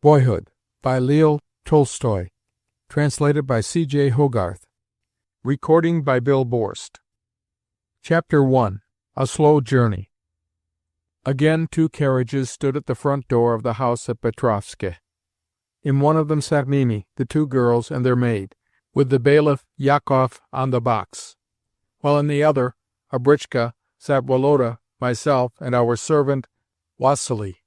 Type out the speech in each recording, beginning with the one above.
Boyhood, by Leo Tolstoy. Translated by C.J. Hogarth. Recording by Bill Borst. Chapter 1. A Slow Journey. Again 2 carriages stood at the front door of the house at Petrovske. In one of them sat Mimi, the 2 girls, and their maid, with the bailiff Yakov on the box, while in the other, a britchka, sat Woloda, myself, and our servant Vasily.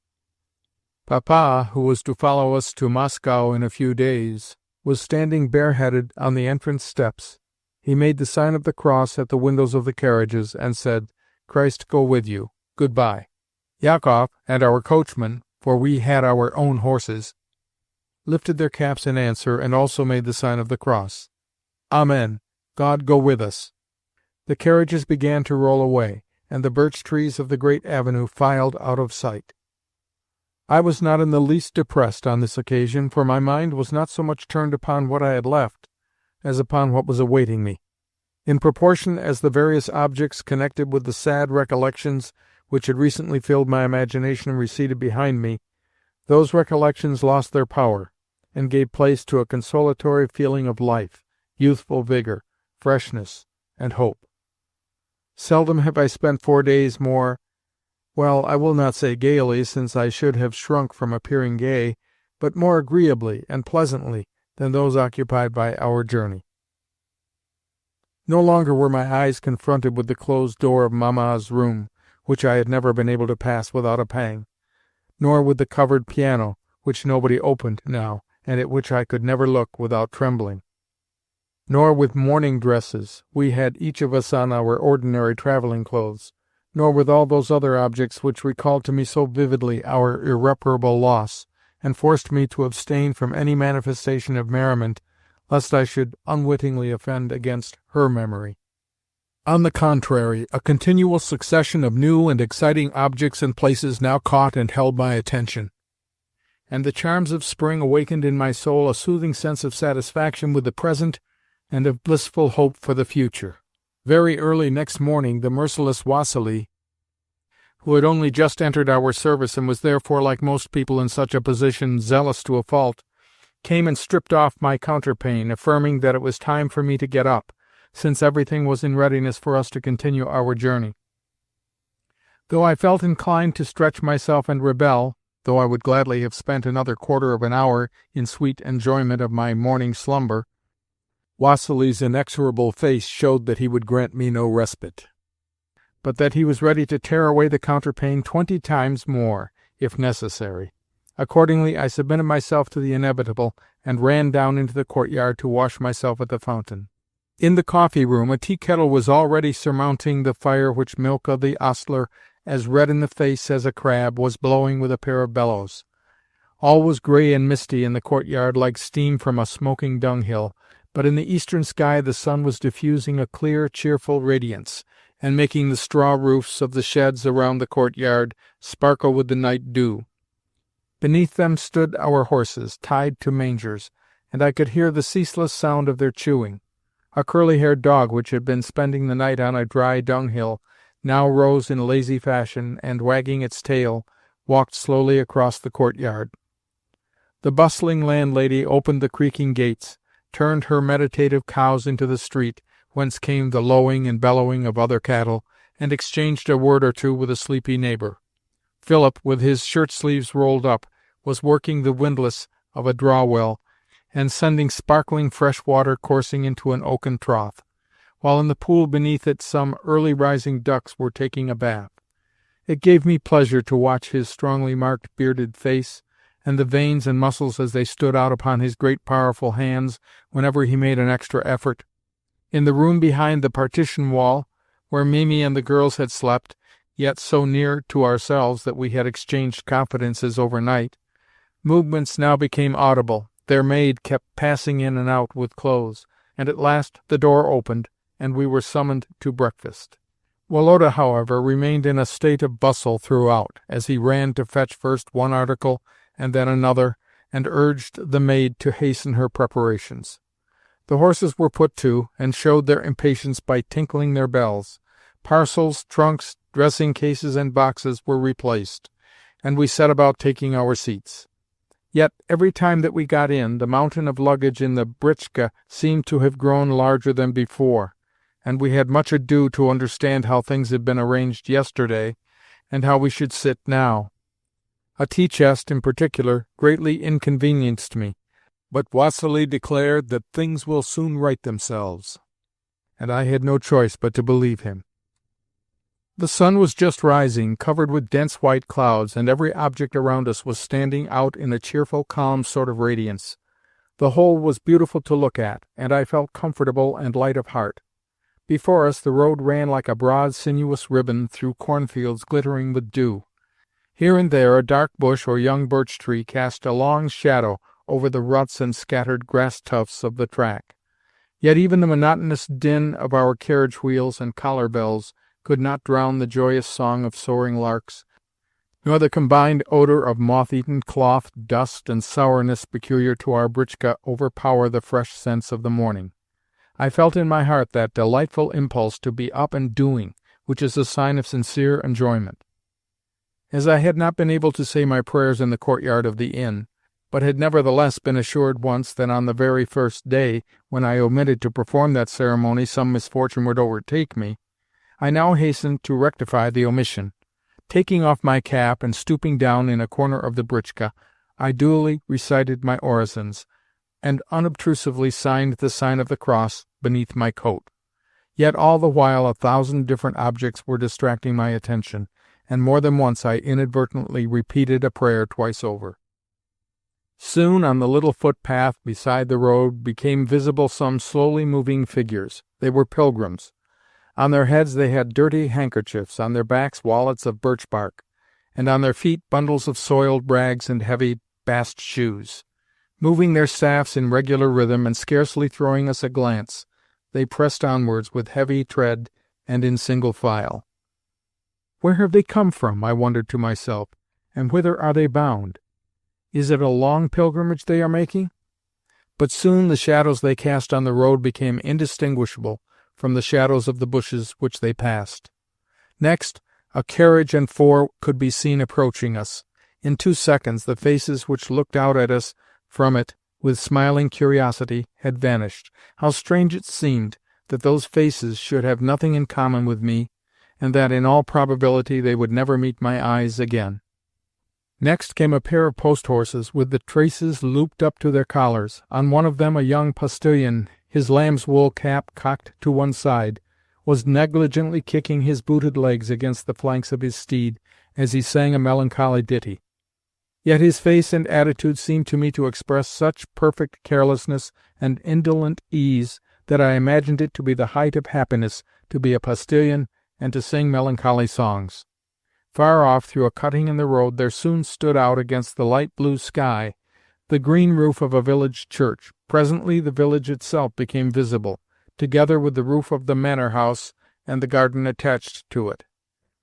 Papa, who was to follow us to Moscow in a few days, was standing bareheaded on the entrance steps. He made the sign of the cross at the windows of the carriages, and said, "Christ go with you. Good-bye." Yakov and our coachman, for we had our own horses, lifted their caps in answer, and also made the sign of the cross. Amen. God go with us. The carriages began to roll away, and the birch trees of the great avenue filed out of sight. I was not in the least depressed on this occasion, for my mind was not so much turned upon what I had left as upon what was awaiting me. In proportion as the various objects connected with the sad recollections which had recently filled my imagination receded behind me, those recollections lost their power, and gave place to a consolatory feeling of life, youthful vigor, freshness, and hope. Seldom have I spent 4 days more, well, I will not say gaily, since I should have shrunk from appearing gay, but more agreeably and pleasantly than those occupied by our journey. No longer were my eyes confronted with the closed door of Mamma's room, which I had never been able to pass without a pang, nor with the covered piano, which nobody opened now, and at which I could never look without trembling, nor with mourning dresses (we had each of us on our ordinary travelling clothes), nor with all those other objects which recalled to me so vividly our irreparable loss, and forced me to abstain from any manifestation of merriment, lest I should unwittingly offend against her memory. On the contrary, a continual succession of new and exciting objects and places now caught and held my attention, and the charms of spring awakened in my soul a soothing sense of satisfaction with the present and of blissful hope for the future. Very early next morning the merciless Vasily, who had only just entered our service and was therefore, like most people in such a position, zealous to a fault, came and stripped off my counterpane, affirming that it was time for me to get up, since everything was in readiness for us to continue our journey. Though I felt inclined to stretch myself and rebel, though I would gladly have spent another quarter of an hour in sweet enjoyment of my morning slumber, Vasily's inexorable face showed that he would grant me no respite, but that he was ready to tear away the counterpane 20 times more, if necessary. Accordingly, I submitted myself to the inevitable, and ran down into the courtyard to wash myself at the fountain. In the coffee-room a tea-kettle was already surmounting the fire which Milka the ostler, as red in the face as a crab, was blowing with a pair of bellows. All was grey and misty in the courtyard, like steam from a smoking dunghill, but in the eastern sky the sun was diffusing a clear, cheerful radiance, and making the straw roofs of the sheds around the courtyard sparkle with the night dew. Beneath them stood our horses, tied to mangers, and I could hear the ceaseless sound of their chewing. A curly-haired dog, which had been spending the night on a dry dunghill, now rose in lazy fashion, and, wagging its tail, walked slowly across the courtyard. The bustling landlady opened the creaking gates, turned her meditative cows into the street, whence came the lowing and bellowing of other cattle, and exchanged a word or two with a sleepy neighbour. Philip, with his shirt-sleeves rolled up, was working the windlass of a draw-well, and sending sparkling fresh water coursing into an oaken trough, while in the pool beneath it some early-rising ducks were taking a bath. It gave me pleasure to watch his strongly marked bearded face, and the veins and muscles as they stood out upon his great powerful hands whenever he made an extra effort. In the room behind the partition wall, where Mimi and the girls had slept, yet so near to ourselves that we had exchanged confidences overnight, movements now became audible. Their maid kept passing in and out with clothes, and at last the door opened, and we were summoned to breakfast. Woloda, however, remained in a state of bustle throughout, as he ran to fetch first one article and then another, and urged the maid to hasten her preparations. The horses were put to, and showed their impatience by tinkling their bells. Parcels, trunks, dressing-cases, and boxes were replaced, and we set about taking our seats. Yet every time that we got in, the mountain of luggage in the britchka seemed to have grown larger than before, and we had much ado to understand how things had been arranged yesterday, and how we should sit now. A tea-chest, in particular, greatly inconvenienced me, but Vasily declared that things will soon right themselves, and I had no choice but to believe him. The sun was just rising, covered with dense white clouds, and every object around us was standing out in a cheerful, calm sort of radiance. The whole was beautiful to look at, and I felt comfortable and light of heart. Before us the road ran like a broad, sinuous ribbon through cornfields glittering with dew. Here and there a dark bush or young birch-tree cast a long shadow over the ruts and scattered grass-tufts of the track. Yet even the monotonous din of our carriage wheels and collar bells could not drown the joyous song of soaring larks, nor the combined odor of moth-eaten cloth, dust, and sourness peculiar to our britchka overpower the fresh scents of the morning. I felt in my heart that delightful impulse to be up and doing, which is a sign of sincere enjoyment. As I had not been able to say my prayers in the courtyard of the inn, but had nevertheless been assured once that on the very first day when I omitted to perform that ceremony some misfortune would overtake me, I now hastened to rectify the omission. Taking off my cap and stooping down in a corner of the britchka, I duly recited my orisons, and unobtrusively signed the sign of the cross beneath my coat. Yet all the while 1,000 different objects were distracting my attention, and more than once I inadvertently repeated a prayer twice over. Soon on the little footpath beside the road became visible some slowly moving figures. They were pilgrims. On their heads they had dirty handkerchiefs, on their backs wallets of birch bark, and on their feet bundles of soiled rags and heavy bast shoes. Moving their staffs in regular rhythm, and scarcely throwing us a glance, they pressed onwards with heavy tread and in single file. Where have they come from, I wondered to myself, and whither are they bound? Is it a long pilgrimage they are making? But soon the shadows they cast on the road became indistinguishable from the shadows of the bushes which they passed. Next, a carriage and four could be seen approaching us. In 2 seconds the faces which looked out at us from it with smiling curiosity had vanished. How strange it seemed that those faces should have nothing in common with me, and that in all probability they would never meet my eyes again. Next came a pair of post-horses with the traces looped up to their collars. On one of them a young postillion, his lamb's wool cap cocked to one side, was negligently kicking his booted legs against the flanks of his steed as he sang a melancholy ditty. Yet his face and attitude seemed to me to express such perfect carelessness and indolent ease that I imagined it to be the height of happiness to be a postillion and to sing melancholy songs. Far off, through a cutting in the road, there soon stood out against the light blue sky the green roof of a village church. Presently the village itself became visible, together with the roof of the manor-house and the garden attached to it.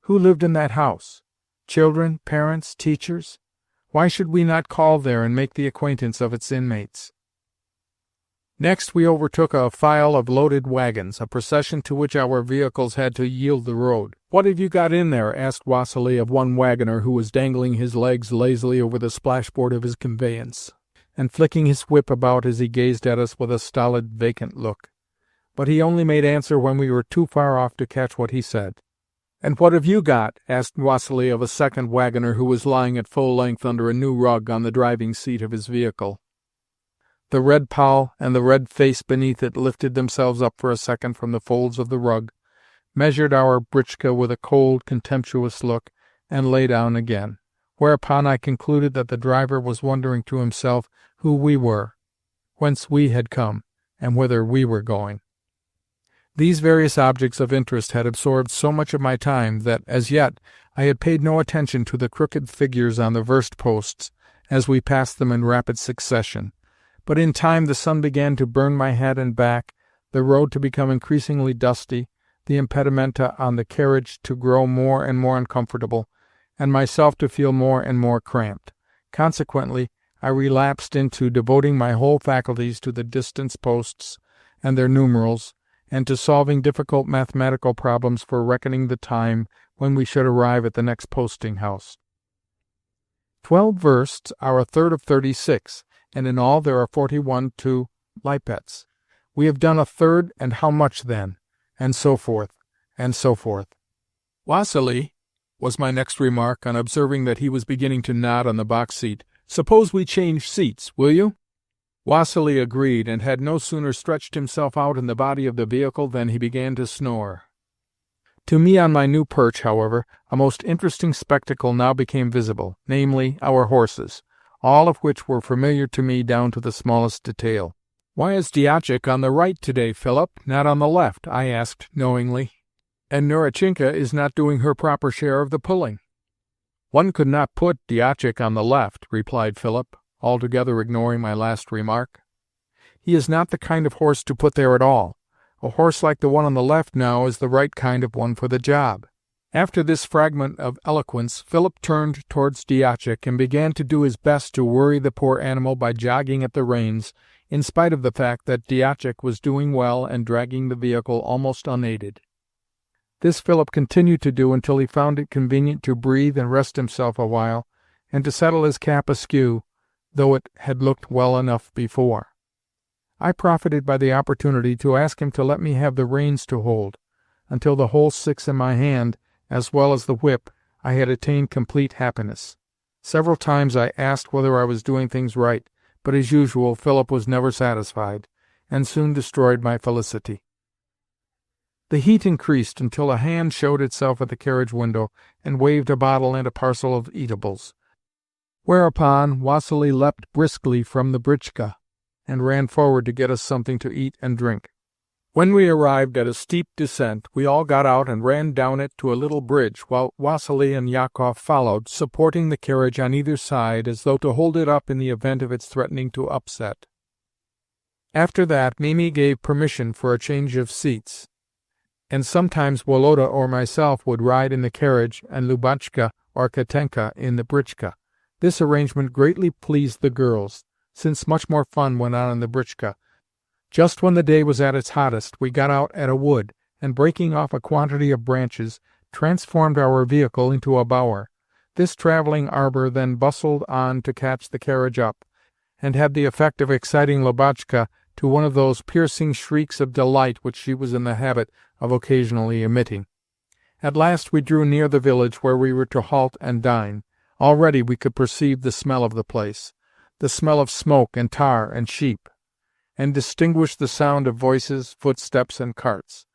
Who lived in that house? Children, parents, teachers? Why should we not call there and make the acquaintance of its inmates? Next we overtook a file of loaded wagons, a procession to which our vehicles had to yield the road. "What have you got in there?" asked Vasily of one wagoner who was dangling his legs lazily over the splashboard of his conveyance, and flicking his whip about as he gazed at us with a stolid, vacant look. But he only made answer when we were too far off to catch what he said. "And what have you got?" asked Vasily of a second wagoner who was lying at full length under a new rug on the driving seat of his vehicle. The red poll and the red face beneath it lifted themselves up for a second from the folds of the rug, measured our britchka with a cold, contemptuous look, and lay down again, whereupon I concluded that the driver was wondering to himself who we were, whence we had come, and whither we were going. These various objects of interest had absorbed so much of my time that, as yet, I had paid no attention to the crooked figures on the verst-posts as we passed them in rapid succession. But in time the sun began to burn my head and back, the road to become increasingly dusty, the impedimenta on the carriage to grow more and more uncomfortable, and myself to feel more and more cramped. Consequently, I relapsed into devoting my whole faculties to the distance posts and their numerals, and to solving difficult mathematical problems for reckoning the time when we should arrive at the next posting-house. 12 versts are a third of 36, and in all there are 41 to lipets. We have done a third, and how much then? And so forth, and so forth. Vasily, was my next remark, on observing that he was beginning to nod on the box seat, suppose we change seats, will you? Vasily agreed, and had no sooner stretched himself out in the body of the vehicle than he began to snore. To me on my new perch, however, a most interesting spectacle now became visible, namely, our horses, all of which were familiar to me down to the smallest detail. "Why is Diachik on the right today, Philip, not on the left?" I asked knowingly. "And Nerodchenka is not doing her proper share of the pulling." "One could not put Diachik on the left," replied Philip, altogether ignoring my last remark. "He is not the kind of horse to put there at all. A horse like the one on the left now is the right kind of one for the job." After this fragment of eloquence, Philip turned towards Diachik and began to do his best to worry the poor animal by jogging at the reins, in spite of the fact that Diachik was doing well and dragging the vehicle almost unaided. This Philip continued to do until he found it convenient to breathe and rest himself a while, and to settle his cap askew, though it had looked well enough before. I profited by the opportunity to ask him to let me have the reins to hold, until the whole 6 in my hand, as well as the whip, I had attained complete happiness. Several times I asked whether I was doing things right, but as usual Philip was never satisfied, and soon destroyed my felicity. The heat increased until a hand showed itself at the carriage window and waved a bottle and a parcel of eatables, whereupon Vasily leapt briskly from the britchka, and ran forward to get us something to eat and drink. When we arrived at a steep descent, we all got out and ran down it to a little bridge, while Vasily and Yakov followed, supporting the carriage on either side as though to hold it up in the event of its threatening to upset. After that Mimi gave permission for a change of seats, and sometimes Woloda or myself would ride in the carriage and Lubotshka or Katenka in the britchka. This arrangement greatly pleased the girls, since much more fun went on in the britchka. Just when the day was at its hottest, we got out at a wood, and breaking off a quantity of branches, transformed our vehicle into a bower. This travelling arbour then bustled on to catch the carriage up, and had the effect of exciting Lubotshka to one of those piercing shrieks of delight which she was in the habit of occasionally emitting. At last we drew near the village where we were to halt and dine. Already we could perceive the smell of the place, the smell of smoke and tar and sheep, and distinguish the sound of voices, footsteps, and carts.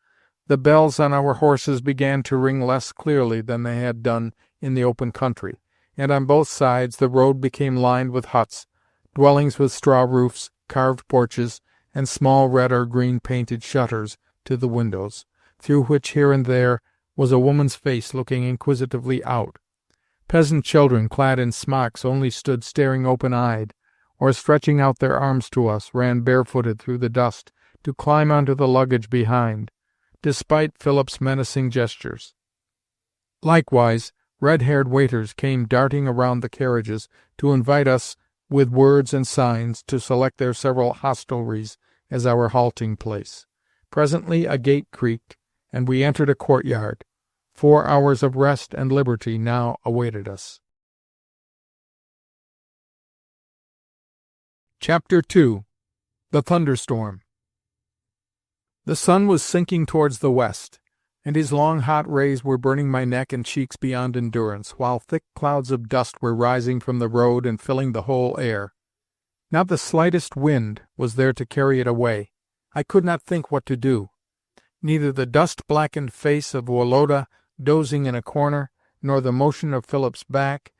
The bells on our horses began to ring less clearly than they had done in the open country, and on both sides the road became lined with huts, dwellings with straw roofs, carved porches, and small red or green painted shutters to the windows, through which here and there was a woman's face looking inquisitively out. Peasant children clad in smocks only stood staring open-eyed, or stretching out their arms to us, ran barefooted through the dust to climb onto the luggage behind, despite Philip's menacing gestures. Likewise, red-haired waiters came darting around the carriages to invite us with words and signs to select their several hostelries as our halting place. Presently a gate creaked, and we entered a courtyard. 4 hours of rest and liberty now awaited us. Chapter 2. The Thunderstorm. The sun was sinking towards the west, and his long hot rays were burning my neck and cheeks beyond endurance, while thick clouds of dust were rising from the road and filling the whole air. Not the slightest wind was there to carry it away. I could not think what to do. Neither the dust-blackened face of Woloda dozing in a corner, nor the motion of Philip's back,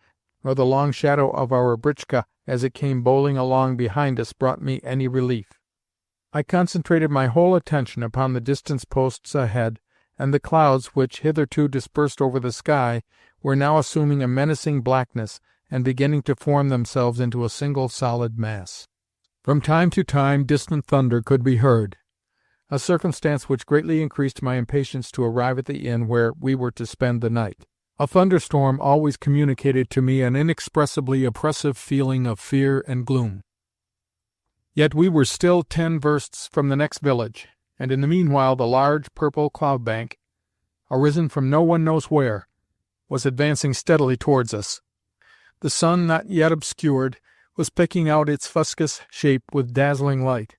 nor the long shadow of our britchka as it came bowling along behind us brought me any relief. I concentrated my whole attention upon the distance posts ahead, and the clouds which, hitherto dispersed over the sky, were now assuming a menacing blackness and beginning to form themselves into a single solid mass. From time to time distant thunder could be heard, a circumstance which greatly increased my impatience to arrive at the inn where we were to spend the night. A thunderstorm always communicated to me an inexpressibly oppressive feeling of fear and gloom. Yet we were still 10 versts from the next village, and in the meanwhile the large purple cloud-bank, arisen from no one knows where, was advancing steadily towards us. The sun, not yet obscured, was picking out its fuscous shape with dazzling light,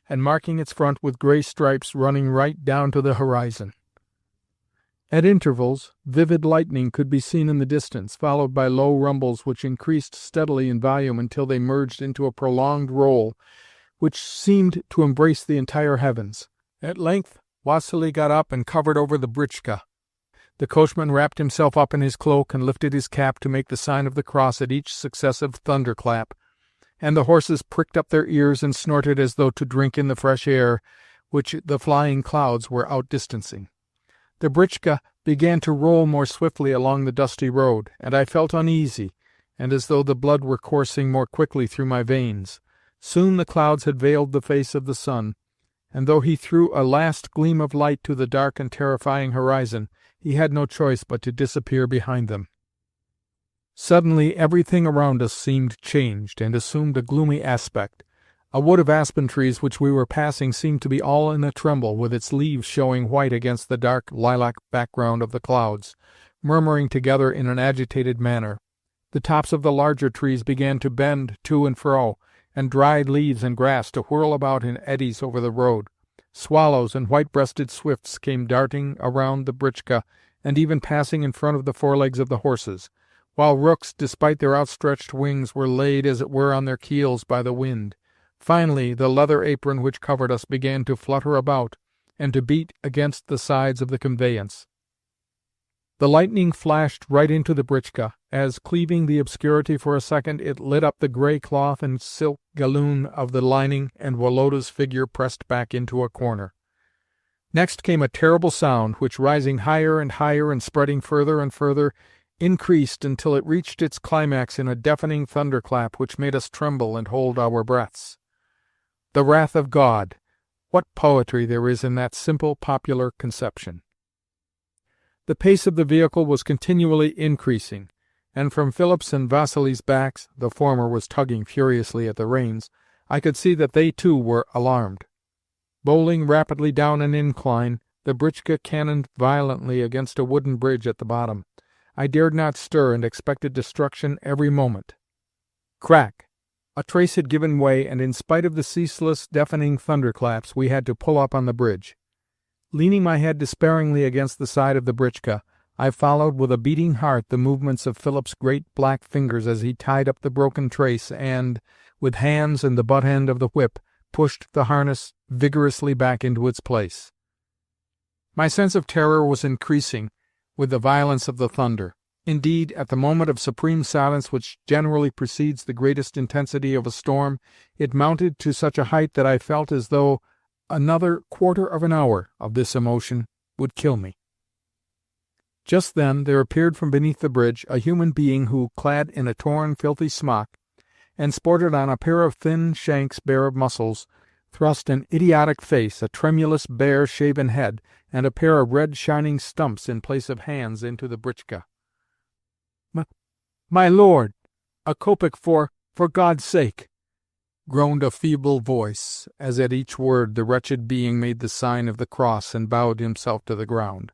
and marking its front with gray stripes running right down to the horizon. At intervals, vivid lightning could be seen in the distance, followed by low rumbles which increased steadily in volume until they merged into a prolonged roll which seemed to embrace the entire heavens. At length Vasily got up and covered over the britchka. The coachman wrapped himself up in his cloak and lifted his cap to make the sign of the cross at each successive thunderclap, and the horses pricked up their ears and snorted as though to drink in the fresh air which the flying clouds were outdistancing. The britchka began to roll more swiftly along the dusty road, and I felt uneasy, and as though the blood were coursing more quickly through my veins. Soon the clouds had veiled the face of the sun, and though he threw a last gleam of light to the dark and terrifying horizon, he had no choice but to disappear behind them. Suddenly everything around us seemed changed, and assumed a gloomy aspect. A wood of aspen trees which we were passing seemed to be all in a tremble, with its leaves showing white against the dark lilac background of the clouds, murmuring together in an agitated manner. The tops of the larger trees began to bend to and fro, and dried leaves and grass to whirl about in eddies over the road. Swallows and white-breasted swifts came darting around the britchka, and even passing in front of the forelegs of the horses, while rooks, despite their outstretched wings, were laid, as it were, on their keels by the wind. Finally, the leather apron which covered us began to flutter about, and to beat against the sides of the conveyance. The lightning flashed right into the britchka, as, cleaving the obscurity for a second, it lit up the grey cloth and silk galloon of the lining, and Woloda's figure pressed back into a corner. Next came a terrible sound, which, rising higher and higher and spreading further and further, increased until it reached its climax in a deafening thunderclap which made us tremble and hold our breaths. The wrath of God! What poetry there is in that simple popular conception! The pace of the vehicle was continually increasing, and from Philip's and Vasily's backs (the former was tugging furiously at the reins) I could see that they too were alarmed. Bowling rapidly down an incline, the britchka cannoned violently against a wooden bridge at the bottom. I dared not stir, and expected destruction every moment. Crack! A trace had given way, and in spite of the ceaseless, deafening thunderclaps, we had to pull up on the bridge. Leaning my head despairingly against the side of the britchka, I followed with a beating heart the movements of Philip's great black fingers as he tied up the broken trace and, with hands and the butt end of the whip, pushed the harness vigorously back into its place. My sense of terror was increasing with the violence of the thunder. Indeed, at the moment of supreme silence which generally precedes the greatest intensity of a storm, it mounted to such a height that I felt as though another quarter of an hour of this emotion would kill me. Just then there appeared from beneath the bridge a human being who, clad in a torn, filthy smock, and sported on a pair of thin shanks bare of muscles, thrust an idiotic face, a tremulous, bare, shaven head, and a pair of red, shining stumps in place of hands into the britchka. "My lord! A kopeck for God's sake!" groaned a feeble voice, as at each word the wretched being made the sign of the cross and bowed himself to the ground.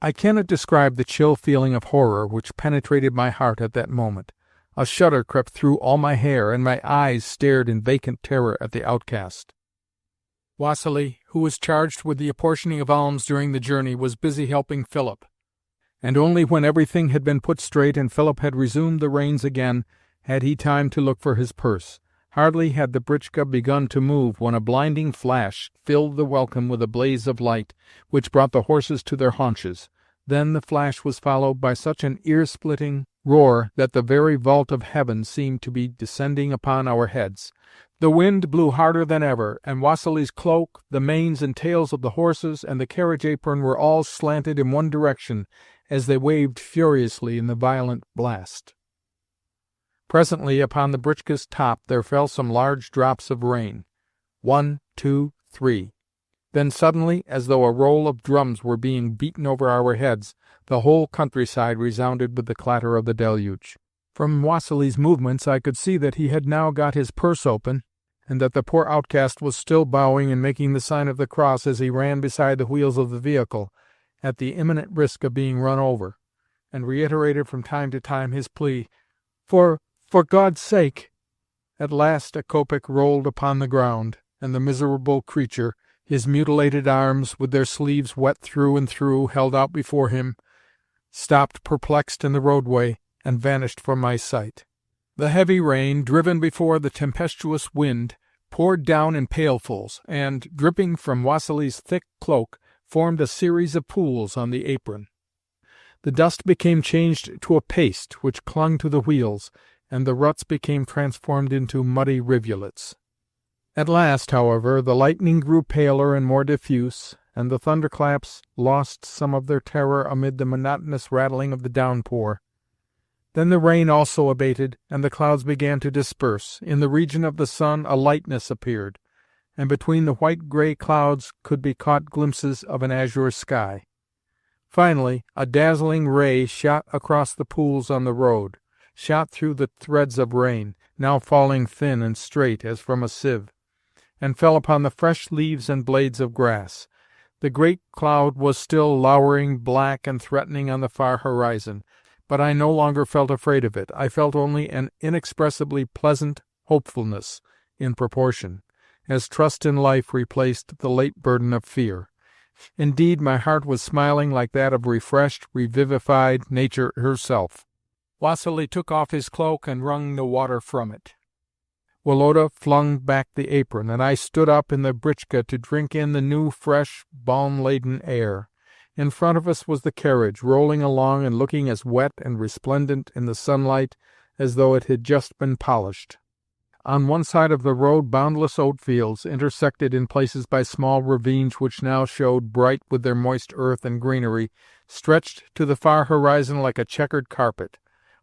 I cannot describe the chill feeling of horror which penetrated my heart at that moment. A shudder crept through all my hair, and my eyes stared in vacant terror at the outcast. Vasily, who was charged with the apportioning of alms during the journey, was busy helping Philip, and only when everything had been put straight and Philip had resumed the reins again had he time to look for his purse. Hardly had the britchka begun to move when a blinding flash filled the welkin with a blaze of light, which brought the horses to their haunches. Then the flash was followed by such an ear-splitting roar that the very vault of heaven seemed to be descending upon our heads. The wind blew harder than ever, and Vasily's cloak, the manes and tails of the horses, and the carriage apron were all slanted in one direction as they waved furiously in the violent blast. Presently upon the britchka's top there fell some large drops of rain. 1, 2, 3. Then suddenly, as though a roll of drums were being beaten over our heads, the whole countryside resounded with the clatter of the deluge. From Vasily's movements I could see that he had now got his purse open, and that the poor outcast was still bowing and making the sign of the cross as he ran beside the wheels of the vehicle, at the imminent risk of being run over, and reiterated from time to time his plea, For God's sake!" At last a kopeck rolled upon the ground, and the miserable creature, his mutilated arms, with their sleeves wet through and through, held out before him, stopped perplexed in the roadway, and vanished from my sight. The heavy rain, driven before the tempestuous wind, poured down in pailfuls, and, dripping from Vassili's thick cloak, formed a series of pools on the apron. The dust became changed to a paste which clung to the wheels, and the ruts became transformed into muddy rivulets. At last, however, the lightning grew paler and more diffuse, and the thunderclaps lost some of their terror amid the monotonous rattling of the downpour. Then the rain also abated, and the clouds began to disperse. In the region of the sun a lightness appeared, and between the white-grey clouds could be caught glimpses of an azure sky. Finally, a dazzling ray shot across the pools on the road, shot through the threads of rain, now falling thin and straight as from a sieve, and fell upon the fresh leaves and blades of grass. The great cloud was still lowering black and threatening on the far horizon, but I no longer felt afraid of it. I felt only an inexpressibly pleasant hopefulness in proportion, as trust in life replaced the late burden of fear. Indeed, my heart was smiling like that of refreshed, revivified nature herself. Vassili took off his cloak and wrung the water from it. Woloda flung back the apron, and I stood up in the britchka to drink in the new, fresh, balm-laden air. In front of us was the carriage, rolling along and looking as wet and resplendent in the sunlight as though it had just been polished. On one side of the road boundless oat-fields, intersected in places by small ravines which now showed bright with their moist earth and greenery, stretched to the far horizon like a checkered carpet,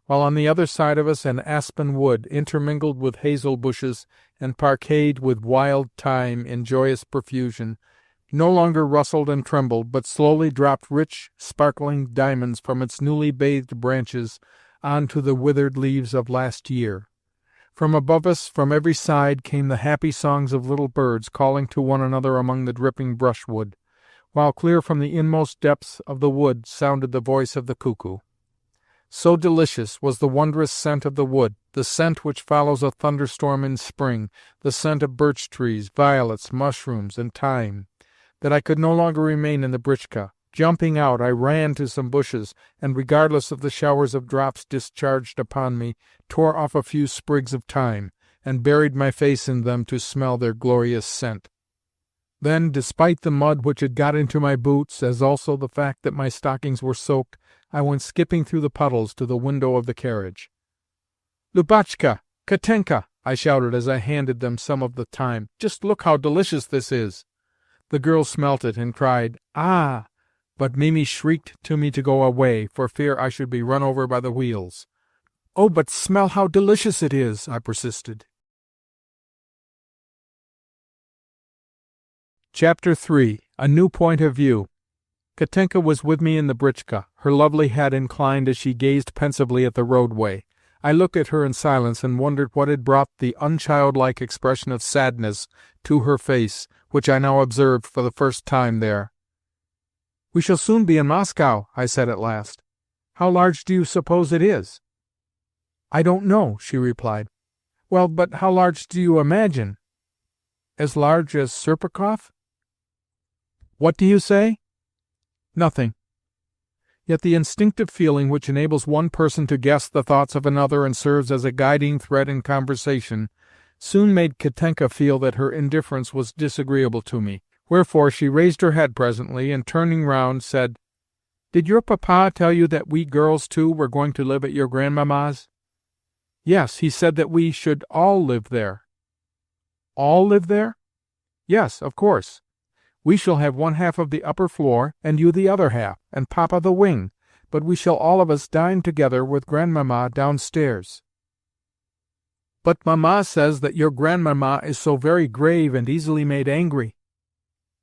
while on the other side of us an aspen wood, intermingled with hazel bushes and parquetted with wild thyme in joyous profusion, no longer rustled and trembled, but slowly dropped rich, sparkling diamonds from its newly bathed branches on to the withered leaves of last year. From above us, from every side, came the happy songs of little birds calling to one another among the dripping brushwood, while clear from the inmost depths of the wood sounded the voice of the cuckoo. So delicious was the wondrous scent of the wood, the scent which follows a thunderstorm in spring, the scent of birch trees, violets, mushrooms, and thyme, that I could no longer remain in the britchka. Jumping out, I ran to some bushes, and, regardless of the showers of drops discharged upon me, tore off a few sprigs of thyme, and buried my face in them to smell their glorious scent. Then, despite the mud which had got into my boots, as also the fact that my stockings were soaked, I went skipping through the puddles to the window of the carriage. "Lubotshka! Katenka!" I shouted as I handed them some of the thyme. "Just look how delicious this is!" The girls smelt it and cried, "Ah!" but Mimi shrieked to me to go away, for fear I should be run over by the wheels. "Oh, but smell how delicious it is!" I persisted. Chapter 3. A New Point of View. Katenka was with me in the britchka, her lovely head inclined as she gazed pensively at the roadway. I looked at her in silence and wondered what had brought the unchildlike expression of sadness to her face, which I now observed for the first time there. "We shall soon be in Moscow," I said at last. "How large do you suppose it is?" "I don't know," she replied. "Well, but how large do you imagine?" "As large as Serpukhov?" "What do you say?" "Nothing." Yet the instinctive feeling which enables one person to guess the thoughts of another and serves as a guiding thread in conversation soon made Katenka feel that her indifference was disagreeable to me. Wherefore she raised her head presently, and turning round, said, "Did your papa tell you that we girls, too, were going to live at your grandmamma's?" "Yes, he said that we should all live there." "All live there?" "Yes, of course. We shall have one half of the upper floor, and you the other half, and papa the wing, but we shall all of us dine together with Grandmamma downstairs." "But Mamma says that your Grandmamma is so very grave and easily made angry."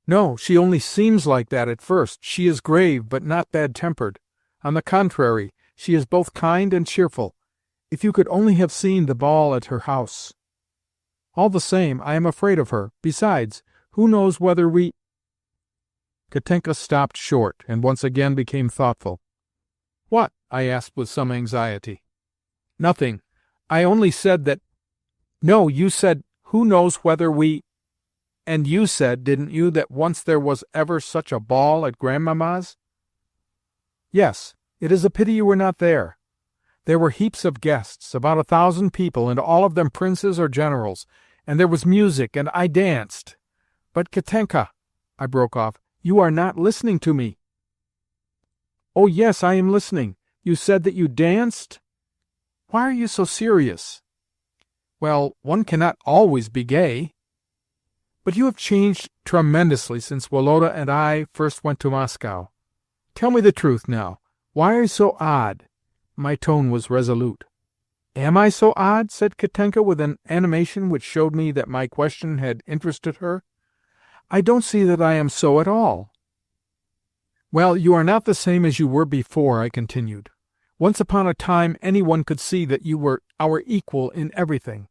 "No, she only seems like that at first. She is grave, but not bad-tempered. On the contrary, she is both kind and cheerful. If you could only have seen the ball at her house! All the same, I am afraid of her. Besides, who knows whether we—" Katenka stopped short, and once again became thoughtful. "What?" I asked with some anxiety. "Nothing. I only said that— No, you said, who knows whether we— And you said, didn't you, that once there was ever such a ball at Grandmamma's? Yes, it is a pity you were not there. There were heaps of guests, about 1,000 people, and all of them princes or generals, and there was music, and I danced. But, Katenka, I broke off, you are not listening to me. Oh, yes, I am listening. You said that you danced? Why are you so serious? Well, one cannot always be gay. But you have changed tremendously since Woloda and I first went to Moscow. Tell me the truth now. Why are you so odd? My tone was resolute. Am I so odd? Said Katenka with an animation which showed me that my question had interested her. I don't see that I am so at all. Well, you are not the same as you were before, I continued. Once upon a time anyone could see that you were our equal in everything,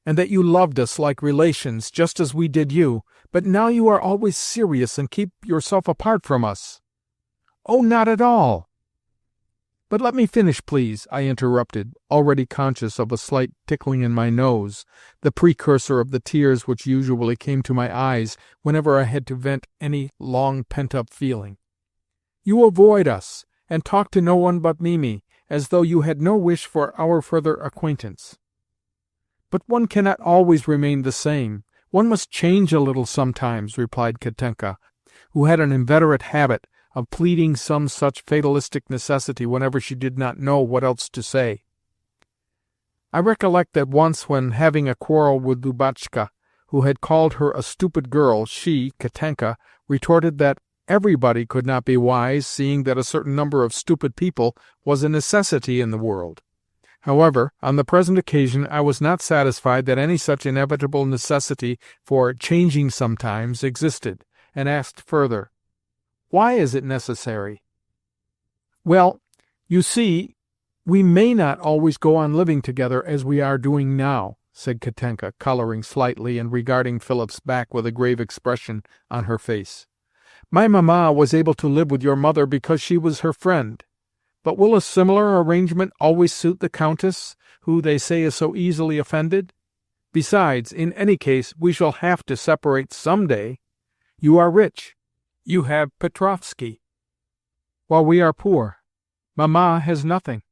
and that you loved us like relations, just as we did you, but now you are always serious and keep yourself apart from us. Oh, not at all. But let me finish, please, I interrupted, already conscious of a slight tickling in my nose, the precursor of the tears which usually came to my eyes whenever I had to vent any long pent-up feeling. You avoid us, and talk to no one but Mimi, as though you had no wish for our further acquaintance. But one cannot always remain the same. One must change a little sometimes, replied Katenka, who had an inveterate habit of pleading some such fatalistic necessity whenever she did not know what else to say. I recollect that once, when having a quarrel with Lubotshka, who had called her a stupid girl, she, Katenka, retorted that everybody could not be wise, seeing that a certain number of stupid people was a necessity in the world. However, on the present occasion I was not satisfied that any such inevitable necessity for changing sometimes existed, and asked further, "Why is it necessary?" "Well, you see, we may not always go on living together as we are doing now," said Katenka, colouring slightly and regarding Philip's back with a grave expression on her face. "My mamma was able to live with your mother because she was her friend. But will a similar arrangement always suit the Countess, who they say is so easily offended? Besides, in any case, we shall have to separate some day. You are rich. You have Petrovsky, while we are poor. Mamma has nothing.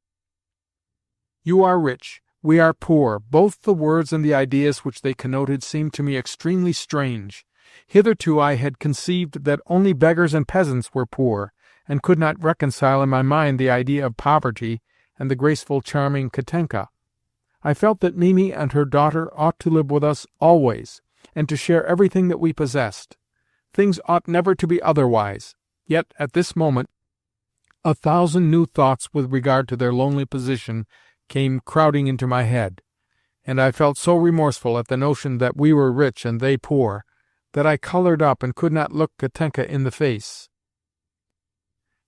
You are rich. We are poor. Both the words and the ideas which they connoted seemed to me extremely strange. Hitherto I had conceived that only beggars and peasants were poor, and could not reconcile in my mind the idea of poverty and the graceful, charming Katenka. I felt that Mimi and her daughter ought to live with us always, and to share everything that we possessed. Things ought never to be otherwise. Yet, at this moment, 1,000 new thoughts with regard to their lonely position came crowding into my head, and I felt so remorseful at the notion that we were rich and they poor, that I coloured up and could not look Katenka in the face.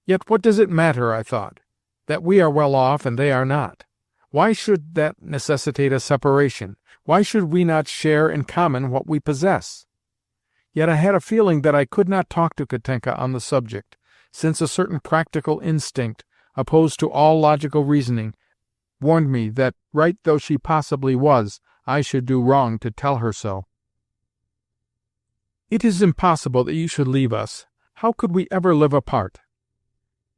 Yet what does it matter, I thought, that we are well off and they are not? Why should that necessitate a separation? Why should we not share in common what we possess? Yet I had a feeling that I could not talk to Katenka on the subject, since a certain practical instinct, opposed to all logical reasoning, warned me that, right though she possibly was, I should do wrong to tell her so. "It is impossible that you should leave us. How could we ever live apart?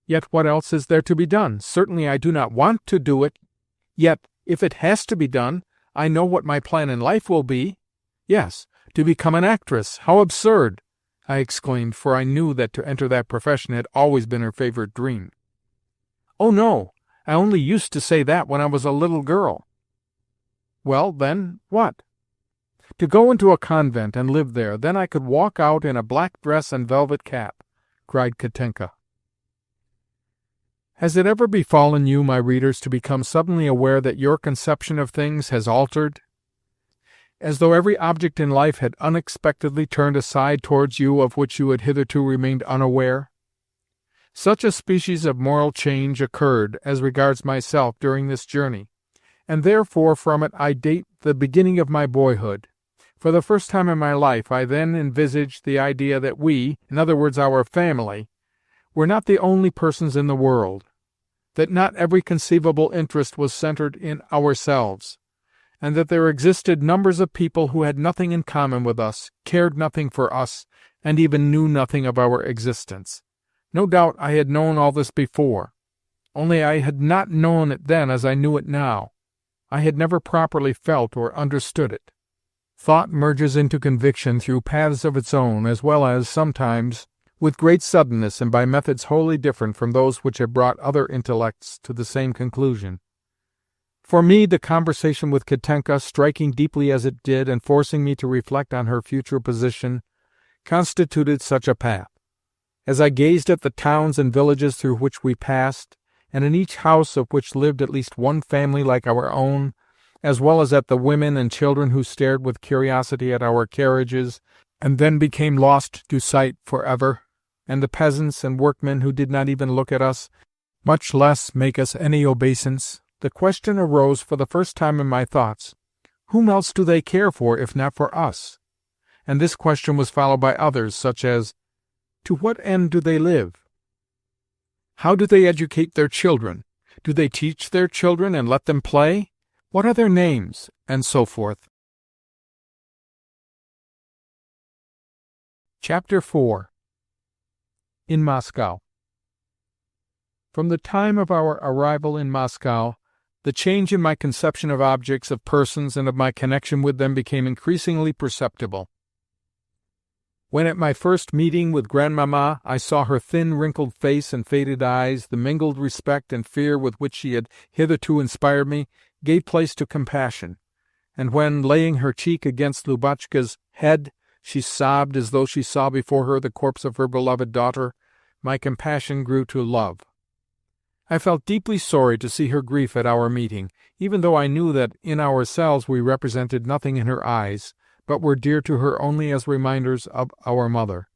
Yet what else is there to be done? Certainly I do not want to do it. Yet, if it has to be done, I know what my plan in life will be. Yes, to become an actress. How absurd!" I exclaimed, for I knew that to enter that profession had always been her favourite dream. "Oh, no, I only used to say that when I was a little girl." "Well, then, what?" "To go into a convent and live there. Then I could walk out in a black dress and velvet cap," cried Katenka. Has it ever befallen you, my readers, to become suddenly aware that your conception of things has altered? As though every object in life had unexpectedly turned aside towards you of which you had hitherto remained unaware? Such a species of moral change occurred, as regards myself, during this journey, and therefore from it I date the beginning of my boyhood. For the first time in my life I then envisaged the idea that we, in other words our family, were not the only persons in the world. that not every conceivable interest was centered in ourselves, and that there existed numbers of people who had nothing in common with us, cared nothing for us, and even knew nothing of our existence. No doubt I had known all this before, only I had not known it then as I knew it now. I had never properly felt or understood it. Thought merges into conviction through paths of its own, as well as, sometimes, with great suddenness and by methods wholly different from those which have brought other intellects to the same conclusion. For me, the conversation with Katenka, striking deeply as it did and forcing me to reflect on her future position, constituted such a path. As I gazed at the towns and villages through which we passed, and in each house of which lived at least one family like our own, as well as at the women and children who stared with curiosity at our carriages, and then became lost to sight forever, and the peasants and workmen who did not even look at us, much less make us any obeisance, the question arose for the first time in my thoughts, whom else do they care for if not for us? And this question was followed by others, such as, to what end do they live? How do they educate their children? Do they teach their children and let them play? What are their names? And so forth. Chapter 4. In Moscow. From the time of our arrival in Moscow, the change in my conception of objects, of persons, and of my connection with them became increasingly perceptible. When at my first meeting with Grandmamma I saw her thin, wrinkled face and faded eyes, the mingled respect and fear with which she had hitherto inspired me gave place to compassion, and when, laying her cheek against Lubotshka's head, she sobbed as though she saw before her the corpse of her beloved daughter, my compassion grew to love. I felt deeply sorry to see her grief at our meeting, even though I knew that in ourselves we represented nothing in her eyes, but were dear to her only as reminders of our mother.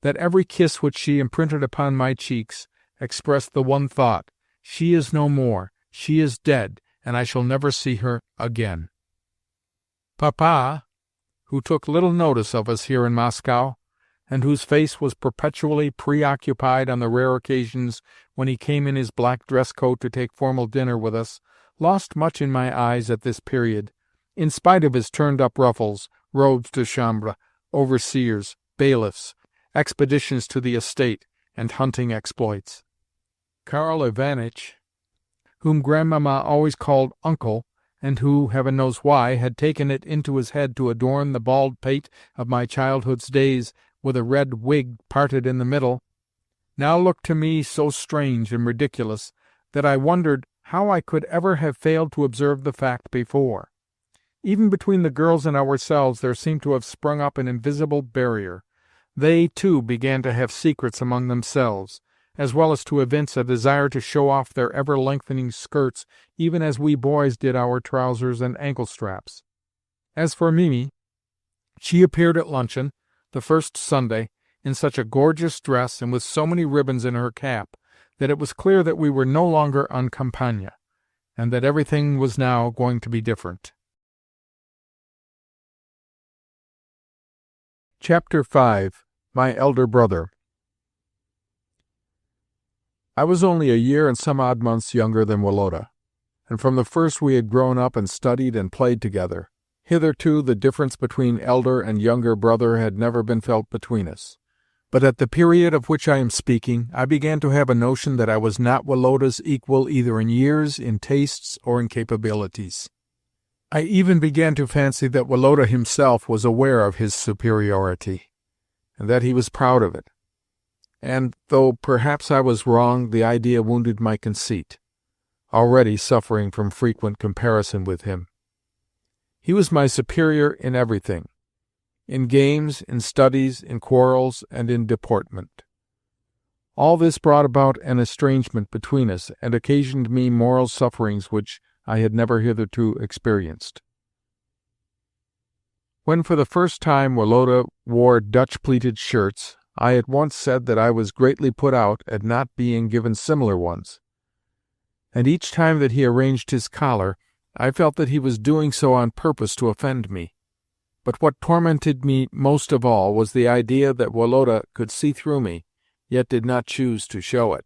That every kiss which she imprinted upon my cheeks expressed the one thought, she is no more, she is dead, and I shall never see her again. Papa, who took little notice of us here in Moscow, and whose face was perpetually preoccupied on the rare occasions when he came in his black dress-coat to take formal dinner with us, lost much in my eyes at this period, in spite of his turned-up ruffles, robes de chambre, overseers, bailiffs, expeditions to the estate, and hunting exploits. Karl Ivanitch, whom Grandmamma always called Uncle, and who, heaven knows why, had taken it into his head to adorn the bald pate of my childhood's days with a red wig parted in the middle, now looked to me so strange and ridiculous that I wondered how I could ever have failed to observe the fact before. Even between the girls and ourselves there seemed to have sprung up an invisible barrier. They, too, began to have secrets among themselves, as well as to evince a desire to show off their ever-lengthening skirts, even as we boys did our trousers and ankle-straps. As for Mimi, she appeared at luncheon, the first Sunday, in such a gorgeous dress and with so many ribbons in her cap, that it was clear that we were no longer en campagne, and that everything was now going to be different. Chapter 5. My Elder Brother. I was only a year and some odd months younger than Woloda, and from the first we had grown up and studied and played together. Hitherto the difference between elder and younger brother had never been felt between us. But at the period of which I am speaking, I began to have a notion that I was not Woloda's equal either in years, in tastes, or in capabilities. I even began to fancy that Woloda himself was aware of his superiority, and that he was proud of it. And, though perhaps I was wrong, the idea wounded my conceit, already suffering from frequent comparison with him. He was my superior in everything, in games, in studies, in quarrels, and in deportment. All this brought about an estrangement between us, and occasioned me moral sufferings which I had never hitherto experienced. When for the first time Woloda wore Dutch-pleated shirts, I at once said that I was greatly put out at not being given similar ones, and each time that he arranged his collar, I felt that he was doing so on purpose to offend me. But what tormented me most of all was the idea that Woloda could see through me, yet did not choose to show it.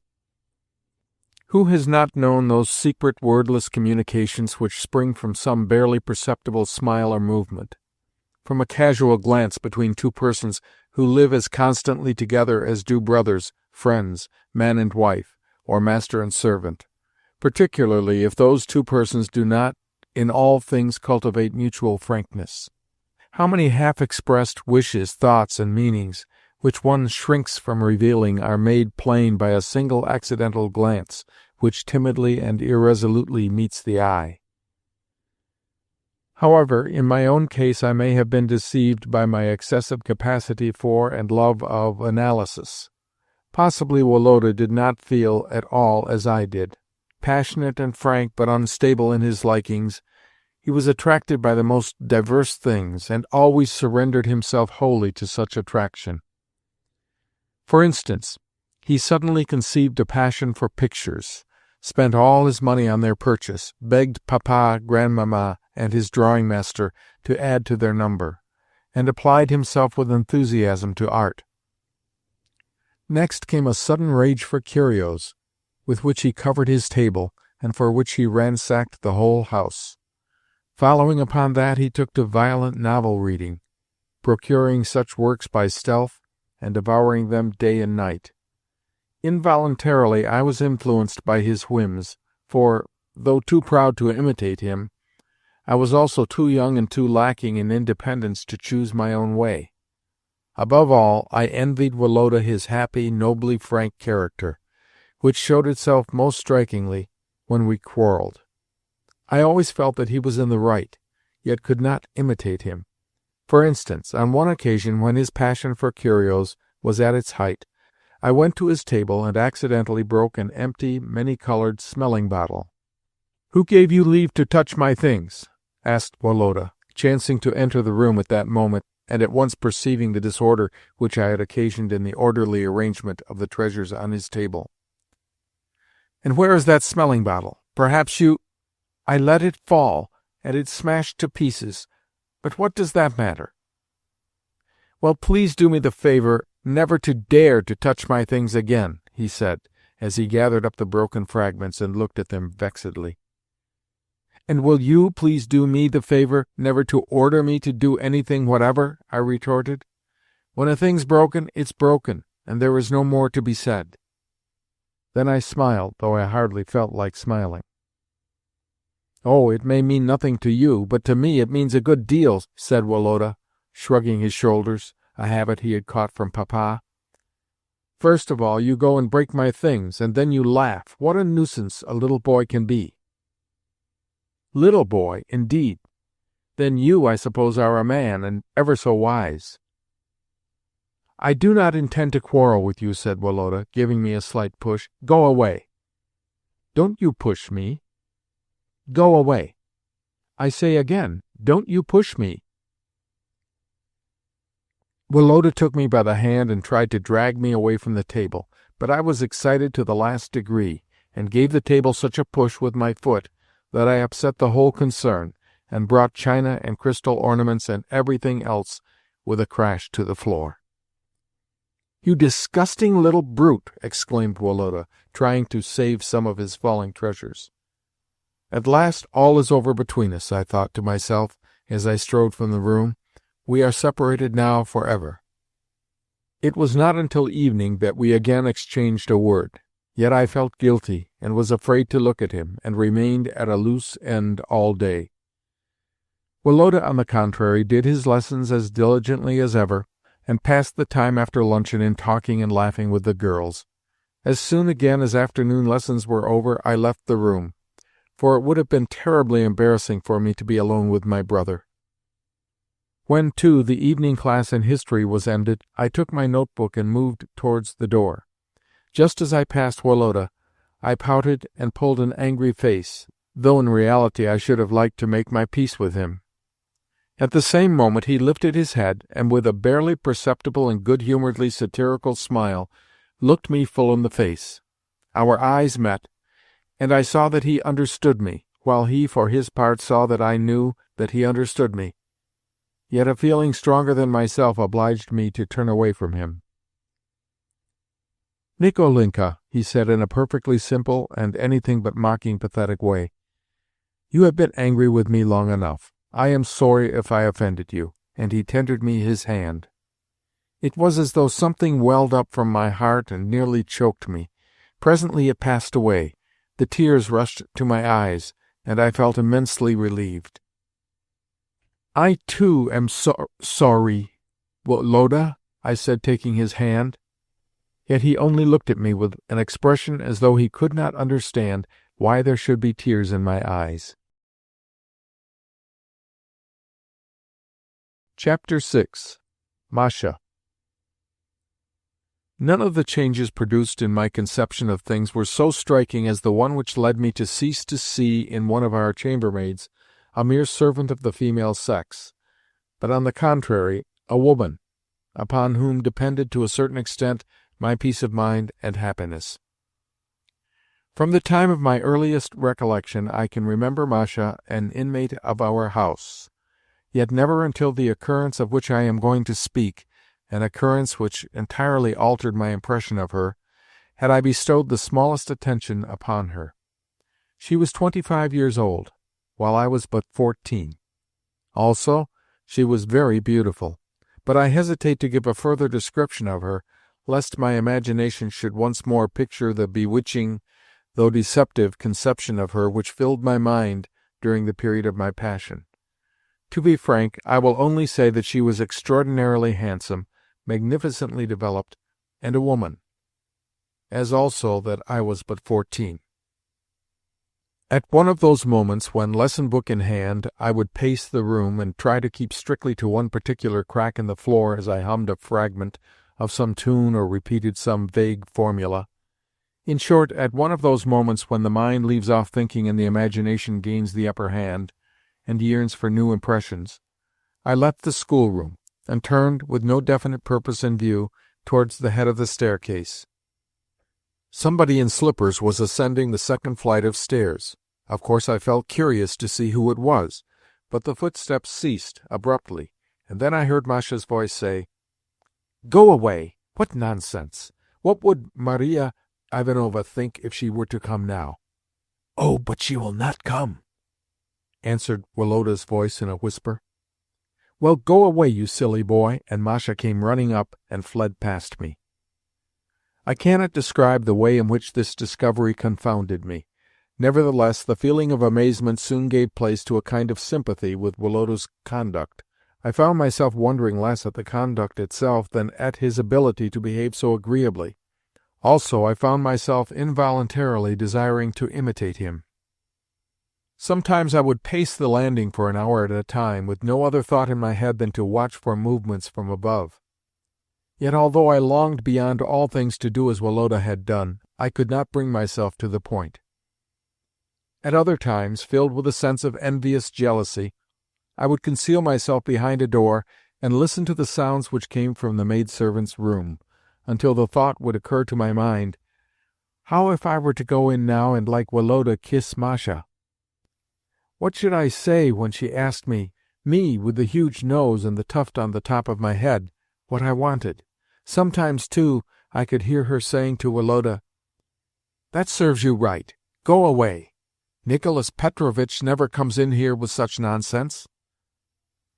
Who has not known those secret wordless communications which spring from some barely perceptible smile or movement, from a casual glance between two persons who live as constantly together as do brothers, friends, man and wife, or master and servant, particularly if those two persons do not in all things cultivate mutual frankness? How many half-expressed wishes, thoughts, and meanings, which one shrinks from revealing, are made plain by a single accidental glance, which timidly and irresolutely meets the eye? However, in my own case I may have been deceived by my excessive capacity for and love of analysis. Possibly Woloda did not feel at all as I did. Passionate and frank, but unstable in his likings, he was attracted by the most diverse things, and always surrendered himself wholly to such attraction. For instance, he suddenly conceived a passion for pictures, spent all his money on their purchase, begged Papa, Grandmamma, and his drawing-master to add to their number, and applied himself with enthusiasm to art. Next came a sudden rage for curios, with which he covered his table, and for which he ransacked the whole house. Following upon that, he took to violent novel-reading, procuring such works by stealth, and devouring them day and night. Involuntarily I was influenced by his whims, for, though too proud to imitate him, I was also too young and too lacking in independence to choose my own way. Above all, I envied Woloda his happy, nobly frank character, which showed itself most strikingly when we quarrelled. I always felt that he was in the right, yet could not imitate him. For instance, on one occasion when his passion for curios was at its height, I went to his table and accidentally broke an empty, many-coloured smelling-bottle. "Who gave you leave to touch my things?" asked Woloda, chancing to enter the room at that moment, and at once perceiving the disorder which I had occasioned in the orderly arrangement of the treasures on his table. "And where is that smelling-bottle? Perhaps you—" "I let it fall, and it smashed to pieces. But what does that matter?" "Well, please do me the favour never to dare to touch my things again," he said, as he gathered up the broken fragments and looked at them vexedly. "And will you please do me the favour never to order me to do anything whatever?" I retorted. "When a thing's broken, it's broken, and there is no more to be said." Then I smiled, though I hardly felt like smiling. "Oh, it may mean nothing to you, but to me it means a good deal," said Woloda, shrugging his shoulders, a habit he had caught from Papa. "First of all, you go and break my things, and then you laugh. What a nuisance a little boy can be!" "Little boy, indeed! Then you, I suppose, are a man, and ever so wise." "I do not intend to quarrel with you," said Woloda, giving me a slight push. "Go away." "Don't you push me." "Go away." "I say again, don't you push me." Woloda took me by the hand and tried to drag me away from the table, but I was excited to the last degree, and gave the table such a push with my foot that I upset the whole concern, and brought china and crystal ornaments and everything else with a crash to the floor. "You disgusting little brute!" exclaimed Woloda, trying to save some of his falling treasures. "At last all is over between us," I thought to myself as I strode from the room. "We are separated now for ever." It was not until evening that we again exchanged a word. Yet I felt guilty, and was afraid to look at him, and remained at a loose end all day. Woloda, on the contrary, did his lessons as diligently as ever, and passed the time after luncheon in talking and laughing with the girls. As soon again as afternoon lessons were over, I left the room, for it would have been terribly embarrassing for me to be alone with my brother. When, too, the evening class in history was ended, I took my notebook and moved towards the door. Just as I passed Woloda, I pouted and pulled an angry face, though in reality I should have liked to make my peace with him. At the same moment he lifted his head, and with a barely perceptible and good-humouredly satirical smile, looked me full in the face. Our eyes met, and I saw that he understood me, while he, for his part, saw that I knew that he understood me. Yet a feeling stronger than myself obliged me to turn away from him. "Nikolinka," he said in a perfectly simple and anything but mocking pathetic way, "you have been angry with me long enough. I am sorry if I offended you." And he tendered me his hand. It was as though something welled up from my heart and nearly choked me. Presently it passed away. The tears rushed to my eyes, and I felt immensely relieved. "I, too, am sorry, Woloda," I said, taking his hand. Yet he only looked at me with an expression as though he could not understand why there should be tears in my eyes. Chapter 6. Masha. None of the changes produced in my conception of things were so striking as the one which led me to cease to see in one of our chambermaids a mere servant of the female sex, but, on the contrary, a woman, upon whom depended to a certain extent my peace of mind and happiness. From the time of my earliest recollection I can remember Masha an inmate of our house, yet never until the occurrence of which I am going to speak, an occurrence which entirely altered my impression of her, had I bestowed the smallest attention upon her. She was 25 years old, while I was but 14. Also, she was very beautiful, but I hesitate to give a further description of her, lest my imagination should once more picture the bewitching, though deceptive, conception of her which filled my mind during the period of my passion. To be frank, I will only say that she was extraordinarily handsome, magnificently developed, and a woman, as also that I was but 14. At one of those moments when, lesson-book in hand, I would pace the room and try to keep strictly to one particular crack in the floor as I hummed a fragment of some tune or repeated some vague formula, in short, at one of those moments when the mind leaves off thinking and the imagination gains the upper hand, and yearns for new impressions, I left the schoolroom, and turned, with no definite purpose in view, towards the head of the staircase. Somebody in slippers was ascending the second flight of stairs. Of course I felt curious to see who it was, but the footsteps ceased abruptly, and then I heard Masha's voice say, "Go away! What nonsense! What would Maria Ivanovna think if she were to come now?" "Oh, but she will not come," answered Woloda's voice in a whisper. "Well, go away, you silly boy," and Masha came running up and fled past me. I cannot describe the way in which this discovery confounded me. Nevertheless, the feeling of amazement soon gave place to a kind of sympathy with Woloda's conduct. I found myself wondering less at the conduct itself than at his ability to behave so agreeably. Also, I found myself involuntarily desiring to imitate him. Sometimes I would pace the landing for an hour at a time, with no other thought in my head than to watch for movements from above. Yet, although I longed beyond all things to do as Woloda had done, I could not bring myself to the point. At other times, filled with a sense of envious jealousy, I would conceal myself behind a door and listen to the sounds which came from the maidservant's room, until the thought would occur to my mind, "How if I were to go in now and, like Woloda, kiss Masha? What should I say when she asked me, with the huge nose and the tuft on the top of my head, what I wanted? Sometimes, too, I could hear her saying to Woloda, 'That serves you right. Go away. Nicholas Petrovitch never comes in here with such nonsense.'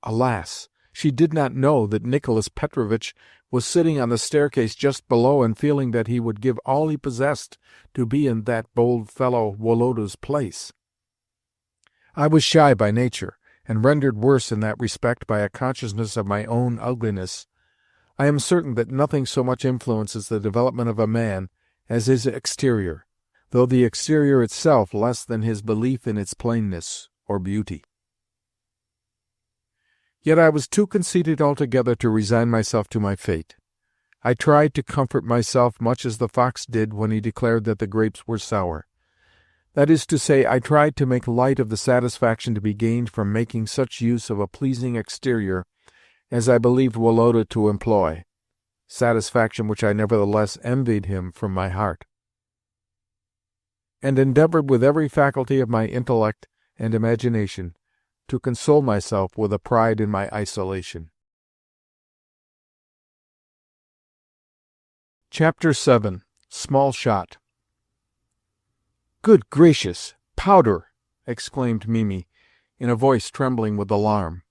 Alas! She did not know that Nicholas Petrovitch was sitting on the staircase just below and feeling that he would give all he possessed to be in that bold fellow Woloda's place. I was shy by nature, and rendered worse in that respect by a consciousness of my own ugliness. I am certain that nothing so much influences the development of a man as his exterior, though the exterior itself less than his belief in its plainness or beauty. Yet I was too conceited altogether to resign myself to my fate. I tried to comfort myself much as the fox did when he declared that the grapes were sour. That is to say, I tried to make light of the satisfaction to be gained from making such use of a pleasing exterior as I believed Woloda to employ, satisfaction which I nevertheless envied him from my heart, and endeavoured with every faculty of my intellect and imagination to console myself with a pride in my isolation. Chapter 7. Small shot. "Good gracious! Powder!" exclaimed Mimi, in a voice trembling with alarm.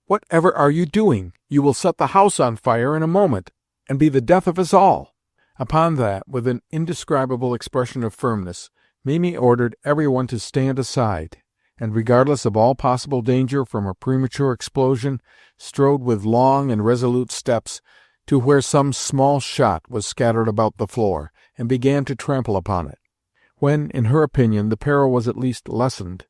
"Whatever are you doing? You will set the house on fire in a moment, and be the death of us all." Upon that, with an indescribable expression of firmness, Mimi ordered every one to stand aside, and, regardless of all possible danger from a premature explosion, strode with long and resolute steps to where some small shot was scattered about the floor, and began to trample upon it. When, in her opinion, the peril was at least lessened,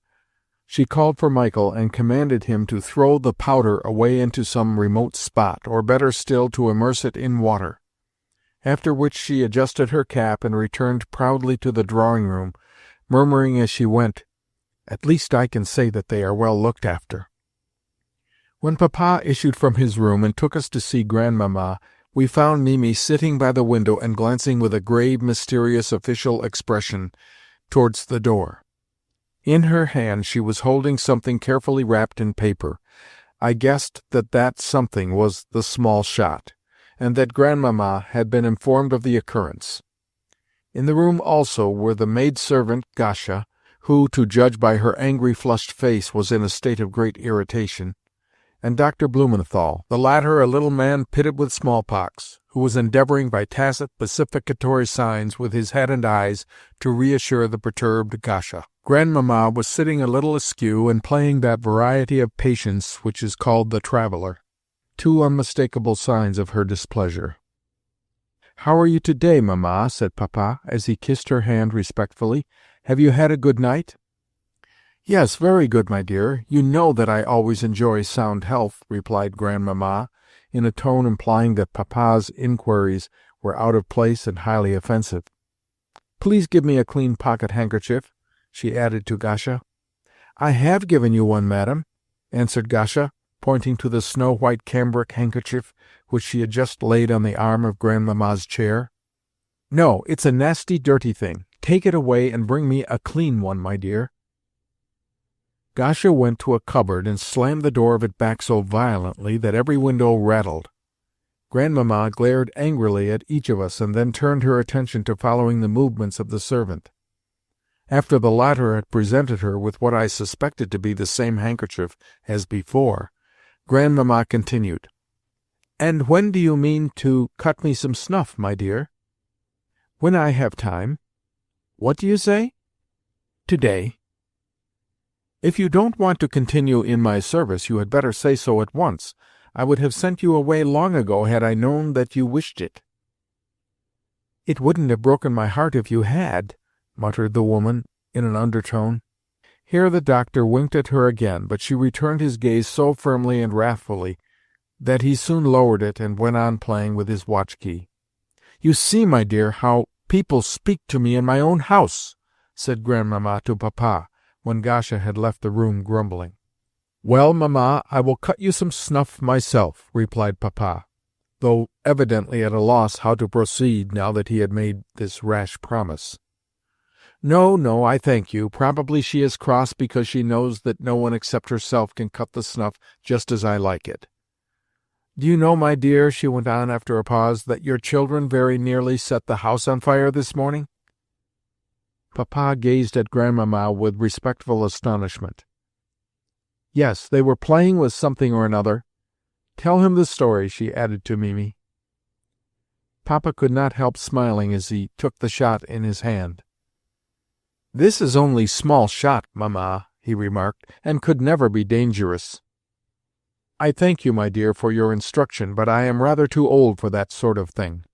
she called for Michael and commanded him to throw the powder away into some remote spot, or better still, to immerse it in water. After which she adjusted her cap and returned proudly to the drawing-room, murmuring as she went, "At least I can say that they are well looked after." When Papa issued from his room and took us to see Grandmamma, we found Mimi sitting by the window and glancing with a grave, mysterious, official expression towards the door. In her hand she was holding something carefully wrapped in paper. I guessed that that something was the small shot, and that Grandmamma had been informed of the occurrence. In the room also were the maidservant Masha, who, to judge by her angry, flushed face, was in a state of great irritation, and Dr. Blumenthal, the latter a little man pitted with smallpox, who was endeavouring by tacit pacificatory signs with his head and eyes to reassure the perturbed Masha. Grandmamma was sitting a little askew and playing that variety of patience which is called the traveller, two unmistakable signs of her displeasure. "How are you today, Mamma?" said Papa, as he kissed her hand respectfully. "Have you had a good night?" "Yes, very good, my dear. You know that I always enjoy sound health," replied Grandmamma, in a tone implying that Papa's inquiries were out of place and highly offensive. "Please give me a clean pocket-handkerchief," she added to Masha. "I have given you one, madam," answered Masha, pointing to the snow-white cambric handkerchief which she had just laid on the arm of Grandmamma's chair. "No, it's a nasty, dirty thing. Take it away and bring me a clean one, my dear." Masha went to a cupboard and slammed the door of it back so violently that every window rattled. Grandmamma glared angrily at each of us, and then turned her attention to following the movements of the servant. After the latter had presented her with what I suspected to be the same handkerchief as before, Grandmamma continued, "And when do you mean to cut me some snuff, my dear?" "When I have time." "What do you say?" "Today." "If you don't want to continue in my service, you had better say so at once. I would have sent you away long ago had I known that you wished it." "It wouldn't have broken my heart if you had," muttered the woman in an undertone. Here the doctor winked at her again, but she returned his gaze so firmly and wrathfully that he soon lowered it and went on playing with his watch-key. "You see, my dear, how people speak to me in my own house," said Grandmamma to Papa, when Masha had left the room grumbling. "Well, Mamma, I will cut you some snuff myself," replied Papa, though evidently at a loss how to proceed now that he had made this rash promise. "No, no, I thank you. Probably she is cross because she knows that no one except herself can cut the snuff just as I like it. Do you know, my dear," she went on after a pause, "that your children very nearly set the house on fire this morning?" Papa gazed at Grandmamma with respectful astonishment. "Yes, they were playing with something or another. Tell him the story," she added to Mimi. Papa could not help smiling as he took the shot in his hand. "This is only small shot, Mamma," he remarked, "and could never be dangerous." "I thank you, my dear, for your instruction, but I am rather too old for that sort of thing."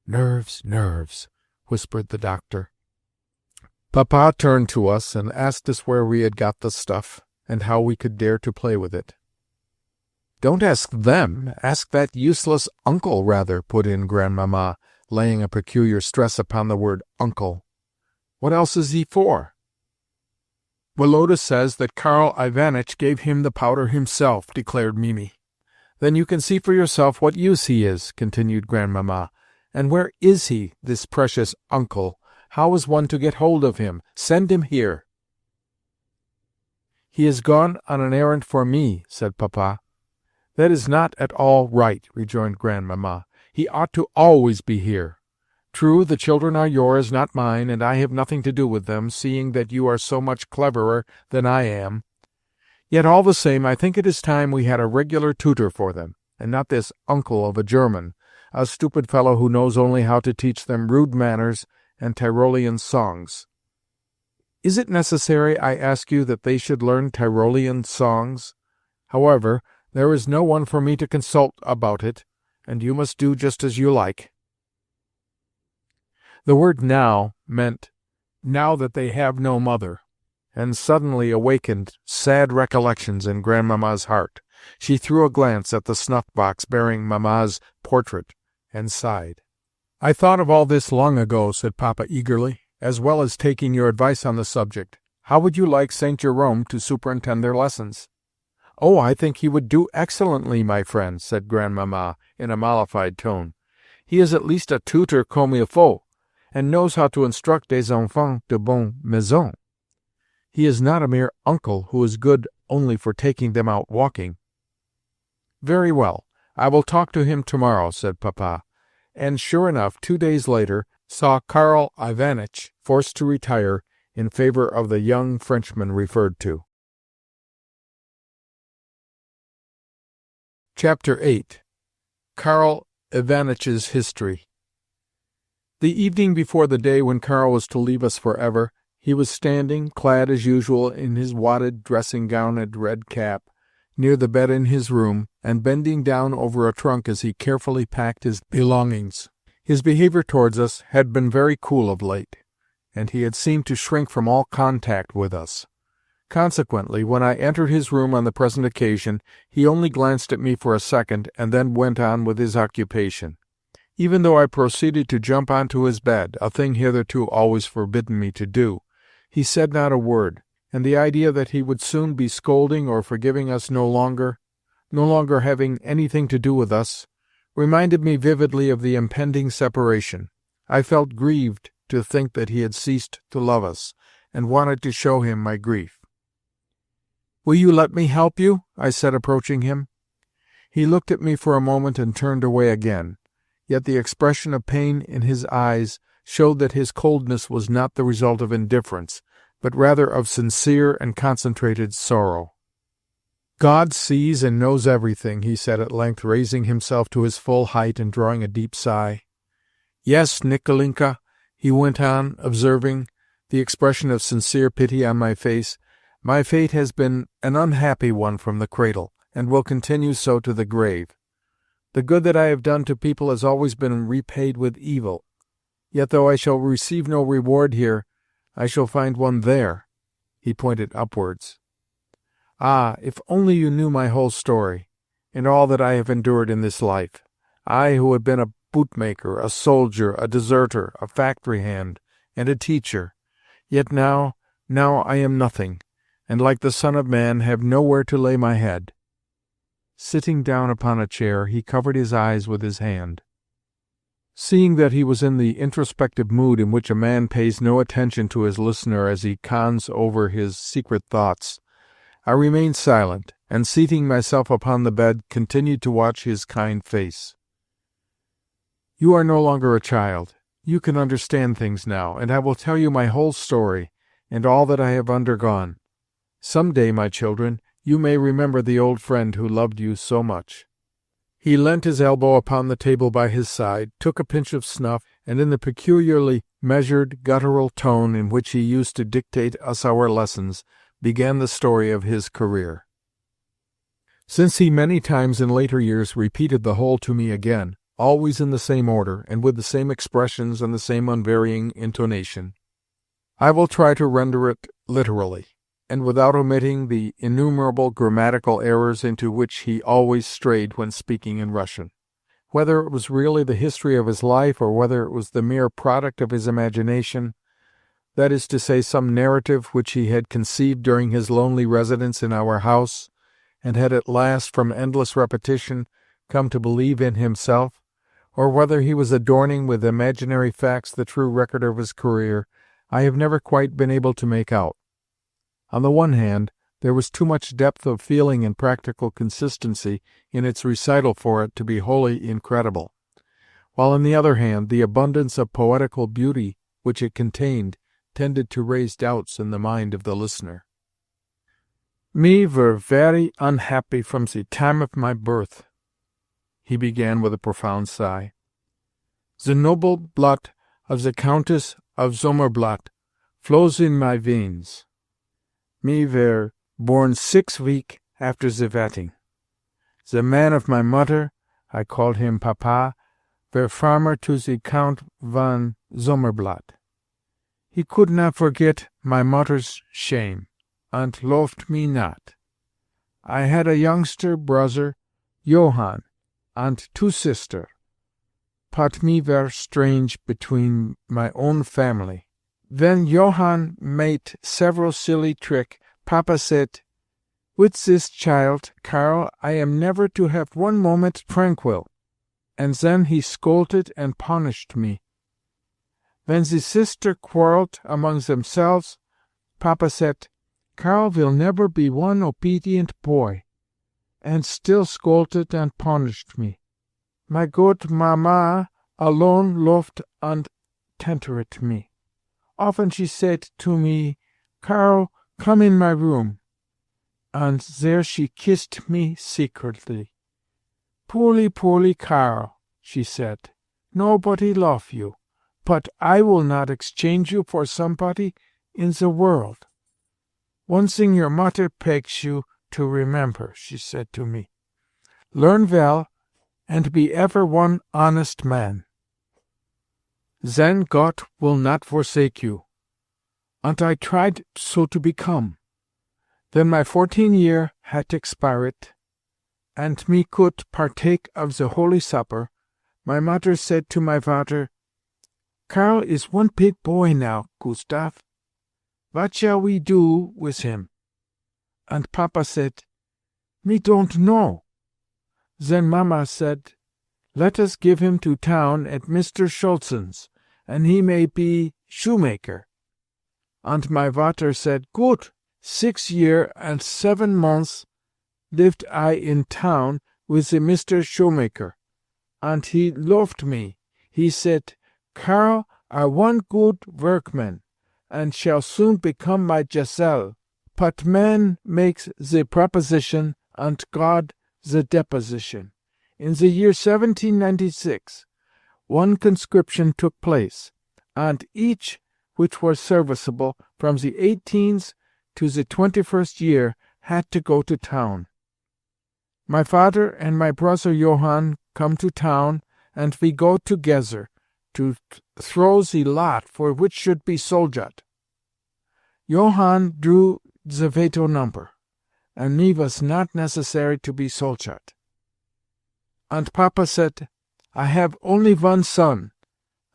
"Nerves, nerves," whispered the doctor. Papa turned to us and asked us where we had got the stuff, and how we could dare to play with it. "Don't ask them. Ask that useless uncle, rather," put in Grandmamma, laying a peculiar stress upon the word uncle. "What else is he for?" "Woloda says that Karl Ivanitch gave him the powder himself," declared Mimi. "Then you can see for yourself what use he is," continued Grandmamma. "And where is he, this precious uncle? How is one to get hold of him? Send him here." "He has gone on an errand for me," said Papa. "That is not at all right," rejoined Grandmamma. He ought to always be here. True, the children are yours, not mine, and I have nothing to do with them, seeing that you are so much cleverer than I am. Yet all the same, I think it is time we had a regular tutor for them, and not this uncle of a German, a stupid fellow who knows only how to teach them rude manners and Tyrolean songs. Is it necessary, I ask you, that they should learn Tyrolean songs? However, there is no one for me to consult about it, and you must do just as you like." The word "now" meant, now that they have no mother, and suddenly awakened sad recollections in Grandmamma's heart. She threw a glance at the snuff-box bearing Mamma's portrait, and sighed. "I thought of all this long ago," said Papa eagerly, "as well as taking your advice on the subject. How would you like St. Jerome to superintend their lessons?" "Oh, I think he would do excellently, my friend," said Grandmamma in a mollified tone. "He is at least a tutor comme il faut, and knows how to instruct des enfants de bonne maison. He is not a mere uncle who is good only for taking them out walking." "Very well, I will talk to him tomorrow," said Papa, and sure enough, 2 days later, saw Karl Ivanitch forced to retire in favor of the young Frenchman referred to. Chapter 8. Karl Ivanitch's History. The evening before the day when Karl was to leave us forever, he was standing, clad as usual in his wadded dressing-gown and red cap, near the bed in his room, and bending down over a trunk as he carefully packed his belongings. His behaviour towards us had been very cool of late, and he had seemed to shrink from all contact with us. Consequently, when I entered his room on the present occasion, he only glanced at me for a second, and then went on with his occupation. Even though I proceeded to jump on to his bed, a thing hitherto always forbidden me to do, he said not a word, and the idea that he would soon be scolding or forgiving us no longer having anything to do with us, reminded me vividly of the impending separation. I felt grieved to think that he had ceased to love us, and wanted to show him my grief. "Will you let me help you?" I said, approaching him. He looked at me for a moment and turned away again, yet the expression of pain in his eyes showed that his coldness was not the result of indifference, but rather of sincere and concentrated sorrow. "God sees and knows everything," he said at length, raising himself to his full height and drawing a deep sigh. "Yes, Nikolinka," he went on, observing the expression of sincere pity on my face, "my fate has been an unhappy one from the cradle, and will continue so to the grave. The good that I have done to people has always been repaid with evil. Yet though I shall receive no reward here, I shall find one there." He pointed upwards. "Ah, if only you knew my whole story, and all that I have endured in this life! I who have been a bootmaker, a soldier, a deserter, a factory hand, and a teacher. Yet now I am nothing, and like the Son of Man have nowhere to lay my head." Sitting down upon a chair, he covered his eyes with his hand. Seeing that he was in the introspective mood in which a man pays no attention to his listener as he cons over his secret thoughts, I remained silent, and seating myself upon the bed, continued to watch his kind face. "You are no longer a child. You can understand things now, and I will tell you my whole story, and all that I have undergone. Some day, my children, you may remember the old friend who loved you so much." He leant his elbow upon the table by his side, took a pinch of snuff, and in the peculiarly measured, guttural tone in which he used to dictate us our lessons, began the story of his career. Since he many times in later years repeated the whole to me again, always in the same order, and with the same expressions and the same unvarying intonation, I will try to render it literally, and without omitting the innumerable grammatical errors into which he always strayed when speaking in Russian. Whether it was really the history of his life, or whether it was the mere product of his imagination, that is to say, some narrative which he had conceived during his lonely residence in our house, and had at last, from endless repetition, come to believe in himself, or whether he was adorning with imaginary facts the true record of his career, I have never quite been able to make out. On the one hand, there was too much depth of feeling and practical consistency in its recital for it to be wholly incredible. while on the other hand the abundance of poetical beauty which it contained tended to raise doubts in the mind of the listener. "Me were very unhappy from the time of my birth," he began with a profound sigh. "The noble blood of the Countess of Sommerblatt flows in my veins. Me were born 6 week after the wedding. The man of my mother, I called him Papa, were farmer to the Count von Sommerblatt. He could not forget my mother's shame, and loved me not. I had a youngster brother, Johann, and 2 sisters, but me were strange between my own family. When Johann made several silly trick, Papa said, 'With this child, Karl, I am never to have one moment tranquil,' and then he scolded and punished me. When the sister quarrelled among themselves, Papa said, 'Karl will never be one obedient boy,' and still scolded and punished me. My good mamma alone loved and tended me. Often she said to me, 'Karl, come in my room,' and there she kissed me secretly. 'Poorly Karl,' she said, 'nobody love you, but I will not exchange you for somebody in the world. One thing your mother begs you to remember,' she said to me. 'Learn well, and be ever one honest man. Then God will not forsake you.' And I tried so to become. When my 14 year had expired, and me could partake of the Holy Supper, my mother said to my father, 'Karl is one big boy now, Gustav. What shall we do with him?' And Papa said, 'Me don't know.' Then Mamma said, 'Let us give him to town at Mr. Schulzen's, and he may be shoemaker.' And my vater said, 'Good. 6 year and 7 months lived I in town with the Mr. Shoemaker, and he loved me. He said, "Karl are one good workman, and shall soon become my Gesell. But man makes the proposition, and God the deposition." In the year 1796, one conscription took place, and each which was serviceable from the 18th to the 21st year had to go to town. My father and my brother Johann come to town, and we go together to throw the lot for which should be soldiered. Johann drew the veto number, and me was not necessary to be soldiered. And Papa said, "I have only one son,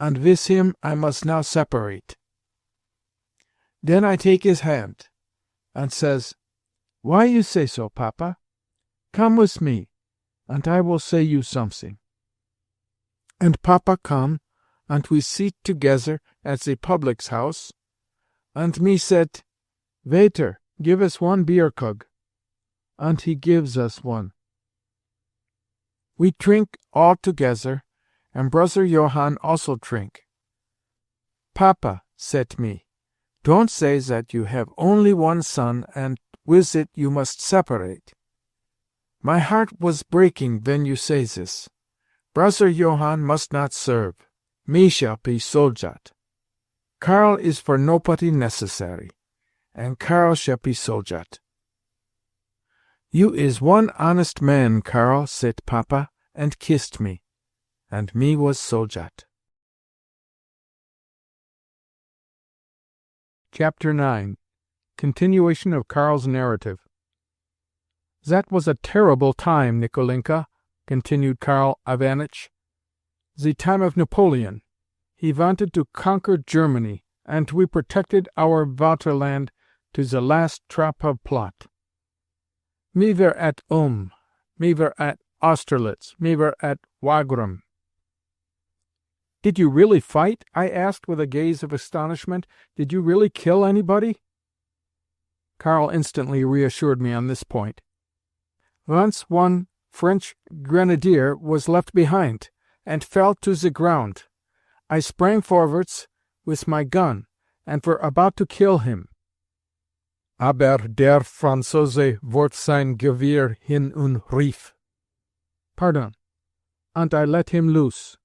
and with him I must now separate." Then I take his hand, and says, "Why you say so, Papa? Come with me, and I will say you something." And Papa come, and we sit together at the public's house, and me said, "Waiter, give us one beer kug," and he gives us one. We drink all together, and brother Johann also drink. "Papa," said me, "don't say that you have only one son, and with it you must separate. My heart was breaking when you say this. Brother Johann must not serve. Me shall be soldiered. Karl is for nobody necessary, and Karl shall be soldiered." "You is one honest man, Karl," said Papa, and kissed me, and me was soldiered. Chapter 9. Continuation of Karl's narrative. "That was a terrible time, Nikolinka," continued Karl Ivanitch. "The time of Napoleon. He wanted to conquer Germany, and we protected our Vaterland to the last drop of blood. Me were at me were at Austerlitz, me were at Wagram." "Did you really fight?" I asked with a gaze of astonishment. "Did you really kill anybody?" Karl instantly reassured me on this point. "Once one French grenadier was left behind, and fell to the ground. I sprang forwards with my gun, and were about to kill him. Aber der Franzose warf sein Gewehr hin und rief. Pardon. And I let him loose.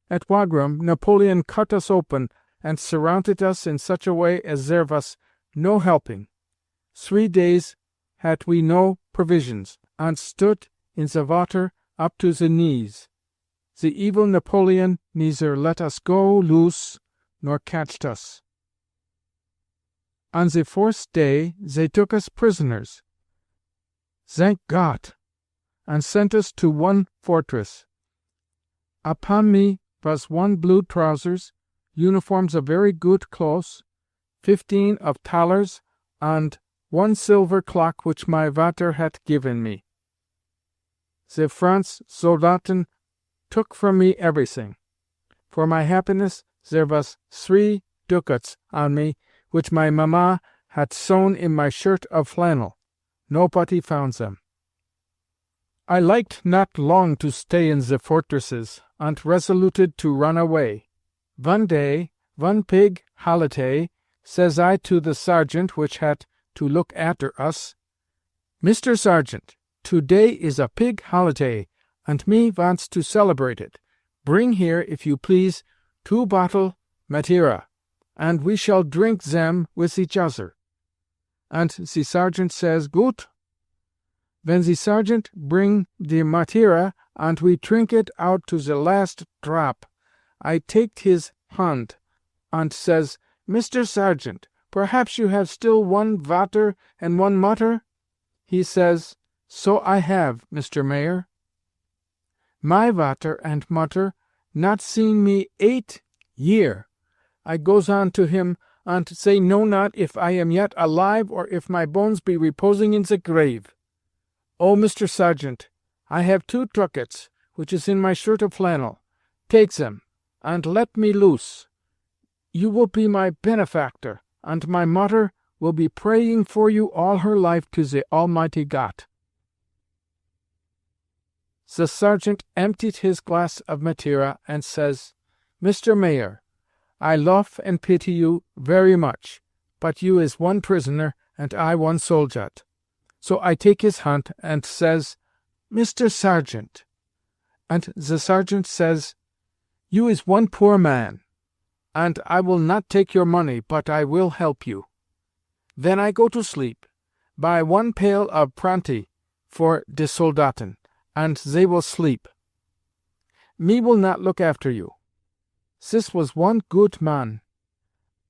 At Wagram, Napoleon cut us open and surrounded us in such a way as there was no helping. 3 days had we no provisions, and stood in the water up to the knees. The evil Napoleon neither let us go loose nor catched us. On the 4th day they took us prisoners, thank God, and sent us to one fortress. Upon me was 1 blue trousers, uniforms of very good clothes, 15 of thalers, and 1 silver clock which my vater had given me. The Franz Soldaten took from me everything. For my happiness there was 3 ducats on me, which my mamma had sewn in my shirt of flannel. Nobody found them. I liked not long to stay in the fortresses, and resoluted to run away. One day, one pig holiday, says I to the sergeant which had to look after us, Mr. Sergeant, today is a pig holiday, and me wants to celebrate it. Bring here, if you please, 2 bottle Madeira, and we shall drink them with each other. And the sergeant says, Gut. When the sergeant bring the Madeira, and we drink it out to the last drop, I take his hand, and says, Mr. Sergeant, perhaps you have still 1 vater and 1 mutter? He says, So I have, Mr. Mayor. My vater and mutter not seen me 8 year. I goes on to him, and say know not if I am yet alive, or if my bones be reposing in the grave. Oh, Mr. Sergeant, I have 2 ducats, which is in my shirt of flannel. Take them, and let me loose. You will be my benefactor, and my mutter will be praying for you all her life to the Almighty God. The sergeant emptied his glass of Madeira, and says, Mr. Mayor, I love and pity you very much, but you is 1 prisoner, and I 1 soldat. So I take his hand, and says, Mr. Sergeant. And the sergeant says, You is 1 poor man, and I will not take your money, but I will help you. Then I go to sleep, buy 1 pail of pranti for de soldaten, and they will sleep. Me will not look after you. This was 1 good man.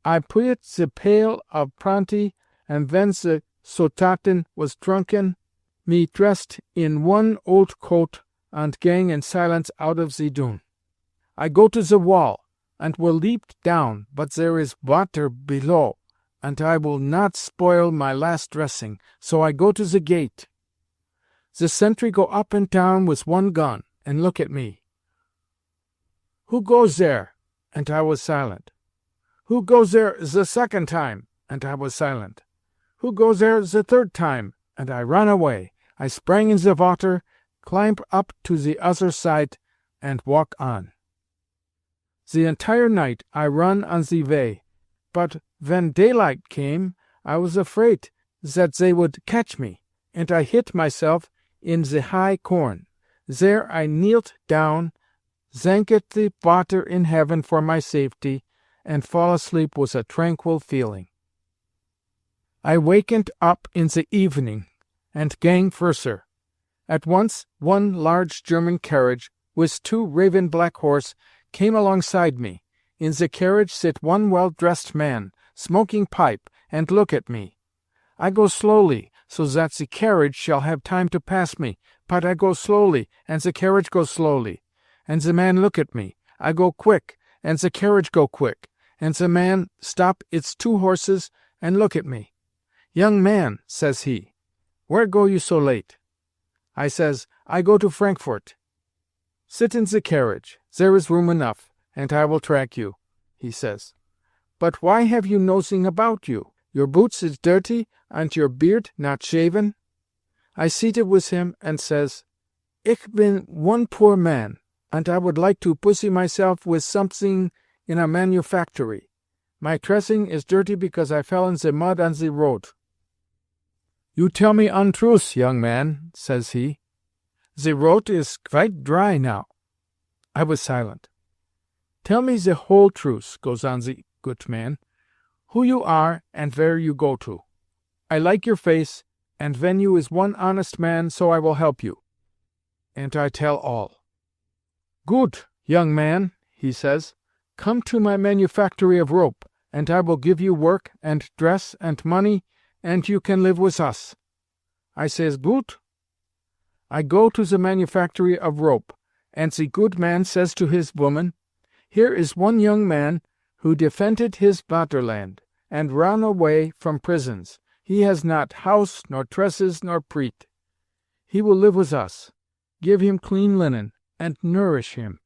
I put the pail of pranti, and when the soldaten was drunken, me dressed in 1 old coat, and gang in silence out of the dune. I go to the wall, and will leap down, but there is water below, and I will not spoil my last dressing, so I go to the gate. The sentry go up and down with 1 gun, and look at me. Who goes there? And I was silent. Who goes there the 2nd time? And I was silent. Who goes there the 3rd time? And I ran away. I sprang in the water, climbed up to the other side, and walk on. The entire night I run on the way, but when daylight came, I was afraid that they would catch me, and I hid myself in the high corn. There I kneeled down, thanked the water in heaven for my safety, and fall asleep with a tranquil feeling. I wakened up in the evening, and gang further. At once 1 large German carriage, with 2 raven black horse, came alongside me. In the carriage sit 1 well-dressed man, smoking pipe, and look at me. I go slowly, so that the carriage shall have time to pass me, but I go slowly, and the carriage goes slowly. And the man look at me. I go quick, and the carriage go quick, and the man stop its 2 horses, and look at me. Young man, says he, where go you so late? I says, I go to Frankfurt. Sit in the carriage, there is room enough, and I will track you, he says. But why have you nosing about you? Your boots is dirty, and your beard not shaven? I seated with him, and says, Ich bin 1 poor man, and I would like to pussy myself with something in a manufactory. My dressing is dirty because I fell in the mud on the road." "You tell me untruths, young man," says he. "The road is quite dry now." I was silent. "Tell me the whole truth," goes on the good man, "who you are and where you go to. I like your face, and when you is one honest man, so I will help you." And I tell all. "Good, young man," he says, "come to my manufactory of rope, and I will give you work and dress and money, and you can live with us." I says, "Good." I go to the manufactory of rope, and the good man says to his woman, "Here is one young man who defended his vaterland, and ran away from prisons. He has not house, nor tresses, nor preat. He will live with us. Give him clean linen, and nourish him."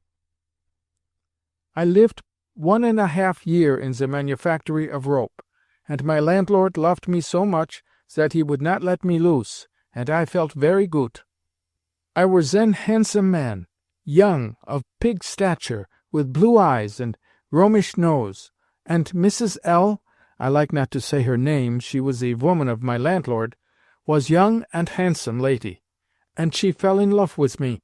I lived 1½ year in the manufactory of rope, and my landlord loved me so much that he would not let me loose, and I felt very good. I was then handsome man, young, of pig stature, with blue eyes and Romish nose, and Mrs. L., I like not to say her name, she was the woman of my landlord, was young and handsome lady, and she fell in love with me.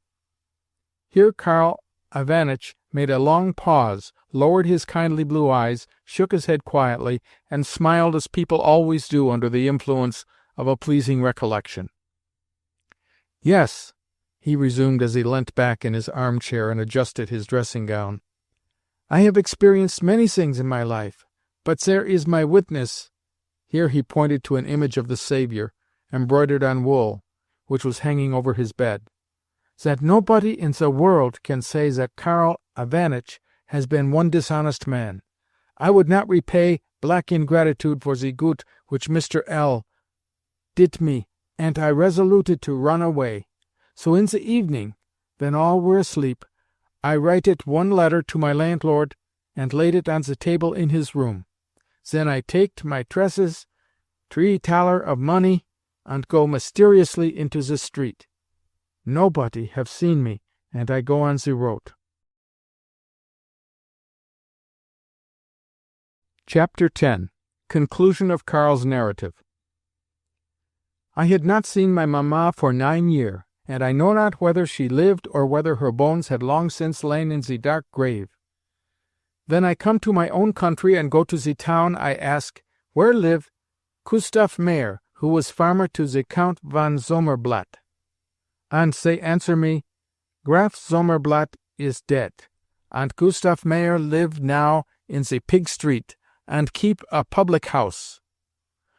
Here Karl Ivanitch made a long pause, lowered his kindly blue eyes, shook his head quietly, and smiled as people always do under the influence of a pleasing recollection. "Yes," he resumed as he leant back in his armchair and adjusted his dressing-gown, "I have experienced many things in my life, but there is my witness." Here he pointed to an image of the Saviour, embroidered on wool, which was hanging over his bed, "that nobody in the world can say that Karl Ivanitch has been one dishonest man. I would not repay black ingratitude for the good which Mr. L. did me, and I resoluted to run away. So in the evening, when all were asleep, I writed one letter to my landlord and laid it on the table in his room. Then I taked my tresses, $3 of money, and go mysteriously into the street. Nobody have seen me, and I go on the road." Chapter 10. Conclusion of Karl's narrative. I had not seen my mamma for 9 year, and I know not whether she lived or whether her bones had long since lain in the dark grave. When I come to my own country and go to the town, I ask, "Where live Gustav Meyer, who was farmer to the Count von Sommerblatt?" And they answer me, "Graf Sommerblatt is dead, and Gustav Meyer live now in the Pig Street, and keep a public house."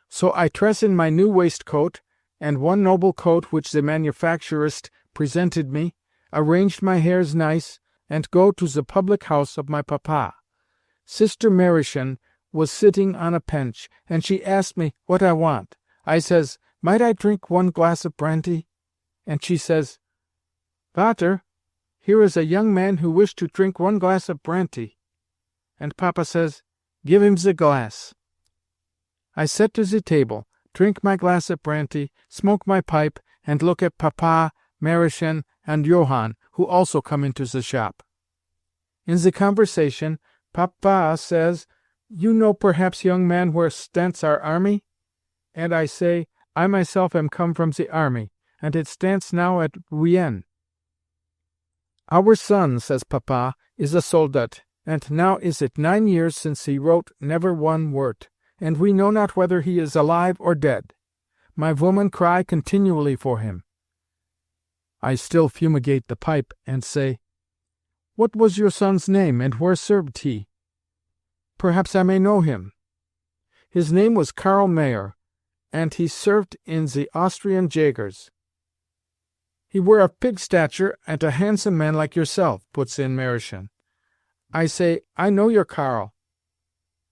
So I dress in my new waistcoat, and one noble coat which the manufacturist presented me, arranged my hairs nice, and go to the public house of my papa. Sister Marischen was sitting on a bench, and she asked me what I want. I says, "Might I drink one glass of brandy?" And she says, "Vater, here is a young man who wished to drink one glass of brandy." And papa says, "Give him the glass." I set to the table, drink my glass of brandy, smoke my pipe, and look at Papa, Marischen, and Johann, who also come into the shop. In the conversation, Papa says, "You know perhaps, young man, where stands our army?" And I say, "I myself am come from the army, and it stands now at Vienne." "Our son," says Papa, "is a soldat, and now is it 9 years since he wrote never one word, and we know not whether he is alive or dead. My woman cry continually for him." I still fumigate the pipe, and say, "What was your son's name, and where served he? Perhaps I may know him." "His name was Karl Meyer, and he served in the Austrian Jägers." "He were of pig stature, and a handsome man like yourself," puts in Marischen. I say, "I know your Karl."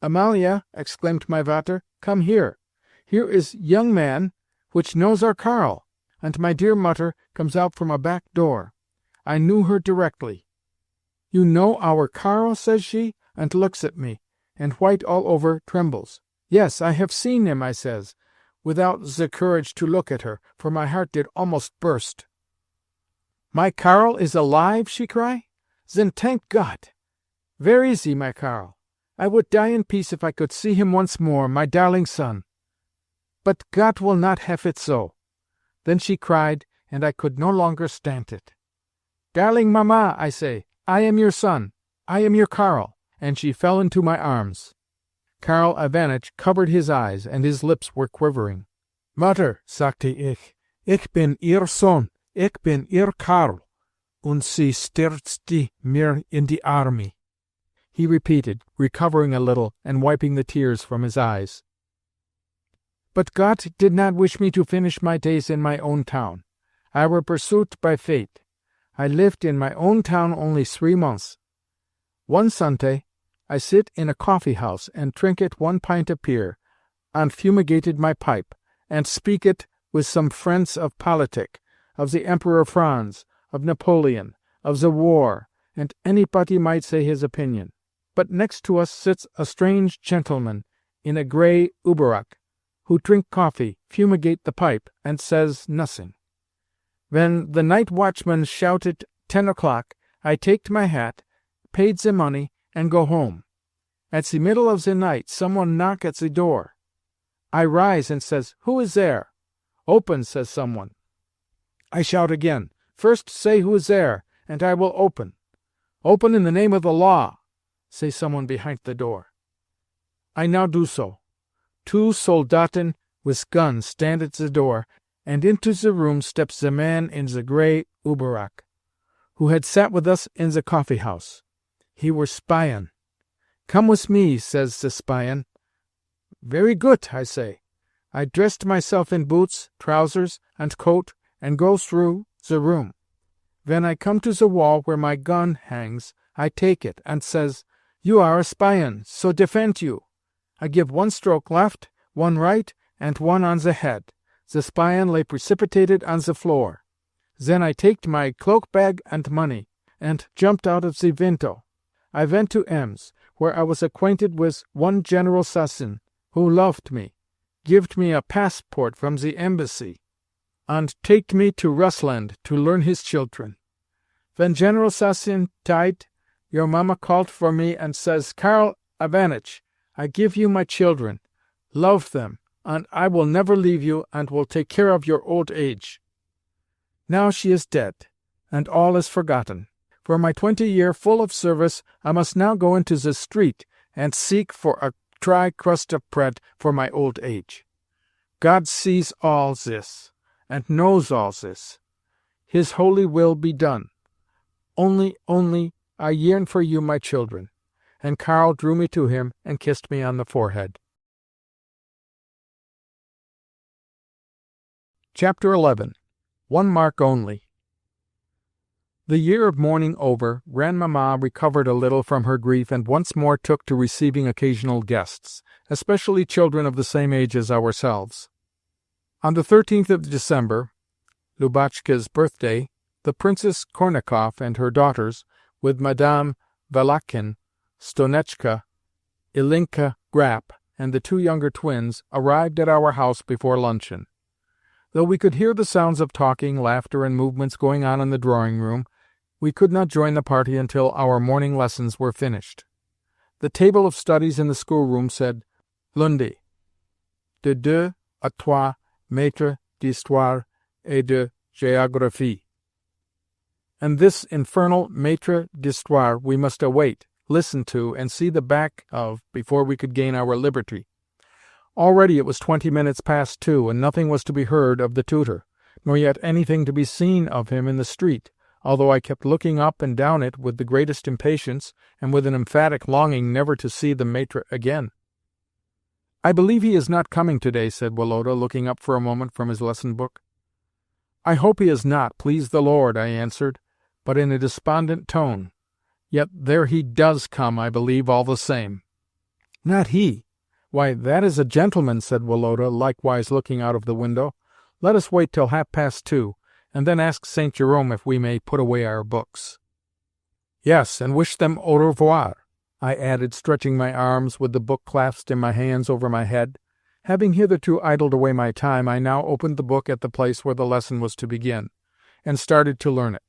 "Amalia," exclaimed my vater, "come here. Here is young man which knows our Karl." And my dear mutter comes out from a back door. I knew her directly. "You know our Karl?" says she, and looks at me, and white all over, trembles. "Yes, I have seen him," I says, without the courage to look at her, for my heart did almost burst. "My Karl is alive?" she cry. Then thank God! Very easy, my Karl. I would die in peace if I could see him once more, my darling son. But God will not have it so." Then she cried, and I could no longer stand it. "Darling Mamma," I say, "I am your son. I am your Karl." And she fell into my arms. Karl Ivanitch covered his eyes, and his lips were quivering. "Mutter," sagte ich bin ihr Sohn, ich bin ihr Karl, und sie stürzte mir in die Arme," he repeated, recovering a little, and wiping the tears from his eyes. But God did not wish me to finish my days in my own town. I were pursued by fate. I lived in my own town only 3 months. One Sunday I sit in a coffee-house, and drink it 1 pint of beer, and fumigated my pipe, and speak it with some friends of politic, of the Emperor Franz, of Napoleon, of the war, and anybody might say his opinion. But next to us sits a strange gentleman in a grey Überrock, who drink coffee, fumigate the pipe, and says nothing. When the night watchman shouted 10 o'clock, I taked my hat, paid the money, and go home. At the middle of the night someone knock at the door. I rise and says, "Who is there?" "Open," says someone. I shout again, "First say who is there, and I will open." "Open in the name of the law," say someone behind the door. I now do so. 2 Soldaten with guns stand at the door, and into the room steps the man in the grey Überrock, who had sat with us in the coffee-house. He were Spion. "Come with me," says the Spion. "Very good," I say. I dressed myself in boots, trousers, and coat, and go through the room. When I come to the wall where my gun hangs, I take it, and says, "You are a Spion, so defend you." I give 1 stroke left, 1 right, and 1 on the head. The Spion lay precipitated on the floor. Then I taked my cloak-bag and money, and jumped out of the window. I went to Ems, where I was acquainted with one General Sassin, who loved me, gived me a passport from the embassy, and taked me to Russland to learn his children. When General Sassin died, your mamma called for me and says, "Karl Ivanitch, I give you my children. Love them, and I will never leave you, and will take care of your old age." Now she is dead, and all is forgotten. For my 20 year full of service, I must now go into the street and seek for a dry crust of bread for my old age. God sees all this, and knows all this. His holy will be done. Only, I yearn for you, my children. And Karl drew me to him and kissed me on the forehead. Chapter 11. 1 mark only. The year of mourning over, Grandmamma recovered a little from her grief and once more took to receiving occasional guests, especially children of the same age as ourselves. On the 13th of December, Lubotshka's birthday, the Princess Kornakoff and her daughters, with Madame Valakhin, Stonechka, Ilinka Grapp, and the 2 younger twins, arrived at our house before luncheon. Though we could hear the sounds of talking, laughter, and movements going on in the drawing-room, we could not join the party until our morning lessons were finished. The table of studies in the schoolroom said, "Lundi, de 2 à 3 maîtres d'histoire et de géographie." And this infernal maître d'histoire we must await, listen to, and see the back of before we could gain our liberty. Already it was 20 minutes past 2, and nothing was to be heard of the tutor, nor yet anything to be seen of him in the street, although I kept looking up and down it with the greatest impatience, and with an emphatic longing never to see the maître again. "I believe he is not coming to-day," said Woloda, looking up for a moment from his lesson-book. "I hope he is not, please the Lord," I answered, but in a despondent tone. "Yet there he does come, I believe, all the same." "Not he! Why, that is a gentleman," said Woloda, likewise looking out of the window. "Let us wait till 2:30, and then ask St. Jerome if we may put away our books." "Yes, and wish them au revoir," I added, stretching my arms, with the book clasped in my hands over my head. Having hitherto idled away my time, I now opened the book at the place where the lesson was to begin, and started to learn it.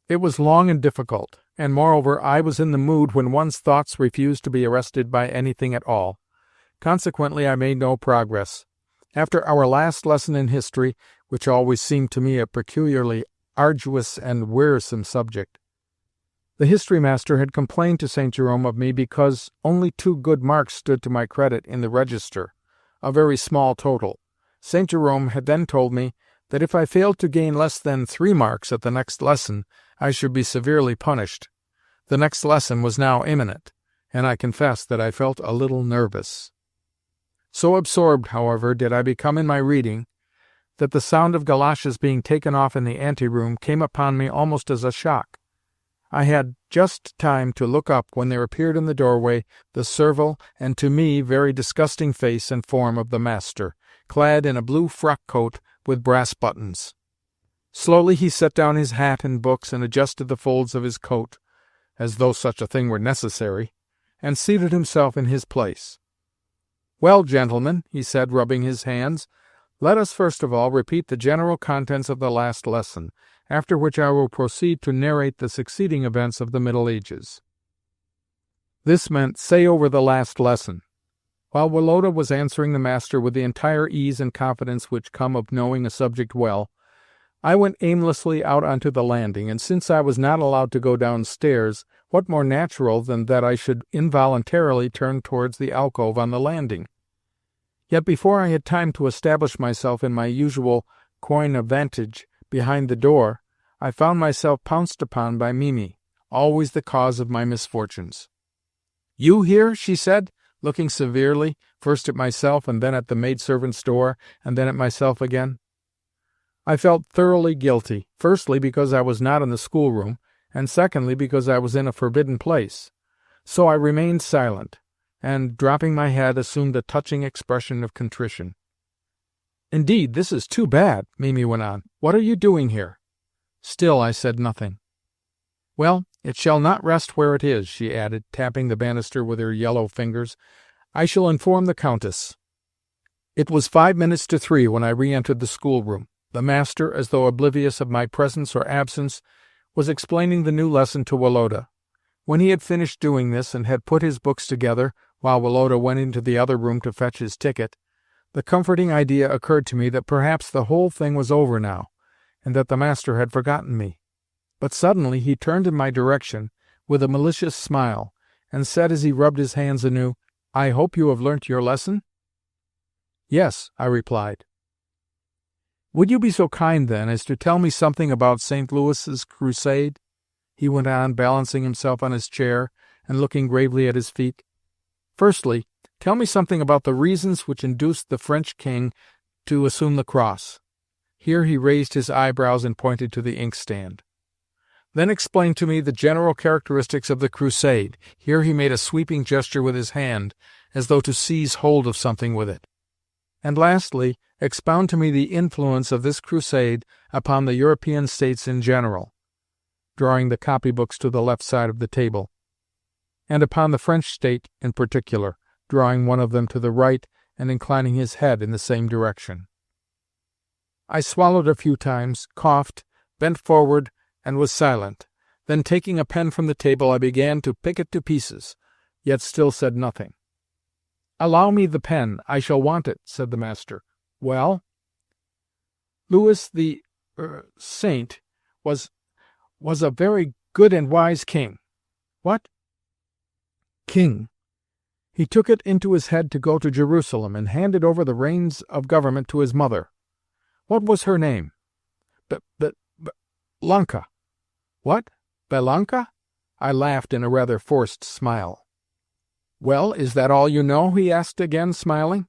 It was long and difficult, and moreover I was in the mood when one's thoughts refuse to be arrested by anything at all. Consequently I made no progress. After our last lesson in history, which always seemed to me a peculiarly arduous and wearisome subject, the history master had complained to St. Jerome of me because only 2 good marks stood to my credit in the register, a very small total. St. Jerome had then told me that if I failed to gain less than 3 marks at the next lesson, I should be severely punished. The next lesson was now imminent, and I confess that I felt a little nervous. So absorbed, however, did I become in my reading, that the sound of galoshes being taken off in the anteroom came upon me almost as a shock. I had just time to look up when there appeared in the doorway the servile and to me very disgusting face and form of the master, clad in a blue frock-coat with brass buttons. Slowly he set down his hat and books and adjusted the folds of his coat, as though such a thing were necessary, and seated himself in his place. "Well, gentlemen," he said, rubbing his hands, "let us first of all repeat the general contents of the last lesson, after which I will proceed to narrate the succeeding events of the Middle Ages." This meant, say over the last lesson. While Woloda was answering the master with the entire ease and confidence which come of knowing a subject well, I went aimlessly out onto the landing, and since I was not allowed to go downstairs, what more natural than that I should involuntarily turn towards the alcove on the landing? Yet before I had time to establish myself in my usual coign of vantage behind the door, I found myself pounced upon by Mimi, always the cause of my misfortunes. "You here?" she said, looking severely, first at myself and then at the maidservant's door, and then at myself again. I felt thoroughly guilty, firstly because I was not in the schoolroom, and secondly because I was in a forbidden place. So I remained silent, and, dropping my head, assumed a touching expression of contrition. "Indeed, this is too bad," Mimi went on. "What are you doing here?" Still I said nothing. "Well, it shall not rest where it is," she added, tapping the banister with her yellow fingers. "I shall inform the Countess." It was 5 minutes to 3 when I re-entered the schoolroom. The master, as though oblivious of my presence or absence, was explaining the new lesson to Woloda. When he had finished doing this, and had put his books together, while Woloda went into the other room to fetch his ticket, the comforting idea occurred to me that perhaps the whole thing was over now, and that the master had forgotten me. But suddenly he turned in my direction with a malicious smile, and said as he rubbed his hands anew, "I hope you have learnt your lesson?" "Yes," I replied. "Would you be so kind, then, as to tell me something about St. Louis's crusade?" he went on, balancing himself on his chair and looking gravely at his feet. "Firstly, tell me something about the reasons which induced the French king to assume the cross." Here he raised his eyebrows and pointed to the inkstand. "Then explain to me the general characteristics of the crusade." Here he made a sweeping gesture with his hand, as though to seize hold of something with it. "And lastly, expound to me the influence of this crusade upon the European states in general," drawing the copybooks to the left side of the table, "and upon the French state in particular," drawing one of them to the right and inclining his head in the same direction. I swallowed a few times, coughed, bent forward, and was silent. Then, taking a pen from the table, I began to pick it to pieces, yet still said nothing. "Allow me the pen. I shall want it," said the master. "Well?" "Louis the Saint was a very good and wise king." "What?" "King. He took it into his head to go to Jerusalem, and handed over the reins of government to his mother." "What was her name?" "Lanka." "What? Belanka?" I laughed in a rather forced smile. "Well, is that all you know?" he asked again, smiling.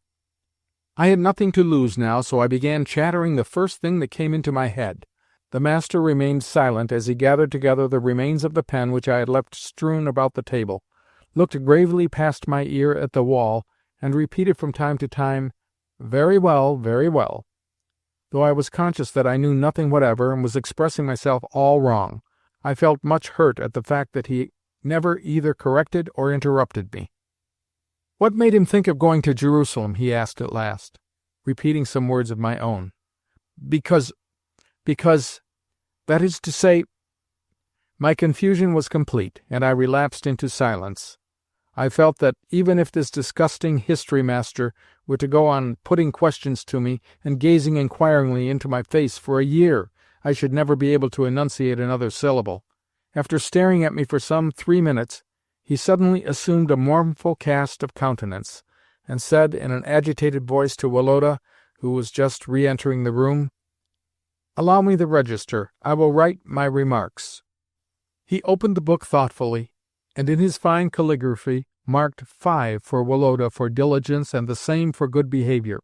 I had nothing to lose now, so I began chattering the first thing that came into my head. The master remained silent as he gathered together the remains of the pen which I had left strewn about the table, looked gravely past my ear at the wall, and repeated from time to time, "Very well, very well," though I was conscious that I knew nothing whatever, and was expressing myself all wrong. I felt much hurt at the fact that he never either corrected or interrupted me. "What made him think of going to Jerusalem?" he asked at last, repeating some words of my own. Because, that is to say, My confusion was complete, and I relapsed into silence. I felt that, even if this disgusting history-master were to go on putting questions to me and gazing inquiringly into my face for a year, I should never be able to enunciate another syllable. After staring at me for some 3 minutes, he suddenly assumed a mournful cast of countenance, and said in an agitated voice to Woloda, who was just re-entering the room, "Allow me the register. I will write my remarks." He opened the book thoughtfully, and in his fine calligraphy marked 5 for Woloda for diligence and the same for good behavior.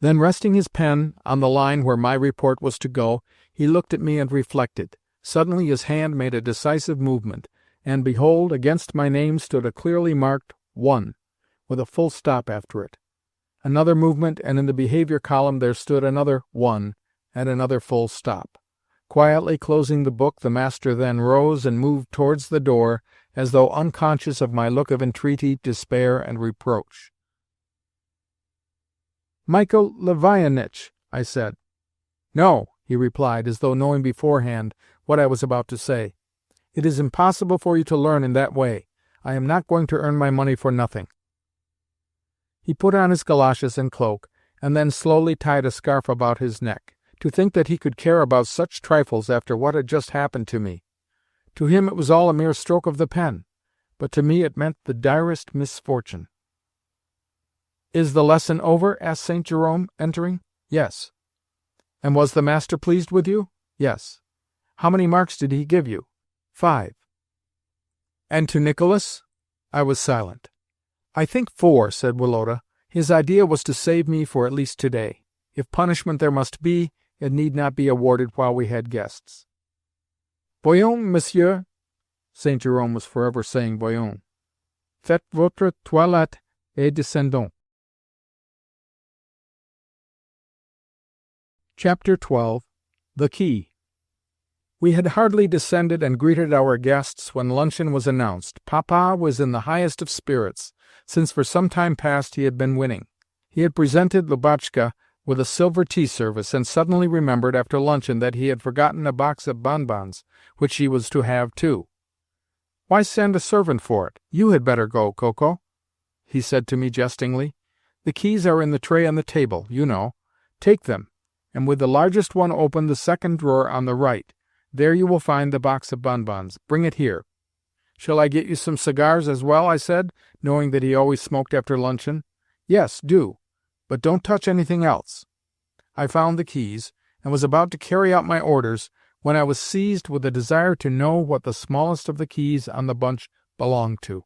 Then, resting his pen on the line where my report was to go, he looked at me and reflected. Suddenly his hand made a decisive movement, and behold, against my name stood a clearly marked 1, with a full stop after it. Another movement, and in the behavior column there stood another 1, and another full stop. Quietly closing the book, the master then rose and moved towards the door, as though unconscious of my look of entreaty, despair, and reproach. "Michael Ivanitch," I said. "No," he replied, as though knowing beforehand what I was about to say. "It is impossible for you to learn in that way. I am not going to earn my money for nothing." He put on his galoshes and cloak, and then slowly tied a scarf about his neck. To think that he could care about such trifles after what had just happened to me! To him it was all a mere stroke of the pen, but to me it meant the direst misfortune. "Is the lesson over?" asked St. Jerome, entering. "Yes." "And was the master pleased with you?" "Yes." "How many marks did he give you?" 5. "And to Nicholas?" I was silent. "I think 4," said Woloda. "His idea was to save me for at least today. If punishment there must be, it need not be awarded while we had guests." "Voyons, monsieur," St. Jerome was forever saying voyons. "Faites votre toilette et descendons." Chapter 12. The Key. We had hardly descended and greeted our guests when luncheon was announced. Papa was in the highest of spirits, since for some time past he had been winning. He had presented Lubotshka with a silver tea-service, and suddenly remembered after luncheon that he had forgotten a box of bonbons, which she was to have too. "Why send a servant for it? You had better go, Coco," he said to me jestingly. "The keys are in the tray on the table, you know. Take them, and with the largest one open the second drawer on the right. There you will find the box of bonbons. Bring it here." "Shall I get you some cigars as well?" I said, knowing that he always smoked after luncheon. "Yes, do. But don't touch anything else." I found the keys, and was about to carry out my orders, when I was seized with a desire to know what the smallest of the keys on the bunch belonged to.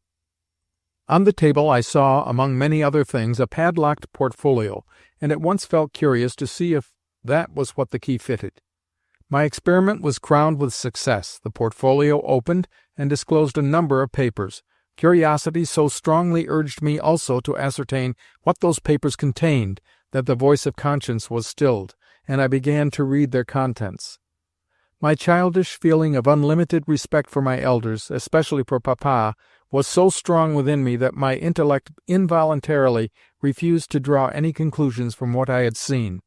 On the table I saw, among many other things, a padlocked portfolio, and at once felt curious to see if that was what the key fitted. My experiment was crowned with success. The portfolio opened, and disclosed a number of papers. Curiosity so strongly urged me also to ascertain what those papers contained that the voice of conscience was stilled, and I began to read their contents. My childish feeling of unlimited respect for my elders, especially for Papa, was so strong within me that my intellect involuntarily refused to draw any conclusions from what I had seen.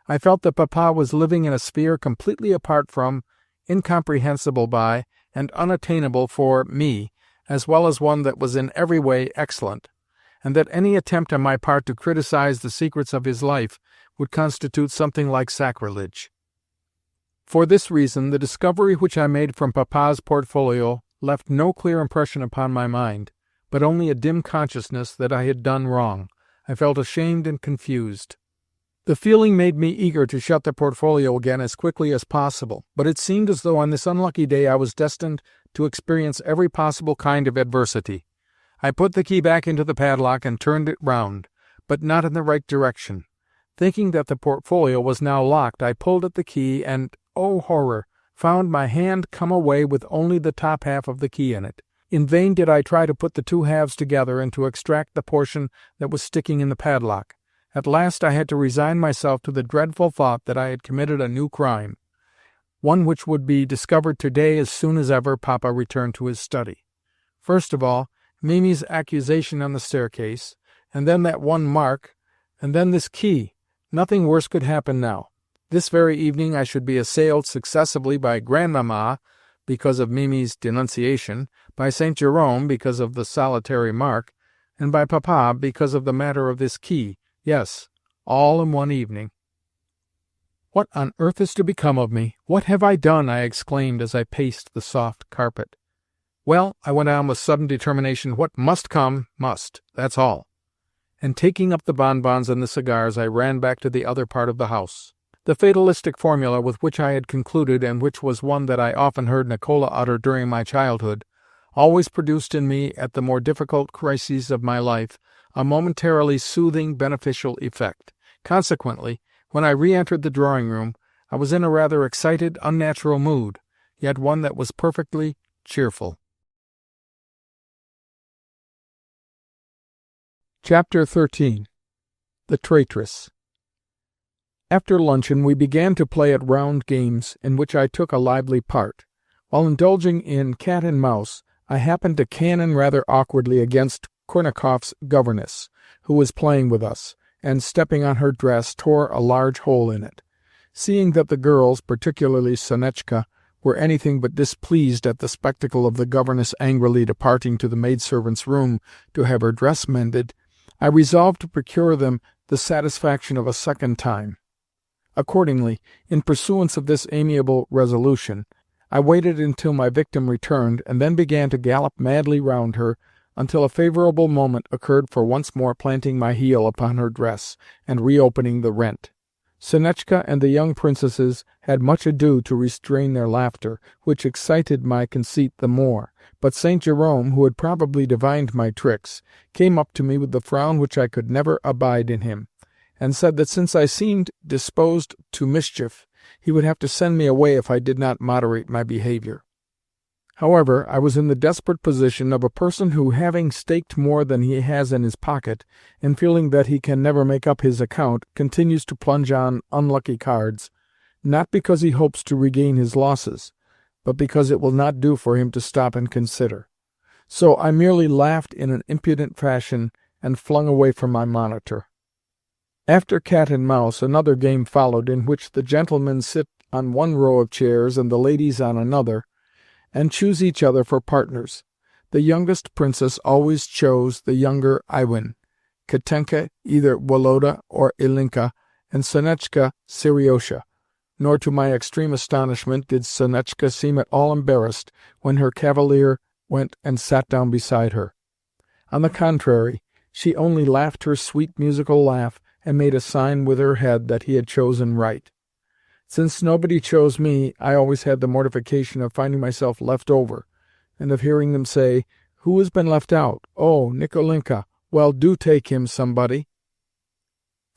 I felt that Papa was living in a sphere completely apart from, incomprehensible by, and unattainable for me, as well as one that was in every way excellent, and that any attempt on my part to criticize the secrets of his life would constitute something like sacrilege. For this reason, the discovery which I made from Papa's portfolio left no clear impression upon my mind, but only a dim consciousness that I had done wrong. I felt ashamed and confused. The feeling made me eager to shut the portfolio again as quickly as possible, but it seemed as though on this unlucky day I was destined to experience every possible kind of adversity. I put the key back into the padlock and turned it round, but not in the right direction. Thinking that the portfolio was now locked, I pulled at the key and, oh horror, found my hand come away with only the top half of the key in it. In vain did I try to put the two halves together and to extract the portion that was sticking in the padlock. At last I had to resign myself to the dreadful thought that I had committed a new crime, one which would be discovered today as soon as ever Papa returned to his study. First of all, Mimi's accusation on the staircase, and then that one mark, and then this key. Nothing worse could happen now. This very evening I should be assailed successively by Grandmamma, because of Mimi's denunciation, by St. Jerome because of the solitary mark, and by Papa because of the matter of this key. Yes, all in one evening. "What on earth is to become of me? What have I done?" I exclaimed as I paced the soft carpet. "Well," I went on with sudden determination, "what must come, must. That's all." And taking up the bonbons and the cigars, I ran back to the other part of the house. The fatalistic formula with which I had concluded, and which was one that I often heard Nicola utter during my childhood, always produced in me, at the more difficult crises of my life, a momentarily soothing, beneficial effect. Consequently, when I re-entered the drawing-room, I was in a rather excited, unnatural mood, yet one that was perfectly cheerful. Chapter 13. The Traitress. After luncheon we began to play at round games, in which I took a lively part. While indulging in cat and mouse, I happened to cannon rather awkwardly against Kornakoff's governess, who was playing with us, and, stepping on her dress, tore a large hole in it. Seeing that the girls, particularly Sonetchka, were anything but displeased at the spectacle of the governess angrily departing to the maidservant's room to have her dress mended, I resolved to procure them the satisfaction of a second time. Accordingly, in pursuance of this amiable resolution, I waited until my victim returned, and then began to gallop madly round her, until a favourable moment occurred for once more planting my heel upon her dress, and reopening the rent. Sonetchka and the young princesses had much ado to restrain their laughter, which excited my conceit the more, but St. Jerome, who had probably divined my tricks, came up to me with the frown which I could never abide in him, and said that since I seemed disposed to mischief, he would have to send me away if I did not moderate my behaviour. However, I was in the desperate position of a person who, having staked more than he has in his pocket, and feeling that he can never make up his account, continues to plunge on unlucky cards, not because he hopes to regain his losses, but because it will not do for him to stop and consider. So I merely laughed in an impudent fashion, and flung away from my monitor. After cat and mouse, another game followed, in which the gentlemen sit on one row of chairs and the ladies on another, and choose each other for partners. The youngest princess always chose the younger Iwin, Katenka either Woloda or Ilinka, and Sonetchka Seriosha. Nor, to my extreme astonishment, did Sonetchka seem at all embarrassed when her cavalier went and sat down beside her. On the contrary, she only laughed her sweet musical laugh, and made a sign with her head that he had chosen right. Since nobody chose me, I always had the mortification of finding myself left over, and of hearing them say, "Who has been left out? Oh, Nikolinka. Well, do take him, somebody."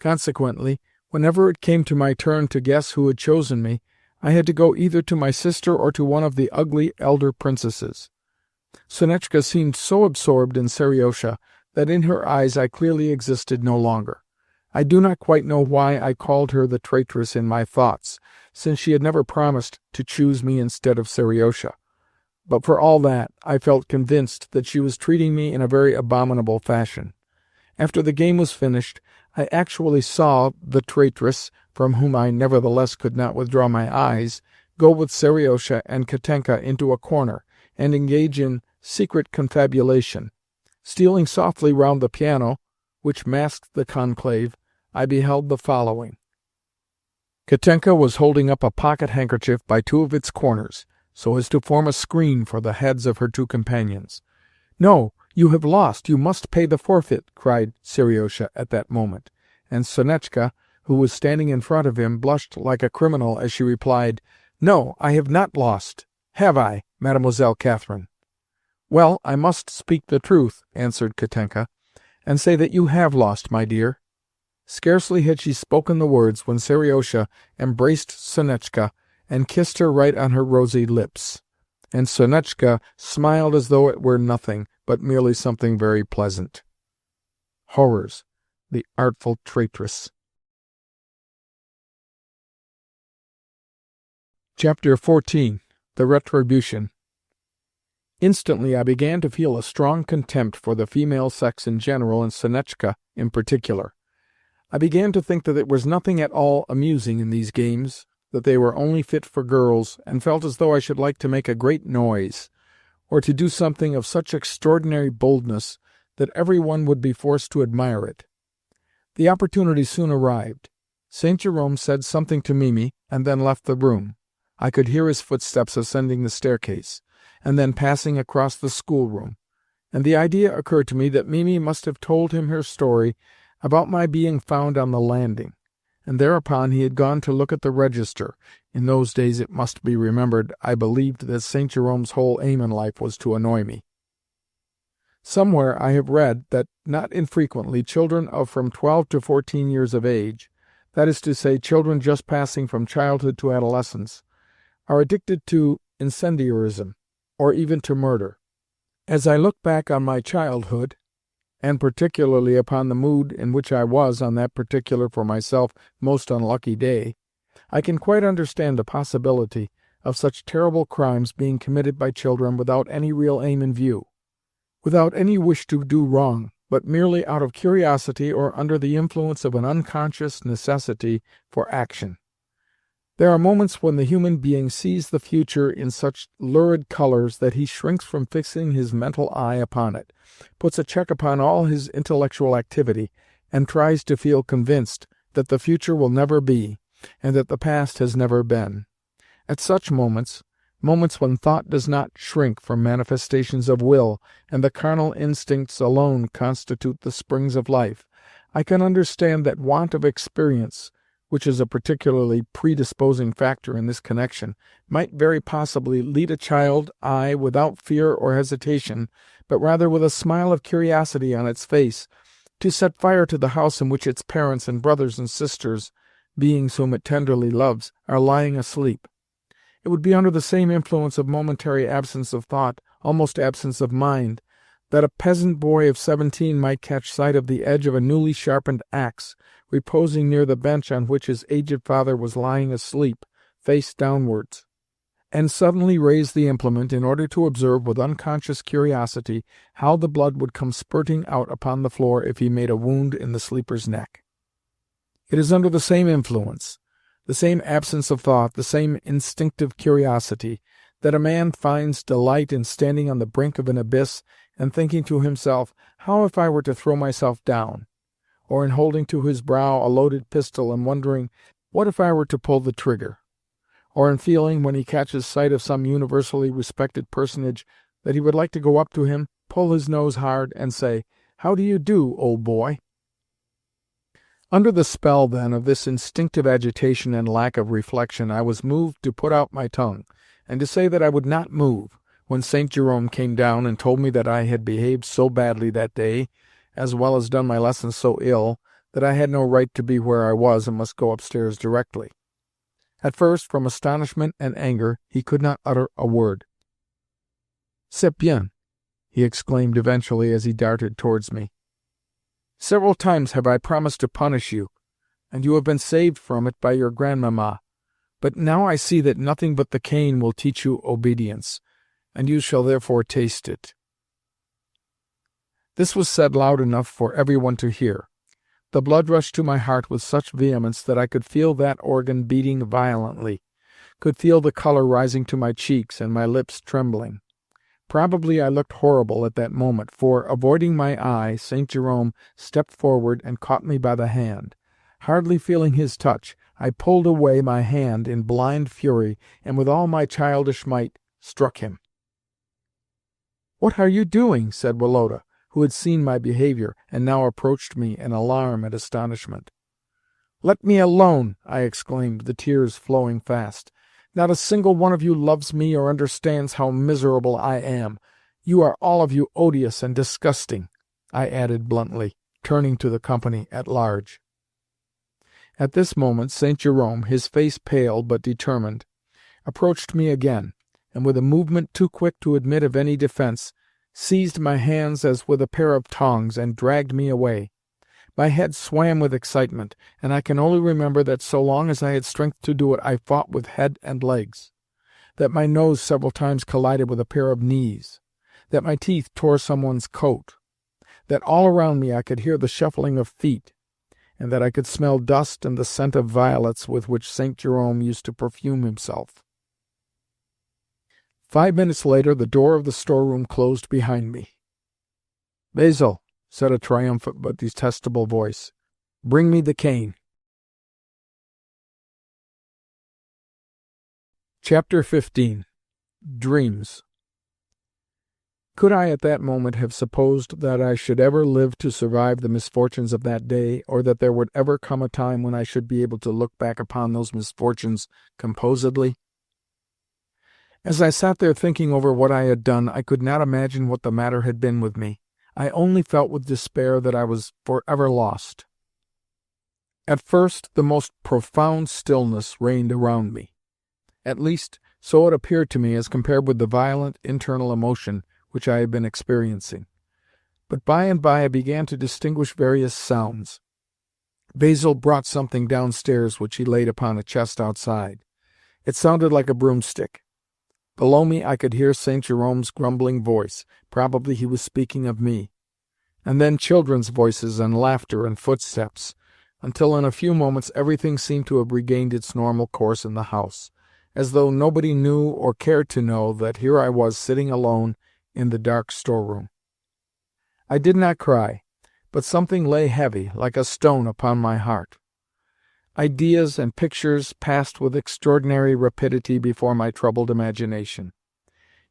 Consequently, whenever it came to my turn to guess who had chosen me, I had to go either to my sister or to one of the ugly elder princesses. Sonetchka seemed so absorbed in Seriosha that in her eyes I clearly existed no longer. I do not quite know why I called her the traitress in my thoughts, since she had never promised to choose me instead of Seriosha. But for all that, I felt convinced that she was treating me in a very abominable fashion. After the game was finished, I actually saw the traitress, from whom I nevertheless could not withdraw my eyes, go with Seriosha and Katenka into a corner, and engage in secret confabulation. Stealing softly round the piano, which masked the conclave, I beheld the following. Katenka was holding up a pocket-handkerchief by two of its corners, so as to form a screen for the heads of her two companions. "No, you have lost! You must pay the forfeit!" cried Seriosha at that moment, and Sonetchka, who was standing in front of him, blushed like a criminal as she replied, "No, I have not lost. Have I, Mademoiselle Catherine?" "Well, I must speak the truth," answered Katenka, "and say that you have lost, my dear." Scarcely had she spoken the words when Seriosha embraced Sonetchka and kissed her right on her rosy lips, and Sonetchka smiled as though it were nothing, but merely something very pleasant. Horrors! The artful traitress! Chapter 14. The Retribution. Instantly I began to feel a strong contempt for the female sex in general, and Sonetchka in particular. I began to think that there was nothing at all amusing in these games, that they were only fit for girls, and felt as though I should like to make a great noise, or to do something of such extraordinary boldness that every one would be forced to admire it. The opportunity soon arrived. St. Jerome said something to Mimi, and then left the room. I could hear his footsteps ascending the staircase, and then passing across the schoolroom, and the idea occurred to me that Mimi must have told him her story about my being found on the landing, and thereupon he had gone to look at the register. In those days, it must be remembered, I believed that St. Jerome's whole aim in life was to annoy me. Somewhere I have read that not infrequently children of from 12 to 14 years of age, that is to say, children just passing from childhood to adolescence, are addicted to incendiarism, or even to murder. As I look back on my childhood, and particularly upon the mood in which I was on that particular, for myself, most unlucky day, I can quite understand the possibility of such terrible crimes being committed by children without any real aim in view, without any wish to do wrong, but merely out of curiosity or under the influence of an unconscious necessity for action. There are moments when the human being sees the future in such lurid colors that he shrinks from fixing his mental eye upon it, puts a check upon all his intellectual activity, and tries to feel convinced that the future will never be, and that the past has never been. At such moments, moments when thought does not shrink from manifestations of will, and the carnal instincts alone constitute the springs of life, I can understand that want of experience, which is a particularly predisposing factor in this connection, might very possibly lead a child, without fear or hesitation, but rather with a smile of curiosity on its face, to set fire to the house in which its parents and brothers and sisters, beings whom it tenderly loves, are lying asleep. It would be under the same influence of momentary absence of thought, almost absence of mind, that a peasant boy of 17 might catch sight of the edge of a newly sharpened axe reposing near the bench on which his aged father was lying asleep, face downwards, and suddenly raise the implement in order to observe with unconscious curiosity how the blood would come spurting out upon the floor if he made a wound in the sleeper's neck. It is under the same influence, the same absence of thought, the same instinctive curiosity, that a man finds delight in standing on the brink of an abyss and thinking to himself, "How if I were to throw myself down?" or in holding to his brow a loaded pistol and wondering, "What if I were to pull the trigger?" or in feeling, when he catches sight of some universally respected personage, that he would like to go up to him, pull his nose hard, and say, "How do you do, old boy?" Under the spell, then, of this instinctive agitation and lack of reflection, I was moved to put out my tongue, and to say that I would not move, when St. Jerome came down and told me that I had behaved so badly that day, as well as done my lessons so ill, that I had no right to be where I was and must go upstairs directly. At first, from astonishment and anger, he could not utter a word. "C'est bien!" he exclaimed eventually as he darted towards me. "Several times have I promised to punish you, and you have been saved from it by your Grandmamma, but now I see that nothing but the cane will teach you obedience, and you shall therefore taste it." This was said loud enough for every one to hear. The blood rushed to my heart with such vehemence that I could feel that organ beating violently, could feel the colour rising to my cheeks and my lips trembling. Probably I looked horrible at that moment, for, avoiding my eye, St. Jerome stepped forward and caught me by the hand. Hardly feeling his touch, I pulled away my hand in blind fury, and with all my childish might struck him. "What are you doing?" said Woloda, who had seen my behaviour, and now approached me in alarm and astonishment. "Let me alone!" I exclaimed, the tears flowing fast. "Not a single one of you loves me or understands how miserable I am. You are all of you odious and disgusting," I added bluntly, turning to the company at large. At this moment St. Jerome, his face pale but determined, approached me again, and with a movement too quick to admit of any defence, seized my hands as with a pair of tongs, and dragged me away. My head swam with excitement, and I can only remember that so long as I had strength to do it I fought with head and legs, that my nose several times collided with a pair of knees, that my teeth tore someone's coat, that all around me I could hear the shuffling of feet, and that I could smell dust and the scent of violets with which St. Jerome used to perfume himself. 5 minutes later the door of the storeroom closed behind me. "Basil," said a triumphant but detestable voice, "bring me the cane." Chapter 15. Dreams. Could I at that moment have supposed that I should ever live to survive the misfortunes of that day, or that there would ever come a time when I should be able to look back upon those misfortunes composedly? As I sat there thinking over what I had done, I could not imagine what the matter had been with me. I only felt with despair that I was forever lost. At first, the most profound stillness reigned around me. At least, so it appeared to me as compared with the violent internal emotion which I had been experiencing. But by and by I began to distinguish various sounds. Basil brought something downstairs which he laid upon a chest outside. It sounded like a broomstick. Below me I could hear St. Jerome's grumbling voice. Probably he was speaking of me. And then children's voices and laughter and footsteps, until in a few moments everything seemed to have regained its normal course in the house, as though nobody knew or cared to know that here I was sitting alone in the dark storeroom. I did not cry, but something lay heavy, like a stone, upon my heart. Ideas and pictures passed with extraordinary rapidity before my troubled imagination.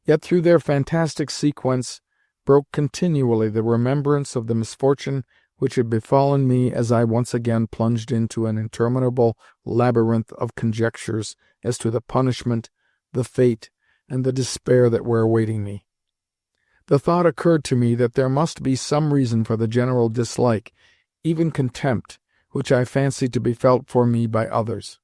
Yet through their fantastic sequence broke continually the remembrance of the misfortune which had befallen me as I once again plunged into an interminable labyrinth of conjectures as to the punishment, the fate, and the despair that were awaiting me. The thought occurred to me that there must be some reason for the general dislike, even contempt, which I fancied to be felt for me by others.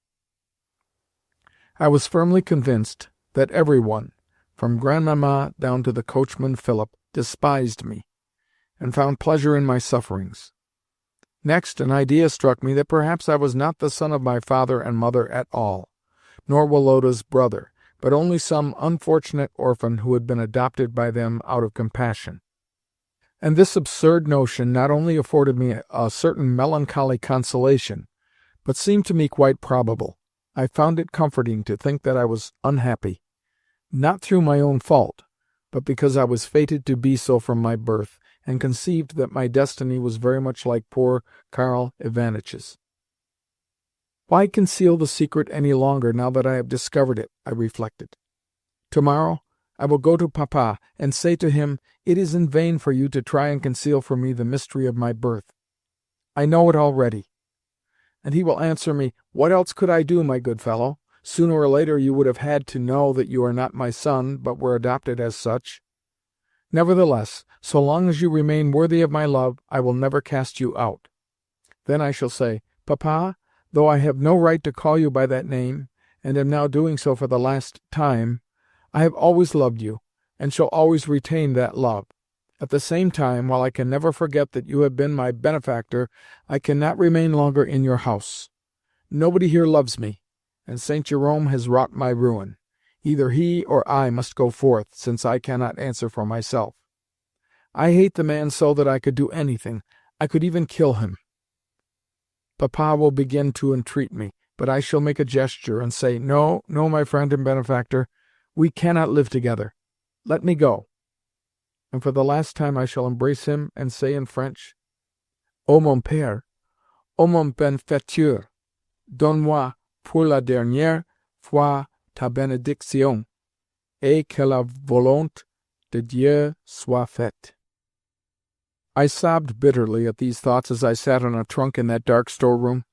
I was firmly convinced that every one, from Grandmamma down to the coachman Philip, despised me, and found pleasure in my sufferings. Next, an idea struck me that perhaps I was not the son of my father and mother at all, nor Woloda's brother, but only some unfortunate orphan who had been adopted by them out of compassion. And this absurd notion not only afforded me a certain melancholy consolation, but seemed to me quite probable. I found it comforting to think that I was unhappy, not through my own fault, but because I was fated to be so from my birth, and conceived that my destiny was very much like poor Karl Ivanitch's. Why conceal the secret any longer now that I have discovered it? I reflected. Tomorrow I will go to Papa and say to him, "It is in vain for you to try and conceal from me the mystery of my birth. I know it already." And he will answer me, "What else could I do, my good fellow? Sooner or later you would have had to know that you are not my son, but were adopted as such. Nevertheless, so long as you remain worthy of my love, I will never cast you out." Then I shall say, "Papa, though I have no right to call you by that name, and am now doing so for the last time, I have always loved you, and shall always retain that love. At the same time, while I can never forget that you have been my benefactor, I cannot remain longer in your house. Nobody here loves me, and St. Jerome has wrought my ruin. Either he or I must go forth, since I cannot answer for myself. I hate the man so that I could do anything. I could even kill him. Papa will begin to entreat me, but I shall make a gesture and say, 'No, no, my friend and benefactor, we cannot live together. Let me go.' And for the last time I shall embrace him and say in French, 'O mon père, ô mon benfaiteur, donne-moi pour la dernière fois ta bénédiction, et que la volonté de Dieu soit faite.'" I sobbed bitterly at these thoughts as I sat on a trunk in that dark storeroom.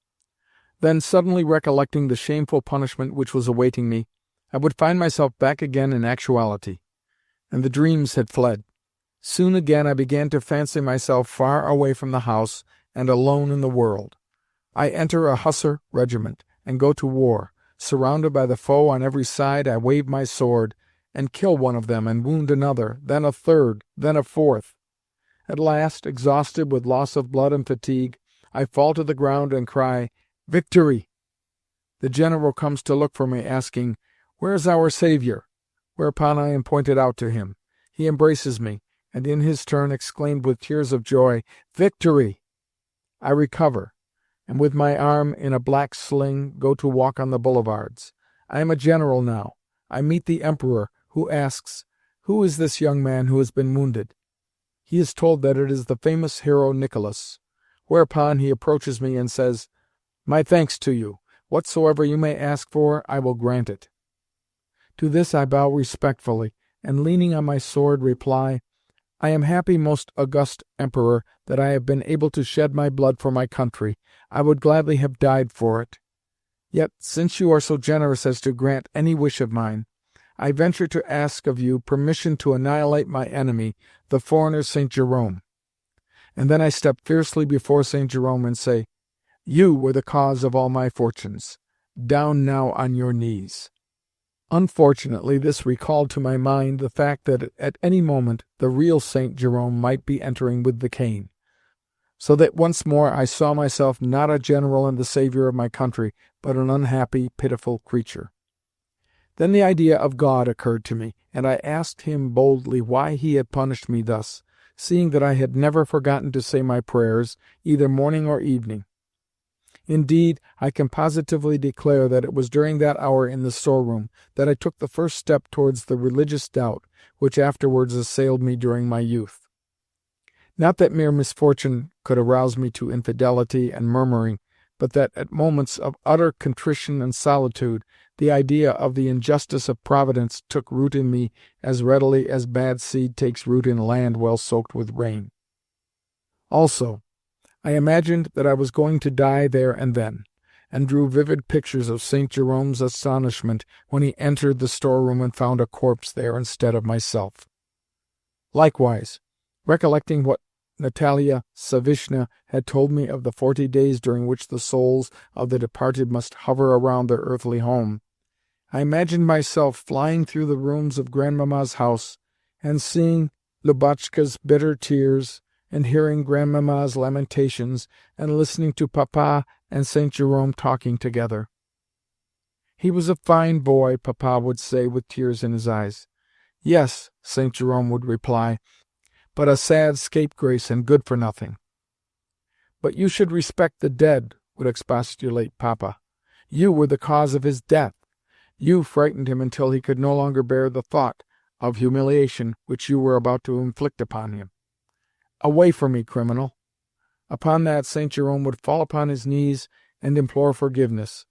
Then, suddenly recollecting the shameful punishment which was awaiting me, I would find myself back again in actuality, and the dreams had fled. Soon again I began to fancy myself far away from the house and alone in the world. I enter a hussar regiment, and go to war. Surrounded by the foe on every side, I wave my sword, and kill one of them and wound another, then a third, then a fourth. At last, exhausted with loss of blood and fatigue, I fall to the ground and cry, "Victory!" The general comes to look for me, asking, "Where is our saviour?" Whereupon I am pointed out to him. He embraces me, and in his turn exclaimed with tears of joy, "Victory!" I recover, and with my arm in a black sling go to walk on the boulevards. I am a general now. I meet the Emperor, who asks, "Who is this young man who has been wounded?" He is told that it is the famous hero Nicholas, whereupon he approaches me and says, "My thanks to you. Whatsoever you may ask for, I will grant it." To this I bow respectfully, and leaning on my sword reply, "I am happy, most august Emperor, that I have been able to shed my blood for my country. I would gladly have died for it. Yet, since you are so generous as to grant any wish of mine, I venture to ask of you permission to annihilate my enemy, the foreigner St. Jerome." And then I step fiercely before St. Jerome and say, "You were the cause of all my fortunes. Down now on your knees." Unfortunately, this recalled to my mind the fact that at any moment the real St. Jerome might be entering with the cane, so that once more I saw myself not a general and the saviour of my country, but an unhappy, pitiful creature. Then the idea of God occurred to me, and I asked him boldly why he had punished me thus, seeing that I had never forgotten to say my prayers, either morning or evening. Indeed, I can positively declare that it was during that hour in the storeroom that I took the first step towards the religious doubt which afterwards assailed me during my youth. Not that mere misfortune could arouse me to infidelity and murmuring, but that at moments of utter contrition and solitude the idea of the injustice of Providence took root in me as readily as bad seed takes root in land well soaked with rain. Also, I imagined that I was going to die there and then, and drew vivid pictures of St. Jerome's astonishment when he entered the storeroom and found a corpse there instead of myself. Likewise, recollecting what Natalia Savishna had told me of the 40 days during which the souls of the departed must hover around their earthly home, I imagined myself flying through the rooms of Grandmamma's house, and seeing Lubotshka's bitter tears, and hearing Grandmamma's lamentations, and listening to Papa and St. Jerome talking together. "He was a fine boy," Papa would say with tears in his eyes. "Yes," St. Jerome would reply, "but a sad scapegrace and good for nothing." "But you should respect the dead," would expostulate Papa. "You were the cause of his death. You frightened him until he could no longer bear the thought of humiliation which you were about to inflict upon him. Away from me, criminal!" Upon that St. Jerome would fall upon his knees and implore forgiveness,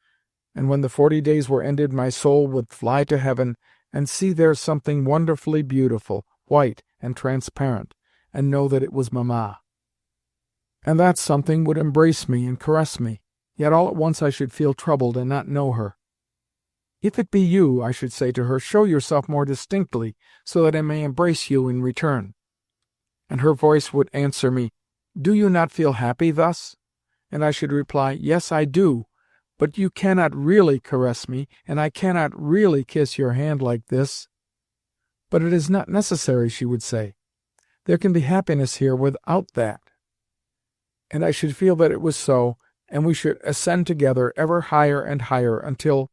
and when the 40 days were ended my soul would fly to heaven and see there something wonderfully beautiful, white and transparent, and know that it was Mamma. And that something would embrace me and caress me, yet all at once I should feel troubled and not know her. "If it be you," I should say to her, "show yourself more distinctly, so that I may embrace you in return." And her voice would answer me, "Do you not feel happy thus?" And I should reply, "Yes, I do, but you cannot really caress me, and I cannot really kiss your hand like this." "But it is not necessary," she would say. "There can be happiness here without that." And I should feel that it was so, and we should ascend together ever higher and higher until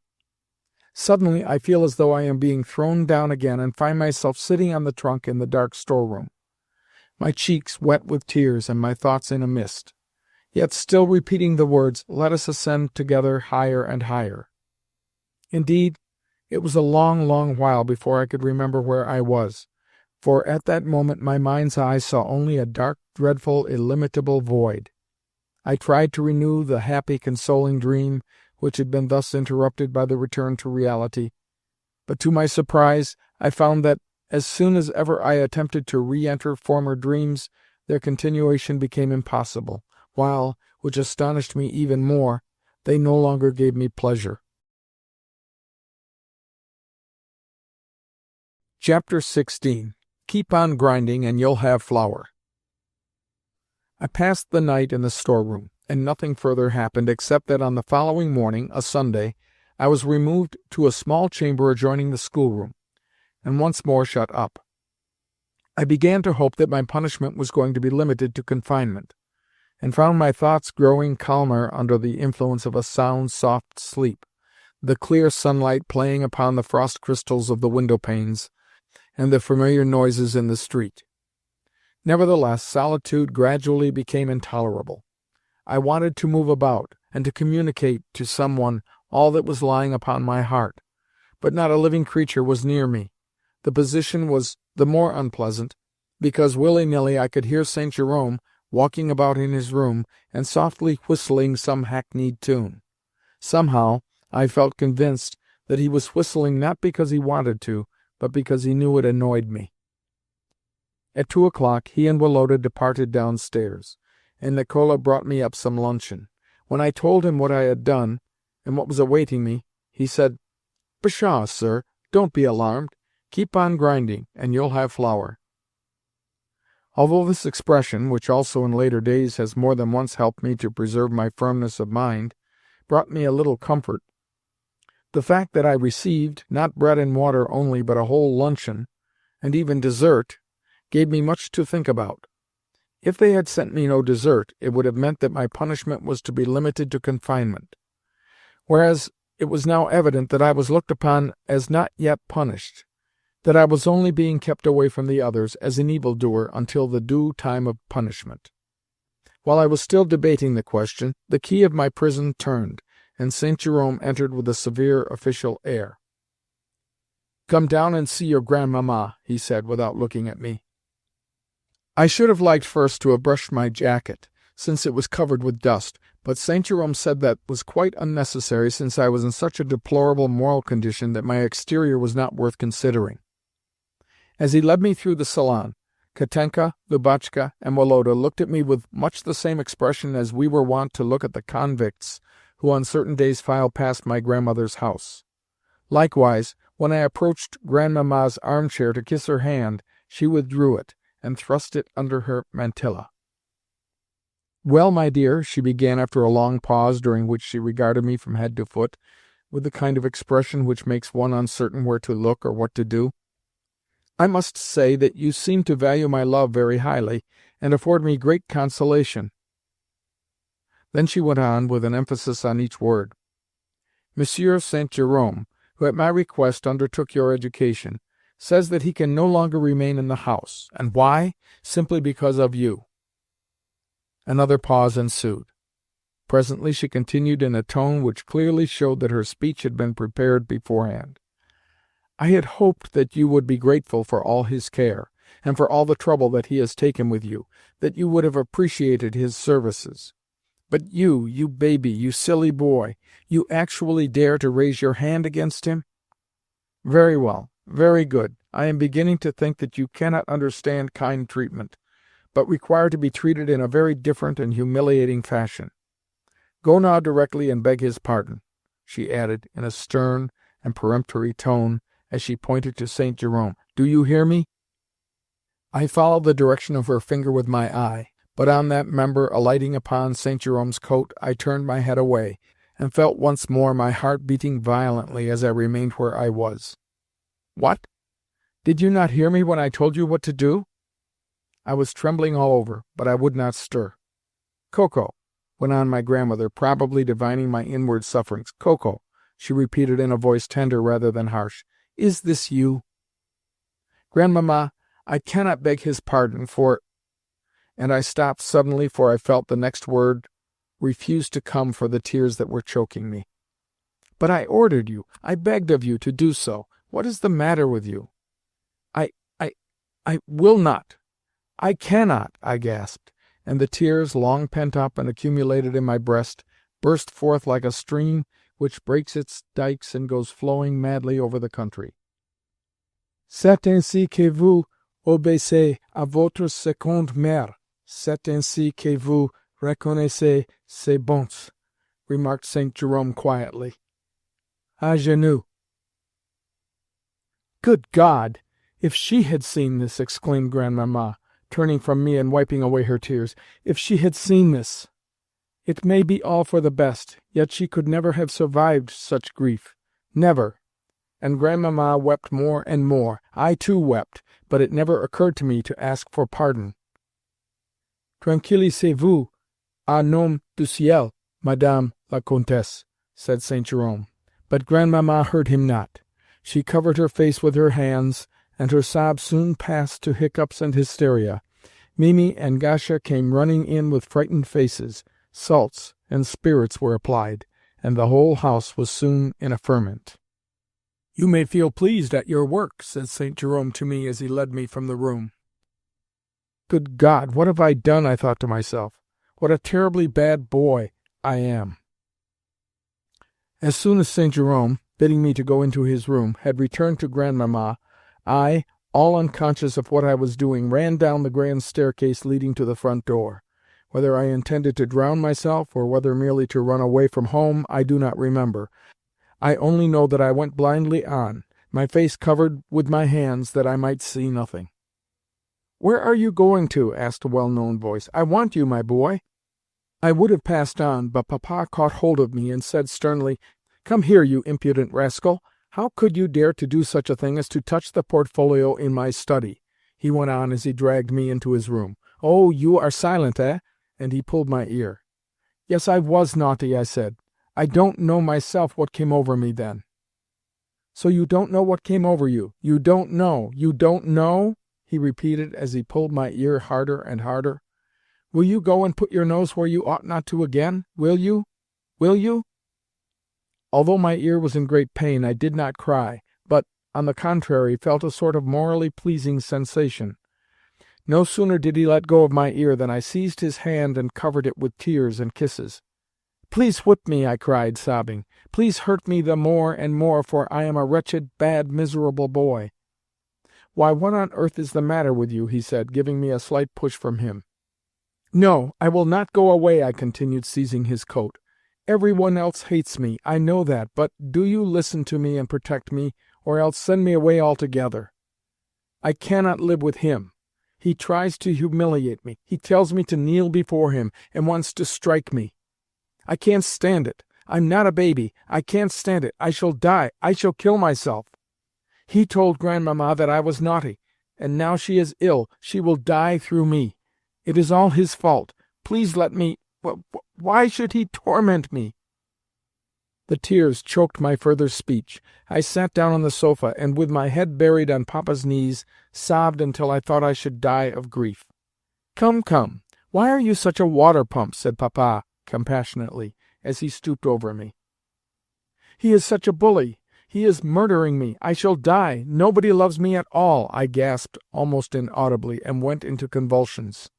suddenly I feel as though I am being thrown down again and find myself sitting on the trunk in the dark storeroom, my cheeks wet with tears and my thoughts in a mist, yet still repeating the words, "Let us ascend together higher and higher." Indeed, it was a long, long while before I could remember where I was, for at that moment my mind's eye saw only a dark, dreadful, illimitable void. I tried to renew the happy, consoling dream which had been thus interrupted by the return to reality, but to my surprise I found that, as soon as ever I attempted to re-enter former dreams, their continuation became impossible, while, which astonished me even more, they no longer gave me pleasure. Chapter 16. Keep on grinding, and you'll have flour. I passed the night in the storeroom, and nothing further happened except that on the following morning, a Sunday, I was removed to a small chamber adjoining the schoolroom, and once more shut up. I began to hope that my punishment was going to be limited to confinement, and found my thoughts growing calmer under the influence of a sound, soft sleep, the clear sunlight playing upon the frost crystals of the window-panes, and the familiar noises in the street. Nevertheless, solitude gradually became intolerable. I wanted to move about, and to communicate to someone all that was lying upon my heart, but not a living creature was near me. The position was the more unpleasant, because willy-nilly I could hear St. Jerome walking about in his room and softly whistling some hackneyed tune. Somehow I felt convinced that he was whistling not because he wanted to, but because he knew it annoyed me. At 2 o'clock he and Woloda departed downstairs, and Nicola brought me up some luncheon. When I told him what I had done, and what was awaiting me, he said, "Pshaw, sir, don't be alarmed. Keep on grinding, and you'll have flour." Although this expression, which also in later days has more than once helped me to preserve my firmness of mind, brought me a little comfort, the fact that I received, not bread and water only, but a whole luncheon, and even dessert, gave me much to think about. If they had sent me no dessert, it would have meant that my punishment was to be limited to confinement, whereas it was now evident that I was looked upon as not yet punished, that I was only being kept away from the others as an evildoer until the due time of punishment. While I was still debating the question, the key of my prison turned, and St. Jerome entered with a severe official air. "Come down and see your Grandmamma," he said, without looking at me. I should have liked first to have brushed my jacket, since it was covered with dust, but St. Jerome said that was quite unnecessary, since I was in such a deplorable moral condition that my exterior was not worth considering. As he led me through the salon, Katenka, Lubotshka, and Woloda looked at me with much the same expression as we were wont to look at the convicts who on certain days file past my grandmother's house. Likewise, when I approached Grandmamma's armchair to kiss her hand, she withdrew it, and thrust it under her mantilla. "Well, my dear," she began after a long pause, during which she regarded me from head to foot, with the kind of expression which makes one uncertain where to look or what to do, "I must say that you seem to value my love very highly, and afford me great consolation." Then she went on, with an emphasis on each word. "Monsieur St. Jerome, who at my request undertook your education, says that he can no longer remain in the house. And why? Simply because of you." Another pause ensued. Presently she continued in a tone which clearly showed that her speech had been prepared beforehand. "I had hoped that you would be grateful for all his care, and for all the trouble that he has taken with you, that you would have appreciated his services. But you baby, you silly boy, you actually dare to raise your hand against him? Very well. Very good. I am beginning to think that you cannot understand kind treatment, but require to be treated in a very different and humiliating fashion. Go now directly and beg his pardon," she added, in a stern and peremptory tone, as she pointed to St. Jerome. "Do you hear me?" I followed the direction of her finger with my eye, but on that member alighting upon St. Jerome's coat, I turned my head away, and felt once more my heart beating violently as I remained where I was. "What? Did you not hear me when I told you what to do?" I was trembling all over, but I would not stir. "Koko," went on my grandmother, probably divining my inward sufferings. "Koko," she repeated in a voice tender rather than harsh, "is this you?" "Grandmamma, I cannot beg his pardon for—" And I stopped suddenly, for I felt the next word refuse to come for the tears that were choking me. "But I ordered you, I begged of you to do so. What is the matter with you?" I will not. I cannot," I gasped, and the tears, long pent up and accumulated in my breast, burst forth like a stream which breaks its dikes and goes flowing madly over the country. "C'est ainsi que vous obéissez à votre seconde mère. C'est ainsi que vous reconnaissez ses bons," remarked St. Jerome quietly. "À genoux." "Good God! If she had seen this!" exclaimed Grandmamma, turning from me and wiping away her tears. "If she had seen this! It may be all for the best, yet she could never have survived such grief. Never!" And Grandmamma wept more and more. I too wept, but it never occurred to me to ask for pardon. "Tranquillisez-vous, au nom du ciel, Madame la Comtesse," said St. Jerome. But Grandmamma heard him not. She covered her face with her hands, and her sobs soon passed to hiccups and hysteria. Mimi and Gasha came running in with frightened faces. salts, and spirits were applied, and the whole house was soon in a ferment. "You may feel pleased at your work," said St. Jerome to me as he led me from the room. Good God, what have I done? I thought to myself. What a terribly bad boy I am. As soon as St. Jerome, bidding me to go into his room, had returned to Grandmamma, I, all unconscious of what I was doing, ran down the grand staircase leading to the front door. Whether I intended to drown myself, or whether merely to run away from home, I do not remember. I only know that I went blindly on, my face covered with my hands that I might see nothing. "Where are you going to?" asked a well-known voice. "I want you, my boy." I would have passed on, but Papa caught hold of me and said sternly, "Come here, you impudent rascal! How could you dare to do such a thing as to touch the portfolio in my study?" he went on as he dragged me into his room. "Oh, you are silent, eh?" and he pulled my ear. "Yes, I was naughty," I said. "I don't know myself what came over me then." "So you don't know what came over you? You don't know? You don't know?" he repeated as he pulled my ear harder and harder. "Will you go and put your nose where you ought not to again? Will you? Will you?" Although my ear was in great pain, I did not cry, but, on the contrary, felt a sort of morally pleasing sensation. No sooner did he let go of my ear than I seized his hand and covered it with tears and kisses. "Please whip me," I cried, sobbing. "Please hurt me the more and more, for I am a wretched, bad, miserable boy." "Why, what on earth is the matter with you?" he said, giving me a slight push from him. "No, I will not go away," I continued, seizing his coat. "Every one else hates me, I know that, but do you listen to me and protect me, or else send me away altogether. I cannot live with him. He tries to humiliate me. He tells me to kneel before him, and wants to strike me. I can't stand it. I'm not a baby. I can't stand it. I shall die. I shall kill myself. He told Grandmamma that I was naughty, and now she is ill. She will die through me. It is all his fault. Please let me... Why should he torment me?" The tears choked my further speech. I sat down on the sofa, and, with my head buried on Papa's knees, sobbed until I thought I should die of grief. "Come, come! Why are you such a water-pump?" said Papa compassionately, as he stooped over me. "He is such a bully! He is murdering me! I shall die! Nobody loves me at all!" I gasped almost inaudibly, and went into convulsions.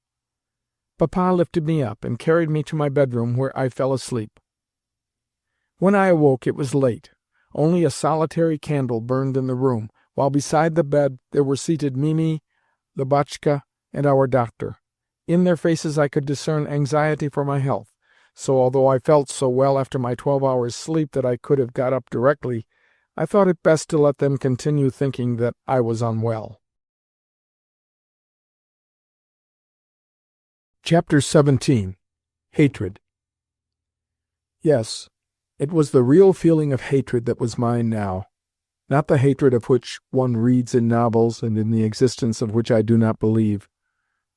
Papa lifted me up, and carried me to my bedroom, where I fell asleep. When I awoke it was late. Only a solitary candle burned in the room, while beside the bed there were seated Mimi, Lubotshka, and our doctor. In their faces I could discern anxiety for my health, so although I felt so well after my 12 hours' sleep that I could have got up directly, I thought it best to let them continue thinking that I was unwell. Chapter 17. Hatred. Yes, it was the real feeling of hatred that was mine now, not the hatred of which one reads in novels and in the existence of which I do not believe,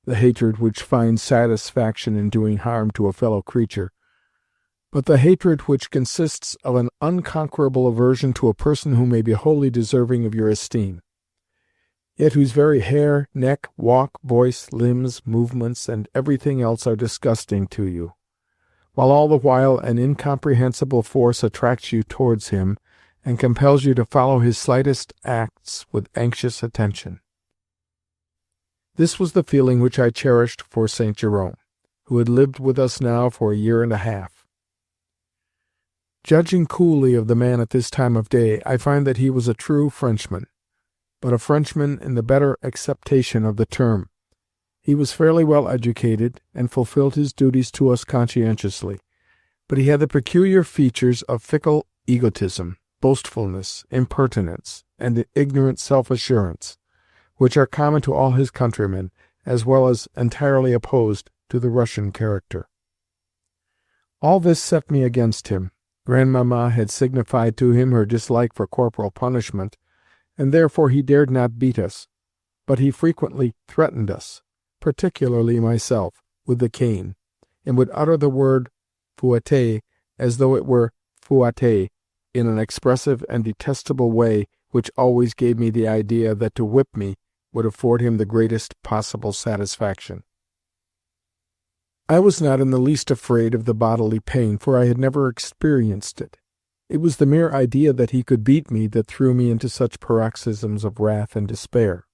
the hatred which finds satisfaction in doing harm to a fellow creature, but the hatred which consists of an unconquerable aversion to a person who may be wholly deserving of your esteem, yet whose very hair, neck, walk, voice, limbs, movements, and everything else are disgusting to you, while all the while an incomprehensible force attracts you towards him and compels you to follow his slightest acts with anxious attention. This was the feeling which I cherished for St. Jerome, who had lived with us now for a year and a half. Judging coolly of the man at this time of day, I find that he was a true Frenchman, but a Frenchman in the better acceptation of the term. He was fairly well educated, and fulfilled his duties to us conscientiously, but he had the peculiar features of fickle egotism, boastfulness, impertinence, and ignorant self-assurance, which are common to all his countrymen, as well as entirely opposed to the Russian character. All this set me against him. Grandmamma had signified to him her dislike for corporal punishment, and therefore he dared not beat us, but he frequently threatened us, particularly myself, with the cane, and would utter the word fouetter as though it were fouatter, in an expressive and detestable way which always gave me the idea that to whip me would afford him the greatest possible satisfaction. I was not in the least afraid of the bodily pain, for I had never experienced it. It was the mere idea that he could beat me that threw me into such paroxysms of wrath and despair.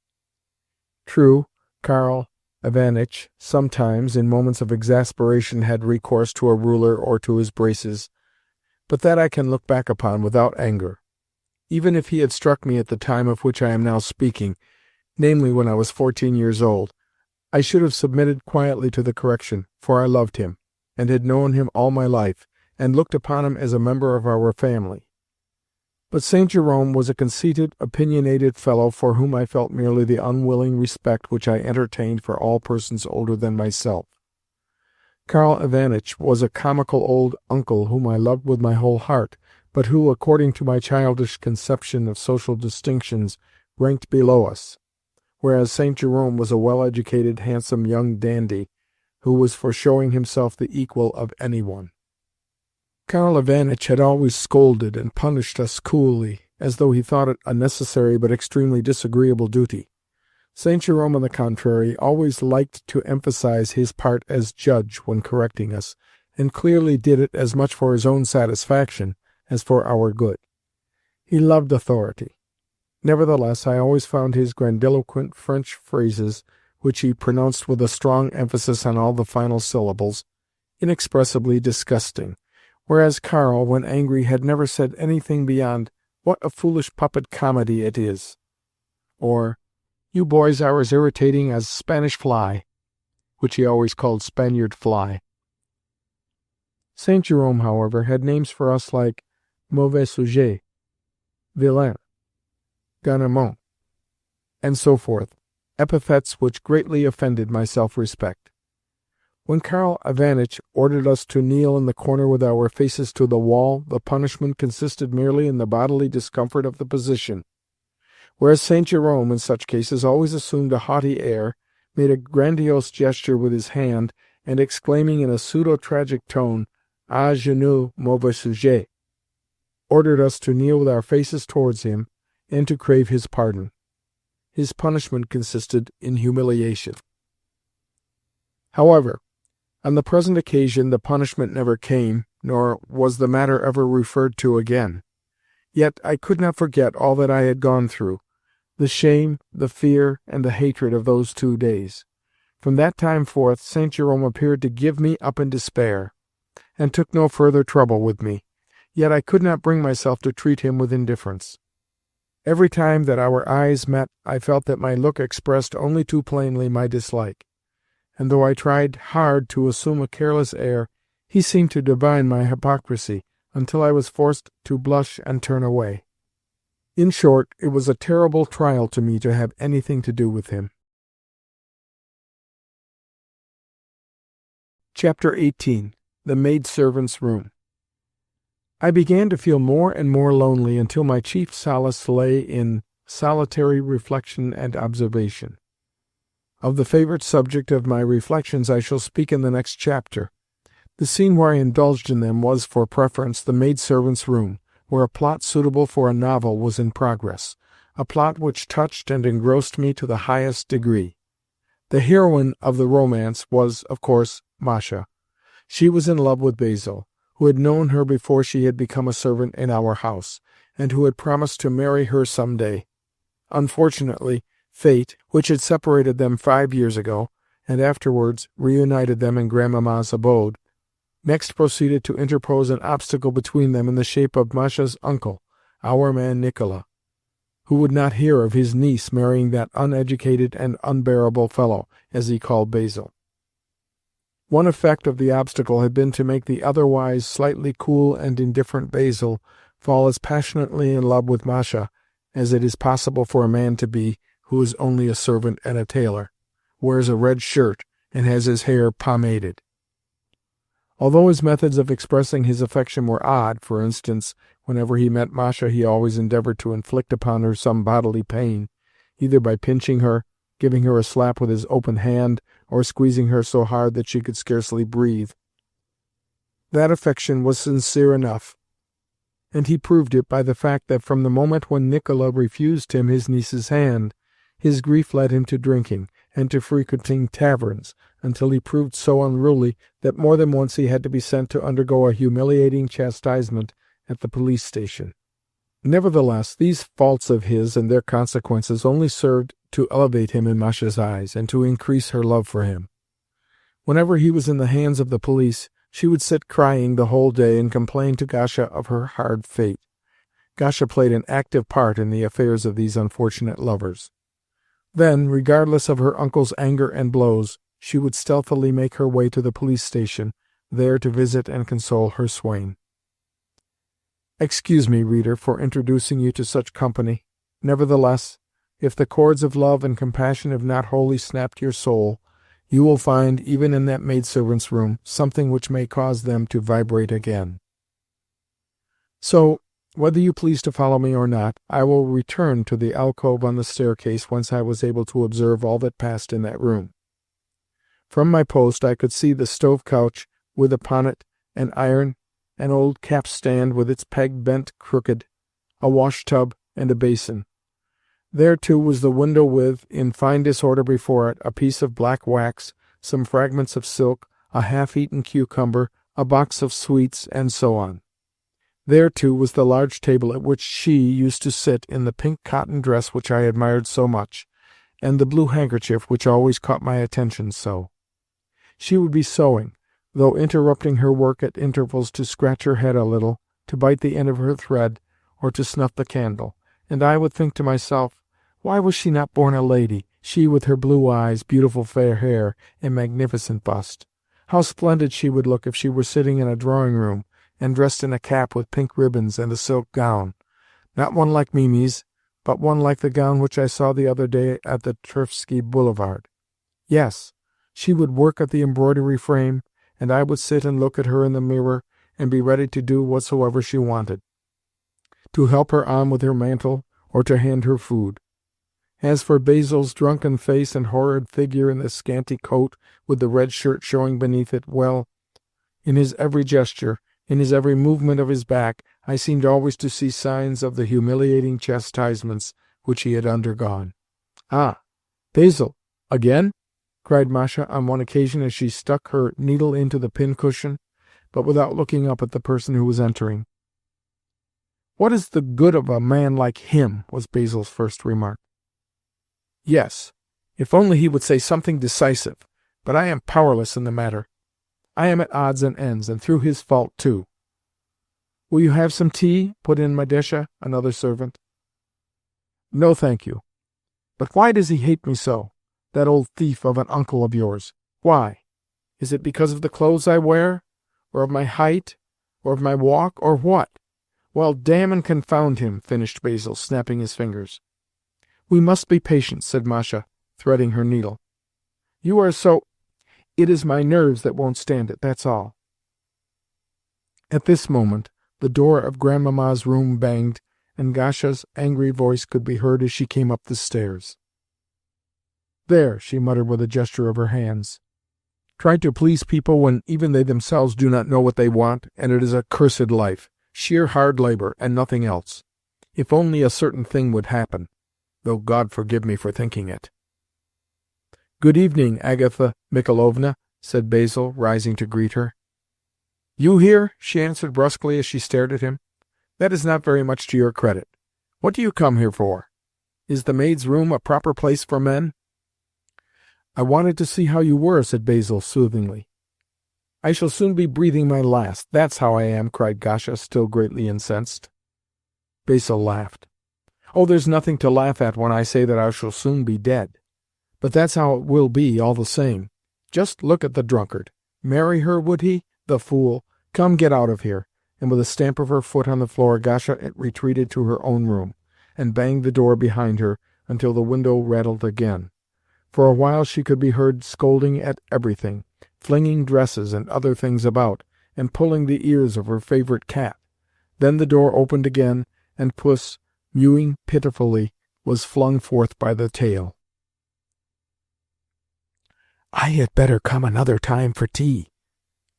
True, Karl Ivanitch sometimes, in moments of exasperation, had recourse to a ruler or to his braces, but that I can look back upon without anger. Even if he had struck me at the time of which I am now speaking, namely when I was 14 years old, I should have submitted quietly to the correction, for I loved him, and had known him all my life, and looked upon him as a member of our family. But St. Jerome was a conceited, opinionated fellow for whom I felt merely the unwilling respect which I entertained for all persons older than myself. Karl Ivanitch was a comical old uncle whom I loved with my whole heart, but who, according to my childish conception of social distinctions, ranked below us, whereas St. Jerome was a well-educated, handsome young dandy, who was for showing himself the equal of anyone. Karl Ivanitch had always scolded and punished us coolly, as though he thought it a necessary but extremely disagreeable duty. St. Jerome, on the contrary, always liked to emphasize his part as judge when correcting us, and clearly did it as much for his own satisfaction as for our good. He loved authority. Nevertheless, I always found his grandiloquent French phrases, which he pronounced with a strong emphasis on all the final syllables, inexpressibly disgusting, whereas Karl, when angry, had never said anything beyond, "What a foolish puppet comedy it is!" or "You boys are as irritating as Spanish fly," which he always called Spaniard fly. St. Jerome, however, had names for us like mauvais sujet, vilain, garnement, and so forth, epithets which greatly offended my self-respect. When Karl Ivanitch ordered us to kneel in the corner with our faces to the wall, the punishment consisted merely in the bodily discomfort of the position, whereas St. Jerome, in such cases, always assumed a haughty air, made a grandiose gesture with his hand, and exclaiming in a pseudo-tragic tone, "À genoux, mauvais sujet," ordered us to kneel with our faces towards him, and to crave his pardon. His punishment consisted in humiliation. However, on the present occasion the punishment never came, nor was the matter ever referred to again. Yet I could not forget all that I had gone through, the shame, the fear, and the hatred of those 2 days. From that time forth St. Jerome appeared to give me up in despair, and took no further trouble with me, yet I could not bring myself to treat him with indifference. Every time that our eyes met I felt that my look expressed only too plainly my dislike, and though I tried hard to assume a careless air, he seemed to divine my hypocrisy, until I was forced to blush and turn away. In short, it was a terrible trial to me to have anything to do with him. Chapter 18. The Maidservant's Room. I began to feel more and more lonely until my chief solace lay in solitary reflection and observation. Of the favourite subject of my reflections I shall speak in the next chapter. The scene where I indulged in them was, for preference, the maidservant's room, where a plot suitable for a novel was in progress, a plot which touched and engrossed me to the highest degree. The heroine of the romance was, of course, Masha. She was in love with Basil, who had known her before she had become a servant in our house, and who had promised to marry her some day. Unfortunately, fate, which had separated them 5 years ago, and afterwards reunited them in Grandmamma's abode, next proceeded to interpose an obstacle between them in the shape of Masha's uncle, our man Nikolai, who would not hear of his niece marrying that uneducated and unbearable fellow, as he called Basil. One effect of the obstacle had been to make the otherwise slightly cool and indifferent Basil fall as passionately in love with Masha as it is possible for a man to be who is only a servant and a tailor, wears a red shirt, and has his hair pomaded. Although his methods of expressing his affection were odd, for instance, whenever he met Masha he always endeavoured to inflict upon her some bodily pain, either by pinching her, giving her a slap with his open hand, or squeezing her so hard that she could scarcely breathe. That affection was sincere enough, and he proved it by the fact that from the moment when Nicola refused him his niece's hand, His grief led him to drinking, and to frequenting taverns, until he proved so unruly that more than once he had to be sent to undergo a humiliating chastisement at the police station. Nevertheless, these faults of his and their consequences only served to elevate him in Masha's eyes, and to increase her love for him. Whenever he was in the hands of the police, she would sit crying the whole day and complain to Gasha of her hard fate. Gasha played an active part in the affairs of these unfortunate lovers. Then, regardless of her uncle's anger and blows, she would stealthily make her way to the police station, there to visit and console her swain. Excuse me, reader, for introducing you to such company. Nevertheless, if the cords of love and compassion have not wholly snapped your soul, you will find, even in that maidservant's room, something which may cause them to vibrate again. So, whether you please to follow me or not, I will return to the alcove on the staircase whence I was able to observe all that passed in that room. From my post I could see the stove-couch with upon it an iron, an old capstand with its peg bent crooked, a wash-tub, and a basin. There, too, was the window with, in fine disorder before it, a piece of black wax, some fragments of silk, a half-eaten cucumber, a box of sweets, and so on. There, too, was the large table at which she used to sit in the pink cotton dress which I admired so much, and the blue handkerchief which always caught my attention so. She would be sewing, though interrupting her work at intervals to scratch her head a little, to bite the end of her thread, or to snuff the candle, and I would think to myself, why was she not born a lady, she with her blue eyes, beautiful fair hair, and magnificent bust? How splendid she would look if she were sitting in a drawing-room, and dressed in a cap with pink ribbons and a silk gown, not one like Mimi's, but one like the gown which I saw the other day at the Tverski Boulevard. Yes, she would work at the embroidery frame, and I would sit and look at her in the mirror, and be ready to do whatsoever she wanted, to help her on with her mantle, or to hand her food. As for Basil's drunken face and horrid figure in the scanty coat with the red shirt showing beneath it, well, in his every gesture, in his every movement of his back, I seemed always to see signs of the humiliating chastisements which he had undergone. "Ah, Basil! Again?" cried Masha on one occasion as she stuck her needle into the pincushion, but without looking up at the person who was entering. "What is the good of a man like him?" was Basil's first remark. "Yes, if only he would say something decisive, but I am powerless in the matter. I am at odds and ends, and through his fault too." "Will you have some tea?" put in Madesha, another servant. "No, thank you. But why does he hate me so, that old thief of an uncle of yours? Why? Is it because of the clothes I wear, or of my height, or of my walk, or what? Well, damn and confound him!" finished Basil, snapping his fingers. "We must be patient," said Masha, threading her needle. "You are so—" "It is my nerves that won't stand it, that's all." At this moment the door of Grandmamma's room banged, and Gasha's angry voice could be heard as she came up the stairs. "There," she muttered with a gesture of her hands. "Try to please people when even they themselves do not know what they want, and it is a cursed life, sheer hard labour, and nothing else. If only a certain thing would happen, though God forgive me for thinking it." "Good evening, Agatha Michaelovna," said Basil, rising to greet her. "You here?" she answered brusquely as she stared at him. "That is not very much to your credit. What do you come here for? Is the maid's room a proper place for men?" "I wanted to see how you were," said Basil soothingly. "I shall soon be breathing my last, that's how I am," cried Gasha, still greatly incensed. Basil laughed. "Oh, there's nothing to laugh at when I say that I shall soon be dead. But that's how it will be, all the same. Just look at the drunkard. Marry her, would he? The fool! Come, get out of here!" And with a stamp of her foot on the floor, Gasha retreated to her own room, and banged the door behind her until the window rattled again. For a while she could be heard scolding at everything, flinging dresses and other things about, and pulling the ears of her favourite cat. Then the door opened again, and Puss, mewing pitifully, was flung forth by the tail. "I had better come another time for tea,"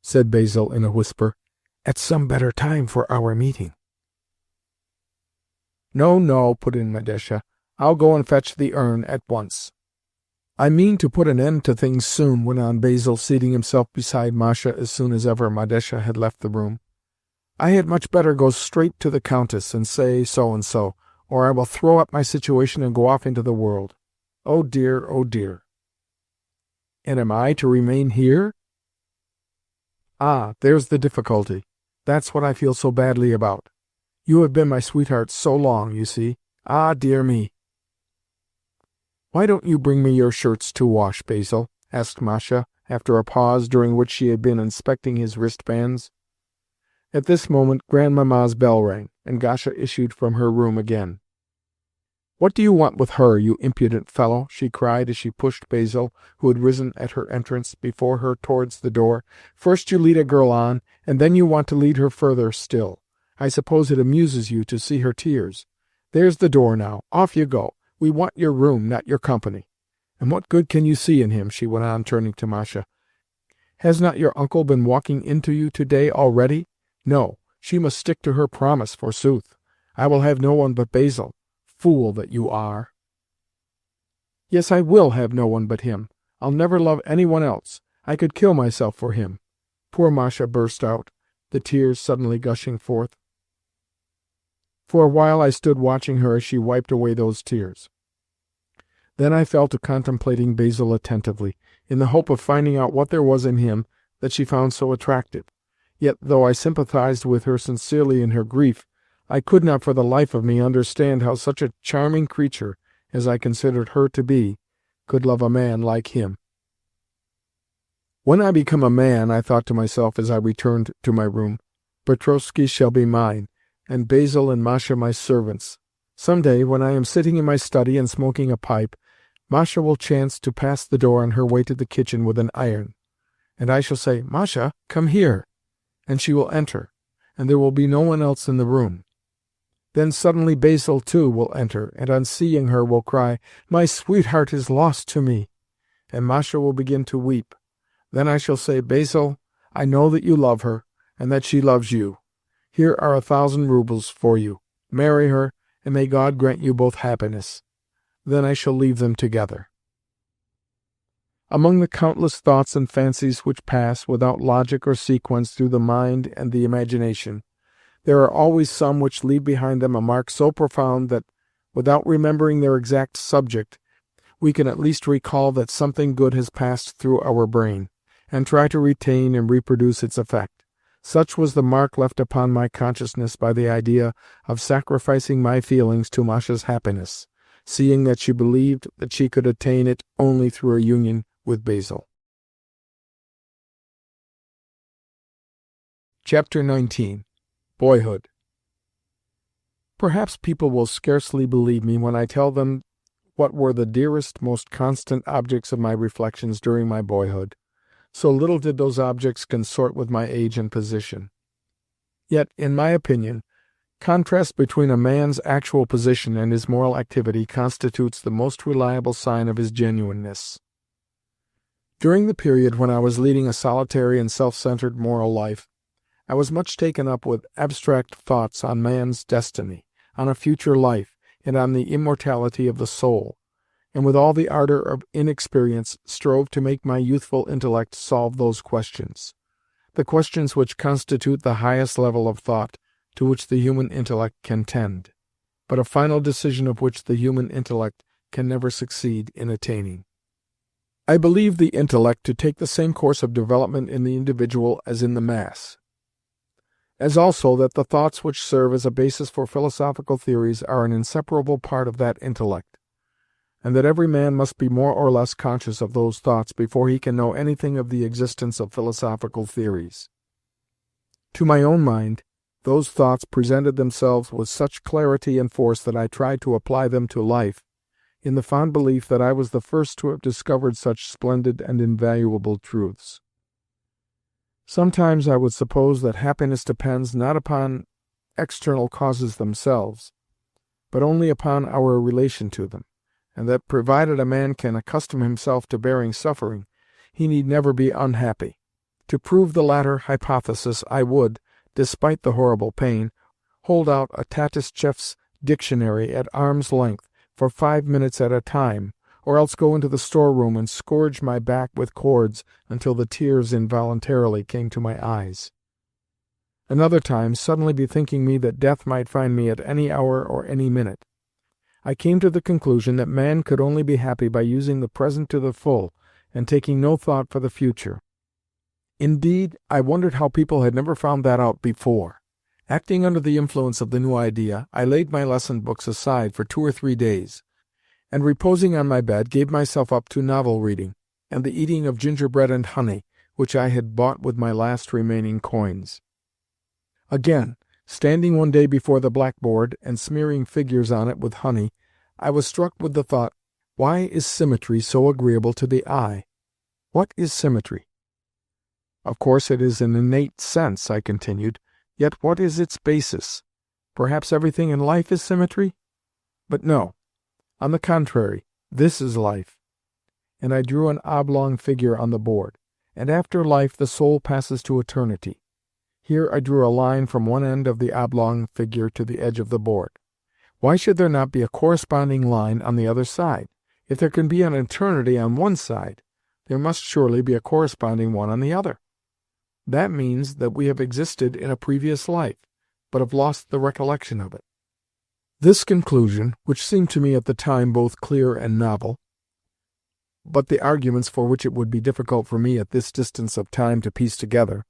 said Basil in a whisper, "at some better time for our meeting." "No, no," put in Madesha. I'll go and fetch the urn at once." "I mean to put an end to things soon," went on Basil, seating himself beside Masha as soon as ever Madesha had left the room. "I had much better go straight to the Countess and say so and so, or I will throw up my situation and go off into the world. Oh dear, oh dear!" "And am I to remain here?" "Ah, there's the difficulty. That's what I feel so badly about. You have been my sweetheart so long, you see. Ah, dear me!" "Why don't you bring me your shirts to wash, Basil?" asked Masha, after a pause, during which she had been inspecting his wristbands. At this moment Grandmamma's bell rang, and Gasha issued from her room again. "What do you want with her, you impudent fellow?" she cried as she pushed Basil, who had risen at her entrance, before her towards the door. "First you lead a girl on, and then you want to lead her further still. I suppose it amuses you to see her tears. There's the door now. Off you go. We want your room, not your company. And what good can you see in him?" she went on, turning to Masha. "Has not your uncle been walking into you to-day already? No, she must stick to her promise, forsooth. I will have no one but Basil. Fool that you are!" "Yes, I will have no one but him. I'll never love any one else. I could kill myself for him!" Poor Masha burst out, the tears suddenly gushing forth. For a while I stood watching her as she wiped away those tears. Then I fell to contemplating Basil attentively, in the hope of finding out what there was in him that she found so attractive. Yet, though I sympathized with her sincerely in her grief, I could not for the life of me understand how such a charming creature, as I considered her to be, could love a man like him. "When I become a man," I thought to myself as I returned to my room, "Petrovsky shall be mine, and Basil and Masha my servants. Some day, when I am sitting in my study and smoking a pipe, Masha will chance to pass the door on her way to the kitchen with an iron, and I shall say, 'Masha, come here,' and she will enter, and there will be no one else in the room. Then suddenly Basil, too, will enter, and on seeing her will cry, 'My sweetheart is lost to me,' and Masha will begin to weep. Then I shall say, 'Basil, I know that you love her, and that she loves you. Here are 1,000 roubles for you. Marry her, and may God grant you both happiness.' Then I shall leave them together." Among the countless thoughts and fancies which pass, without logic or sequence, through the mind and the imagination, there are always some which leave behind them a mark so profound that, without remembering their exact subject, we can at least recall that something good has passed through our brain, and try to retain and reproduce its effect. Such was the mark left upon my consciousness by the idea of sacrificing my feelings to Masha's happiness, seeing that she believed that she could attain it only through a union with Basil. Chapter 19. Boyhood. Perhaps people will scarcely believe me when I tell them what were the dearest, most constant objects of my reflections during my boyhood. So little did those objects consort with my age and position. Yet, in my opinion, contrast between a man's actual position and his moral activity constitutes the most reliable sign of his genuineness. During the period when I was leading a solitary and self-centered moral life, I was much taken up with abstract thoughts on man's destiny, on a future life, and on the immortality of the soul, and with all the ardor of inexperience strove to make my youthful intellect solve those questions, the questions which constitute the highest level of thought to which the human intellect can tend, but a final decision of which the human intellect can never succeed in attaining. I believe the intellect to take the same course of development in the individual as in the mass, as also that the thoughts which serve as a basis for philosophical theories are an inseparable part of that intellect, and that every man must be more or less conscious of those thoughts before he can know anything of the existence of philosophical theories. To my own mind, those thoughts presented themselves with such clarity and force that I tried to apply them to life, in the fond belief that I was the first to have discovered such splendid and invaluable truths. Sometimes I would suppose that happiness depends not upon external causes themselves, but only upon our relation to them, and that, provided a man can accustom himself to bearing suffering, he need never be unhappy. To prove the latter hypothesis I would, despite the horrible pain, hold out a Tatistchev's dictionary at arm's length, for 5 minutes at a time, or else go into the storeroom and scourge my back with cords until the tears involuntarily came to my eyes. Another time, suddenly bethinking me that death might find me at any hour or any minute, I came to the conclusion that man could only be happy by using the present to the full and taking no thought for the future. Indeed, I wondered how people had never found that out before. Acting under the influence of the new idea, I laid my lesson books aside for 2 or 3 days, and reposing on my bed, gave myself up to novel reading, and the eating of gingerbread and honey, which I had bought with my last remaining coins. Again, standing one day before the blackboard and smearing figures on it with honey, I was struck with the thought, why is symmetry so agreeable to the eye? What is symmetry? Of course it is an innate sense, I continued, yet what is its basis? Perhaps everything in life is symmetry? But no. On the contrary, this is life. And I drew an oblong figure on the board. And after life the soul passes to eternity. Here I drew a line from one end of the oblong figure to the edge of the board. Why should there not be a corresponding line on the other side? If there can be an eternity on one side, there must surely be a corresponding one on the other. That means that we have existed in a previous life, but have lost the recollection of it. This conclusion, which seemed to me at the time both clear and novel, but the arguments for which it would be difficult for me at this distance of time to piece together,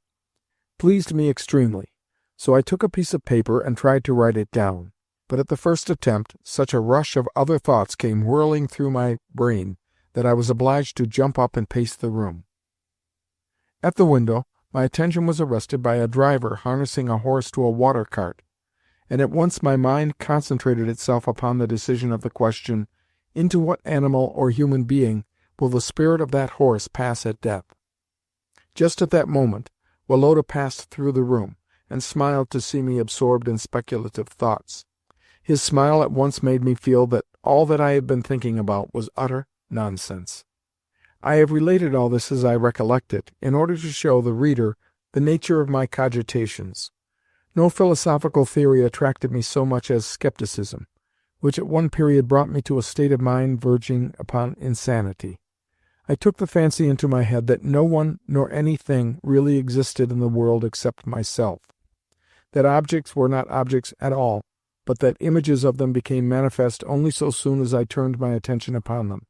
pleased me extremely, so I took a piece of paper and tried to write it down. But at the first attempt, such a rush of other thoughts came whirling through my brain that I was obliged to jump up and pace the room. At the window, my attention was arrested by a driver harnessing a horse to a water cart, and at once my mind concentrated itself upon the decision of the question, into what animal or human being will the spirit of that horse pass at death? Just at that moment, Woloda passed through the room, and smiled to see me absorbed in speculative thoughts. His smile at once made me feel that all that I had been thinking about was utter nonsense. I have related all this as I recollect it, in order to show the reader the nature of my cogitations. No philosophical theory attracted me so much as scepticism, which at one period brought me to a state of mind verging upon insanity. I took the fancy into my head that no one nor anything really existed in the world except myself, that objects were not objects at all, but that images of them became manifest only so soon as I turned my attention upon them,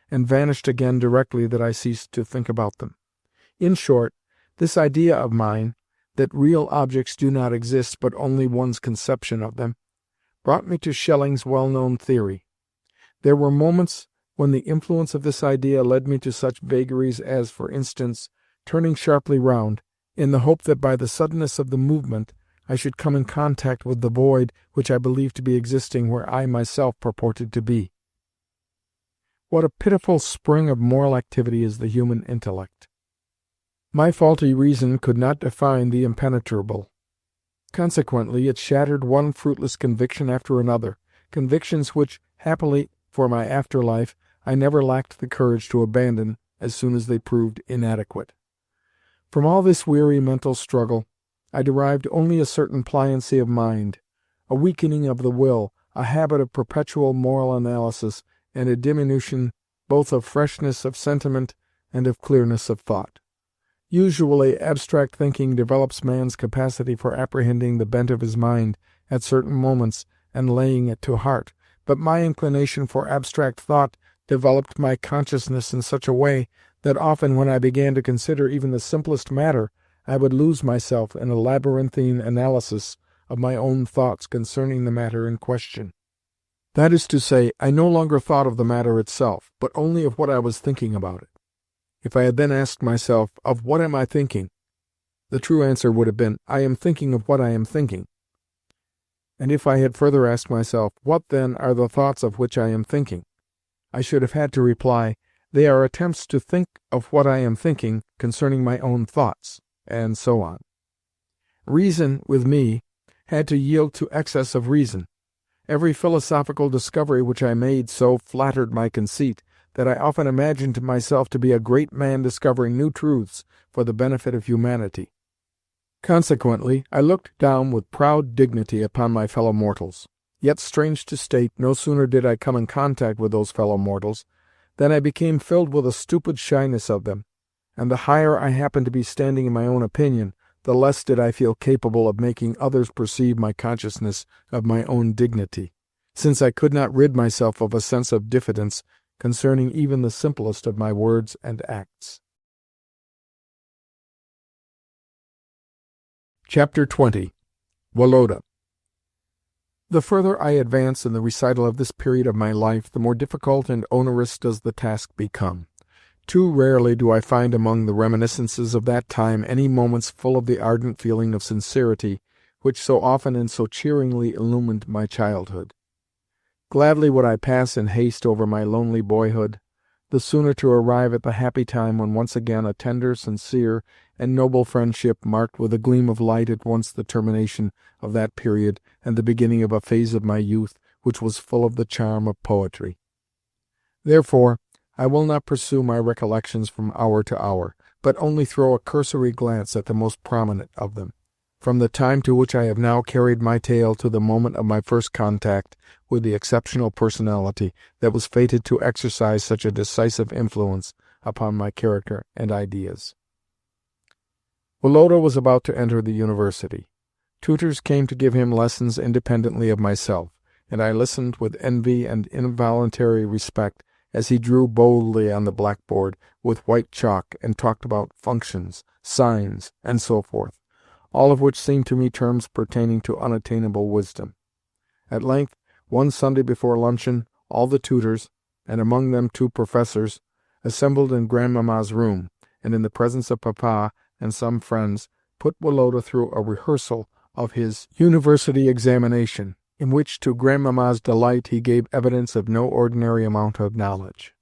and vanished again directly that I ceased to think about them. In short, this idea of mine, that real objects do not exist but only one's conception of them, brought me to Schelling's well-known theory. There were moments when the influence of this idea led me to such vagaries as, for instance, turning sharply round, in the hope that by the suddenness of the movement I should come in contact with the void which I believed to be existing where I myself purported to be. What a pitiful spring of moral activity is the human intellect! My faulty reason could not define the impenetrable. Consequently, it shattered one fruitless conviction after another, convictions which, happily for my after-life, I never lacked the courage to abandon as soon as they proved inadequate. From all this weary mental struggle, I derived only a certain pliancy of mind, a weakening of the will, a habit of perpetual moral analysis, and a diminution both of freshness of sentiment and of clearness of thought. Usually, abstract thinking develops man's capacity for apprehending the bent of his mind at certain moments and laying it to heart, but my inclination for abstract thought developed my consciousness in such a way that often when I began to consider even the simplest matter, I would lose myself in a labyrinthine analysis of my own thoughts concerning the matter in question. That is to say, I no longer thought of the matter itself, but only of what I was thinking about it. If I had then asked myself, of what am I thinking? The true answer would have been, I am thinking of what I am thinking. And if I had further asked myself, what then are the thoughts of which I am thinking? I should have had to reply, they are attempts to think of what I am thinking concerning my own thoughts, and so on. Reason, with me, had to yield to excess of reason. Every philosophical discovery which I made so flattered my conceit that I often imagined myself to be a great man discovering new truths for the benefit of humanity. Consequently, I looked down with proud dignity upon my fellow-mortals. Yet, strange to state, no sooner did I come in contact with those fellow mortals than I became filled with a stupid shyness of them, and the higher I happened to be standing in my own opinion, the less did I feel capable of making others perceive my consciousness of my own dignity, since I could not rid myself of a sense of diffidence concerning even the simplest of my words and acts. Chapter 20. Woloda. The further I advance in the recital of this period of my life, the more difficult and onerous does the task become. Too rarely do I find among the reminiscences of that time any moments full of the ardent feeling of sincerity which so often and so cheeringly illumined my childhood. Gladly would I pass in haste over my lonely boyhood, the sooner to arrive at the happy time when once again a tender, sincere, and noble friendship marked with a gleam of light at once the termination of that period and the beginning of a phase of my youth which was full of the charm of poetry. Therefore, I will not pursue my recollections from hour to hour, but only throw a cursory glance at the most prominent of them, from the time to which I have now carried my tale to the moment of my first contact with the exceptional personality that was fated to exercise such a decisive influence upon my character and ideas. Woloda was about to enter the university. Tutors came to give him lessons independently of myself, and I listened with envy and involuntary respect as he drew boldly on the blackboard with white chalk and talked about functions, signs, and so forth, all of which seemed to me terms pertaining to unattainable wisdom. At length, one Sunday before luncheon, all the tutors, and among them 2 professors, assembled in Grandmamma's room, and in the presence of Papa and some friends, put Woloda through a rehearsal of his university examination, in which, to Grandmamma's delight, he gave evidence of no ordinary amount of knowledge.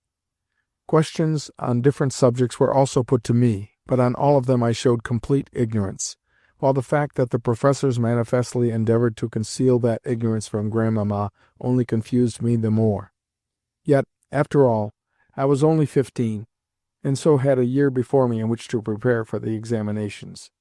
Questions on different subjects were also put to me, but on all of them I showed complete ignorance, while the fact that the professors manifestly endeavoured to conceal that ignorance from Grandmamma only confused me the more. Yet, after all, I was only 15, and so had a year before me in which to prepare for the examinations.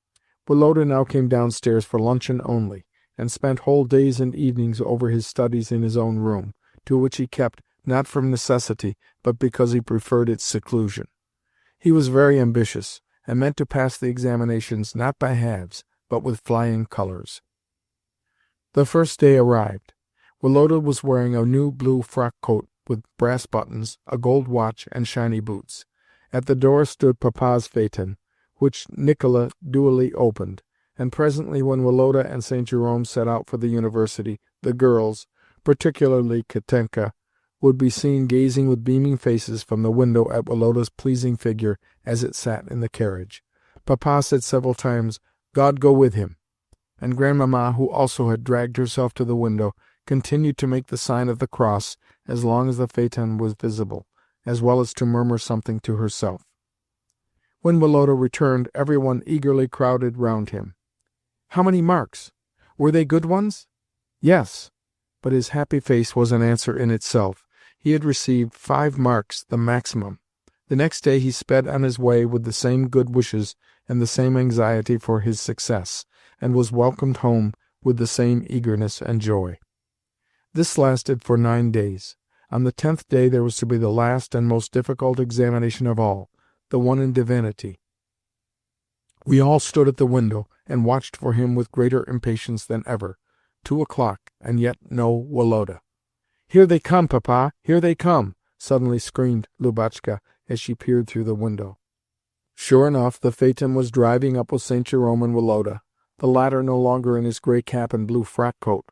Woloda now came downstairs for luncheon only, and spent whole days and evenings over his studies in his own room, to which he kept, not from necessity, but because he preferred its seclusion. He was very ambitious, and meant to pass the examinations not by halves, but with flying colours. The first day arrived. Woloda was wearing a new blue frock-coat with brass buttons, a gold watch, and shiny boots. At the door stood Papa's phaeton, which Nicola duly opened, and presently, when Woloda and St. Jerome set out for the university, the girls, particularly Katenka, would be seen gazing with beaming faces from the window at Woloda's pleasing figure as it sat in the carriage. Papa said several times, "God go with him," and Grandmamma, who also had dragged herself to the window, continued to make the sign of the cross as long as the phaeton was visible, as well as to murmur something to herself. When Woloda returned, every one eagerly crowded round him. How many marks? Were they good ones? Yes, but his happy face was an answer in itself. He had received 5 marks, the maximum. The next day he sped on his way with the same good wishes and the same anxiety for his success, and was welcomed home with the same eagerness and joy. This lasted for 9 days. On the 10th day there was to be the last and most difficult examination of all, the one in divinity. We all stood at the window, and watched for him with greater impatience than ever. 2 o'clock, and yet no Woloda. "Here they come, Papa! Here they come!" suddenly screamed Lubotshka as she peered through the window. Sure enough, the phaeton was driving up with St. Jerome and Woloda, the latter no longer in his grey cap and blue frock-coat,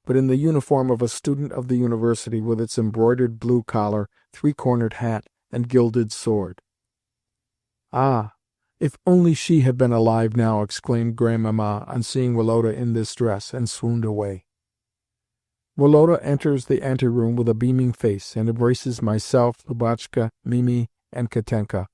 but in the uniform of a student of the university, with its embroidered blue collar, 3-cornered hat, and gilded sword. "Ah, if only she had been alive now!" exclaimed Grandmamma on seeing Woloda in this dress, and swooned away. Woloda enters the anteroom with a beaming face, and embraces myself, Lubotshka, Mimi, and Katenka,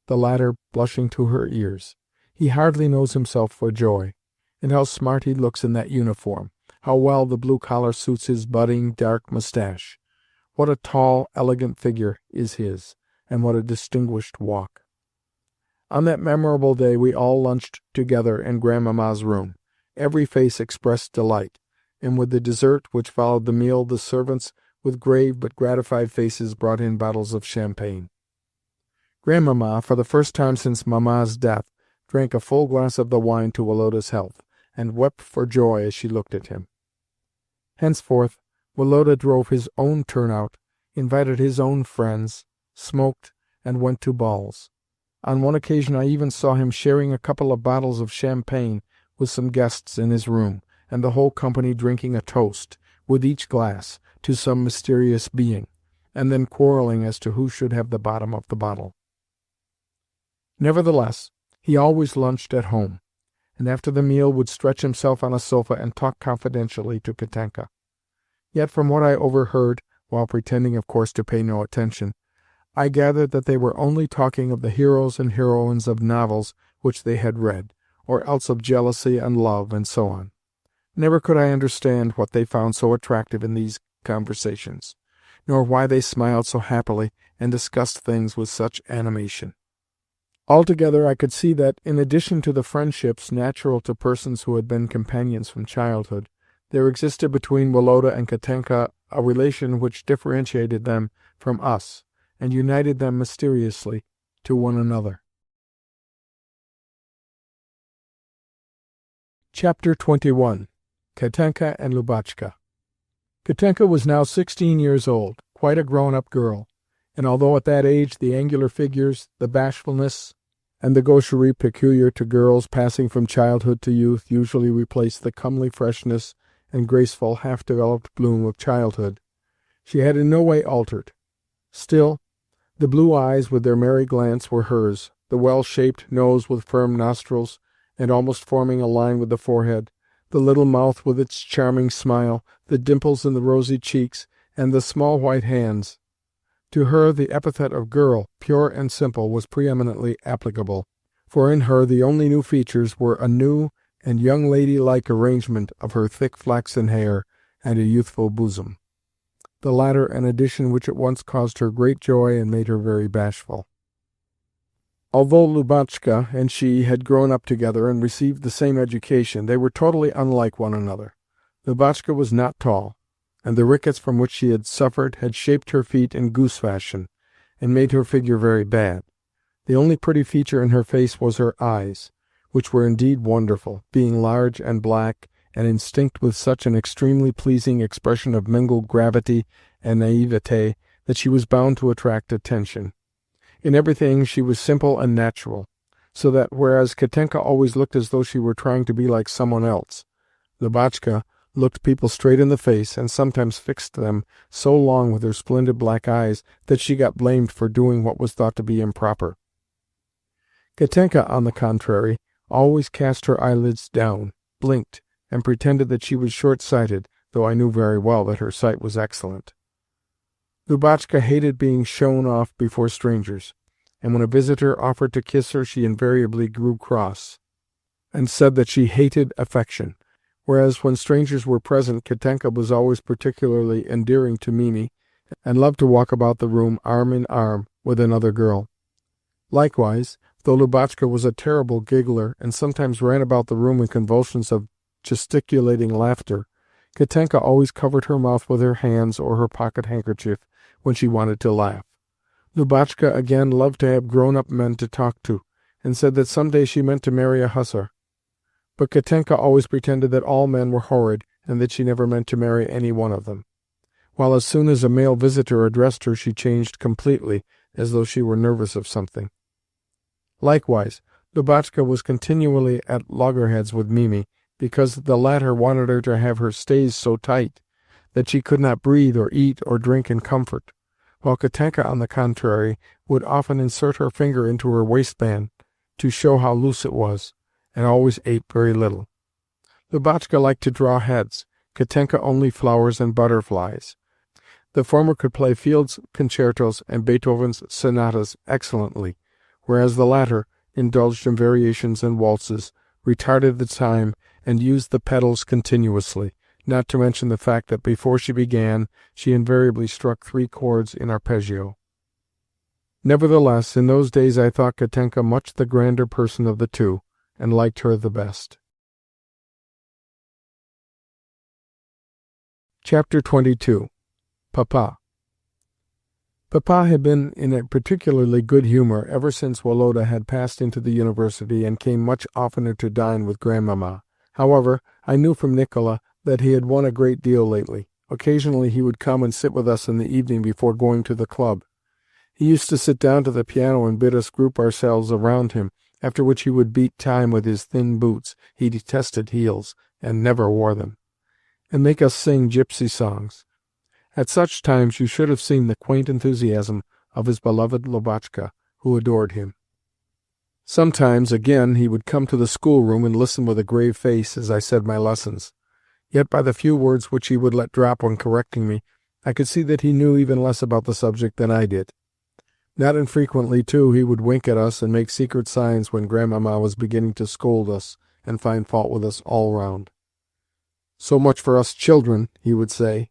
the latter blushing to her ears. He hardly knows himself for joy. And how smart he looks in that uniform! How well the blue collar suits his budding, dark moustache! What a tall, elegant figure is his, and what a distinguished walk! On that memorable day we all lunched together in Grandmamma's room. Every face expressed delight, and with the dessert which followed the meal the servants, with grave but gratified faces, brought in bottles of champagne. Grandmamma, for the first time since Mamma's death, drank a full glass of the wine to Woloda's health, and wept for joy as she looked at him. Henceforth, Woloda drove his own turnout, invited his own friends, smoked, and went to balls. On one occasion I even saw him sharing a couple of bottles of champagne with some guests in his room, and the whole company drinking a toast, with each glass, to some mysterious being, and then quarrelling as to who should have the bottom of the bottle. Nevertheless, he always lunched at home, and after the meal would stretch himself on a sofa and talk confidentially to Katenka. Yet from what I overheard, while pretending of course to pay no attention, I gathered that they were only talking of the heroes and heroines of novels which they had read, or else of jealousy and love, and so on. Never could I understand what they found so attractive in these conversations, nor why they smiled so happily and discussed things with such animation. Altogether I could see that, in addition to the friendships natural to persons who had been companions from childhood, there existed between Woloda and Katenka a relation which differentiated them from us, and united them mysteriously to one another. Chapter 21. Katenka and Lubotshka. Katenka was now 16 years old, quite a grown-up girl, and although at that age the angular figures, the bashfulness, and the gaucherie peculiar to girls passing from childhood to youth usually replace the comely freshness and graceful, half-developed bloom of childhood, she had in no way altered. Still, the blue eyes with their merry glance were hers, the well-shaped nose with firm nostrils, and almost forming a line with the forehead, the little mouth with its charming smile, the dimples in the rosy cheeks, and the small white hands. To her the epithet of girl, pure and simple, was preeminently applicable, for in her the only new features were a new and young lady-like arrangement of her thick flaxen hair and a youthful bosom, the latter an addition which at once caused her great joy and made her very bashful. Although Lubotshka and she had grown up together and received the same education, they were totally unlike one another. Lubotshka was not tall, and the rickets from which she had suffered had shaped her feet in goose fashion, and made her figure very bad. The only pretty feature in her face was her eyes, which were indeed wonderful, being large and black, and instinct with such an extremely pleasing expression of mingled gravity and naivete that she was bound to attract attention. In everything she was simple and natural, so that, whereas Katenka always looked as though she were trying to be like someone else, Lubotshka looked people straight in the face, and sometimes fixed them so long with her splendid black eyes that she got blamed for doing what was thought to be improper. Katenka, on the contrary, always cast her eyelids down, blinked, and pretended that she was short-sighted, though I knew very well that her sight was excellent. Lubotshka hated being shown off before strangers, and when a visitor offered to kiss her she invariably grew cross, and said that she hated affection, whereas when strangers were present Katenka was always particularly endearing to Mimi, and loved to walk about the room arm in arm with another girl. Likewise, though Lubotshka was a terrible giggler, and sometimes ran about the room in convulsions of gesticulating laughter, Katenka always covered her mouth with her hands or her pocket-handkerchief when she wanted to laugh. Lubotshka again loved to have grown-up men to talk to, and said that some day she meant to marry a hussar. But Katenka always pretended that all men were horrid, and that she never meant to marry any one of them, while as soon as a male visitor addressed her she changed completely, as though she were nervous of something. Likewise, Lubotshka was continually at loggerheads with Mimi, because the latter wanted her to have her stays so tight that she could not breathe or eat or drink in comfort, while Katenka, on the contrary, would often insert her finger into her waistband to show how loose it was, and always ate very little. Lubotshka liked to draw heads, Katenka only flowers and butterflies. The former could play Field's concertos and Beethoven's sonatas excellently, whereas the latter indulged in variations and waltzes, retarded the time, and used the pedals continuously, not to mention the fact that before she began she invariably struck 3 chords in arpeggio. Nevertheless, in those days I thought Katenka much the grander person of the two, and liked her the best. Chapter 22. Papa. Papa had been in a particularly good humour ever since Woloda had passed into the university and came much oftener to dine with Grandmamma. However, I knew from Nicola that he had won a great deal lately. Occasionally he would come and sit with us in the evening before going to the club. He used to sit down to the piano and bid us group ourselves around him, after which he would beat time with his thin boots (he detested heels, and never wore them), and make us sing gypsy songs. At such times you should have seen the quaint enthusiasm of his beloved Lubotshka, who adored him. Sometimes, again, he would come to the schoolroom and listen with a grave face as I said my lessons. Yet by the few words which he would let drop when correcting me, I could see that he knew even less about the subject than I did. Not infrequently, too, he would wink at us and make secret signs when Grandmamma was beginning to scold us and find fault with us all round. "So much for us children," he would say.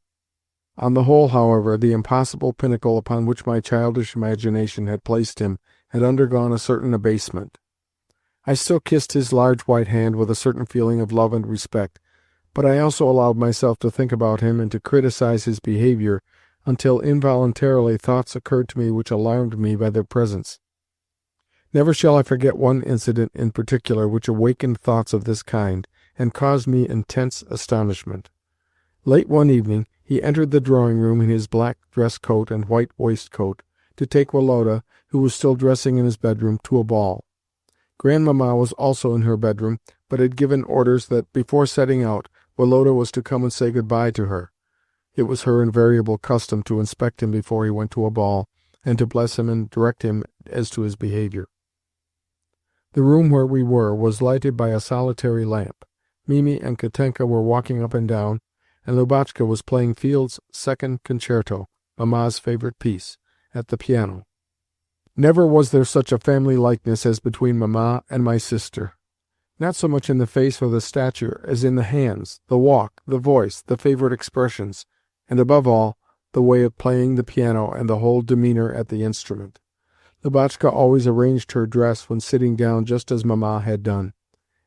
On the whole, however, the impossible pinnacle upon which my childish imagination had placed him had undergone a certain abasement. I still kissed his large white hand with a certain feeling of love and respect, but I also allowed myself to think about him and to criticize his behaviour until involuntarily thoughts occurred to me which alarmed me by their presence. Never shall I forget one incident in particular which awakened thoughts of this kind and caused me intense astonishment. Late one evening he entered the drawing-room in his black dress-coat and white waistcoat to take Woloda, who was still dressing in his bedroom, to a ball. Grandmamma was also in her bedroom, but had given orders that, before setting out, Woloda was to come and say good-bye to her. It was her invariable custom to inspect him before he went to a ball, and to bless him and direct him as to his behaviour. The room where we were was lighted by a solitary lamp. Mimi and Katenka were walking up and down, and Lubotshka was playing Field's Second Concerto, Mamma's favourite piece, at the piano. Never was there such a family likeness as between Mamma and my sister, not so much in the face or the stature as in the hands, the walk, the voice, the favourite expressions, and, above all, the way of playing the piano and the whole demeanour at the instrument. Lubotshka always arranged her dress when sitting down just as Mamma had done,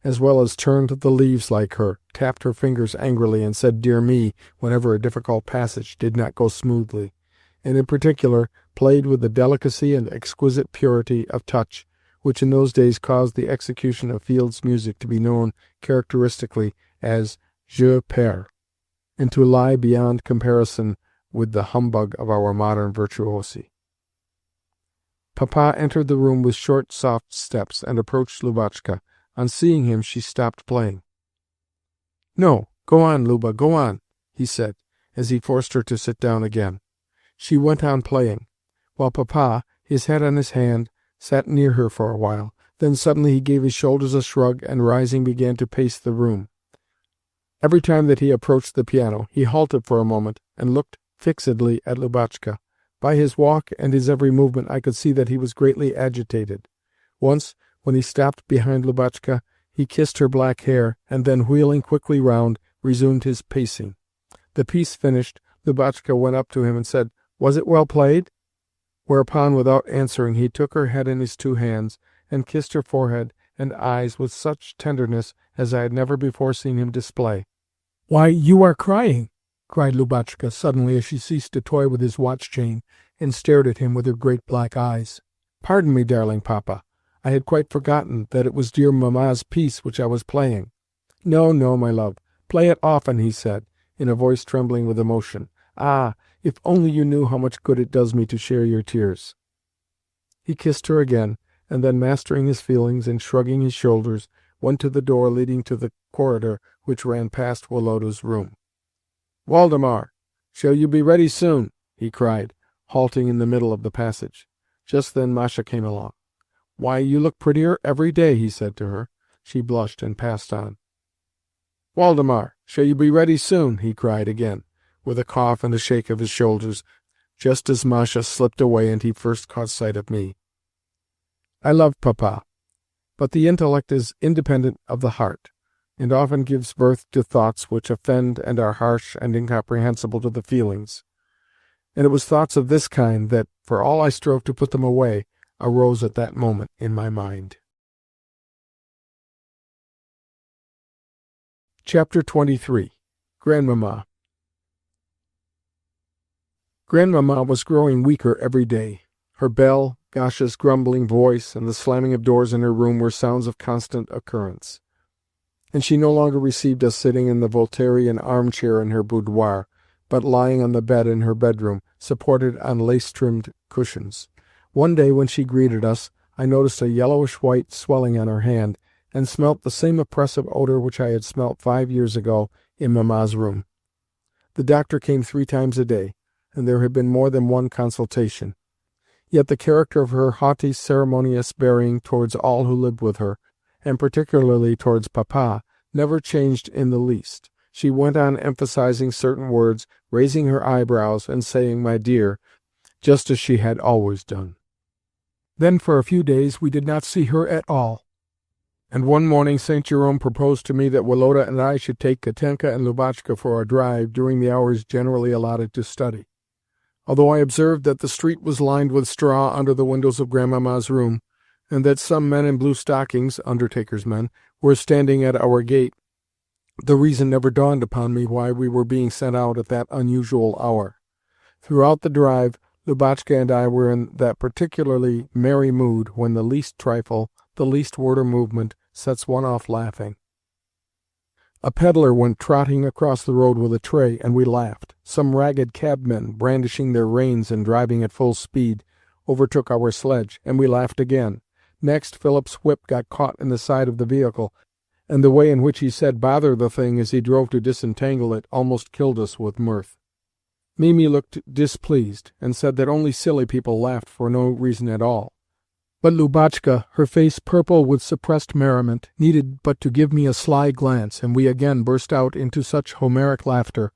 as well as turned the leaves like her, tapped her fingers angrily, and said "dear me" whenever a difficult passage did not go smoothly, and in particular played with the delicacy and exquisite purity of touch which in those days caused the execution of Field's music to be known characteristically as jeu pair, and to lie beyond comparison with the humbug of our modern virtuosi. Papa entered the room with short, soft steps, and approached Lubotshka. On seeing him, she stopped playing. "No, go on, Luba, go on," he said, as he forced her to sit down again. She went on playing, while Papa, his head on his hand, sat near her for a while. Then suddenly he gave his shoulders a shrug, and, rising, began to pace the room. Every time that he approached the piano, he halted for a moment and looked fixedly at Lubotshka. By his walk and his every movement I could see that he was greatly agitated. Once, when he stopped behind Lubotshka, he kissed her black hair, and then, wheeling quickly round, resumed his pacing. The piece finished, Lubotshka went up to him and said, "Was it well played?" Whereupon, without answering, he took her head in his two hands, and kissed her forehead and eyes with such tenderness as I had never before seen him display. "Why, you are crying!" cried Lubotshka suddenly as she ceased to toy with his watch-chain and stared at him with her great black eyes. "Pardon me, darling Papa. I had quite forgotten that it was dear Mamma's piece which I was playing." "No, no, my love. Play it often," he said, in a voice trembling with emotion. "Ah, if only you knew how much good it does me to share your tears!" He kissed her again, and then, mastering his feelings and shrugging his shoulders, went to the door leading to the corridor which ran past Woloda's room. "Waldemar, shall you be ready soon?" he cried, halting in the middle of the passage. Just then Masha came along. "Why, you look prettier every day," he said to her. She blushed and passed on. "Waldemar, shall you be ready soon?" he cried again, with a cough and a shake of his shoulders, just as Masha slipped away and he first caught sight of me. I love Papa, but the intellect is independent of the heart, and often gives birth to thoughts which offend and are harsh and incomprehensible to the feelings. And it was thoughts of this kind that, for all I strove to put them away, arose at that moment in my mind. Chapter 23. Grandmamma. Grandmamma was growing weaker every day. Her bell, Gasha's grumbling voice, and the slamming of doors in her room were sounds of constant occurrence. And she no longer received us sitting in the Voltairian armchair in her boudoir, but lying on the bed in her bedroom, supported on lace-trimmed cushions. One day, when she greeted us, I noticed a yellowish-white swelling on her hand, and smelt the same oppressive odour which I had smelt 5 years ago in Mamma's room. The doctor came 3 times a day, and there had been more than one consultation. Yet the character of her haughty, ceremonious bearing towards all who lived with her, and particularly towards Papa, never changed in the least. She went on emphasizing certain words, raising her eyebrows, and saying "my dear," just as she had always done. Then for a few days we did not see her at all, and one morning St. Jerome proposed to me that Woloda and I should take Katenka and Lubotshka for a drive during the hours generally allotted to study. Although I observed that the street was lined with straw under the windows of Grandmamma's room, and that some men in blue stockings, undertakers' men, were standing at our gate, the reason never dawned upon me why we were being sent out at that unusual hour. Throughout the drive, Lubotshka and I were in that particularly merry mood when the least trifle, the least word or movement, sets one off laughing. A pedlar went trotting across the road with a tray, and we laughed. Some ragged cabmen, brandishing their reins and driving at full speed, overtook our sledge, and we laughed again. Next, Philip's whip got caught in the side of the vehicle, and the way in which he said "bother the thing" as he drove to disentangle it almost killed us with mirth. Mimi looked displeased, and said that only silly people laughed for no reason at all. But Lubotshka, her face purple with suppressed merriment, needed but to give me a sly glance, and we again burst out into such Homeric laughter,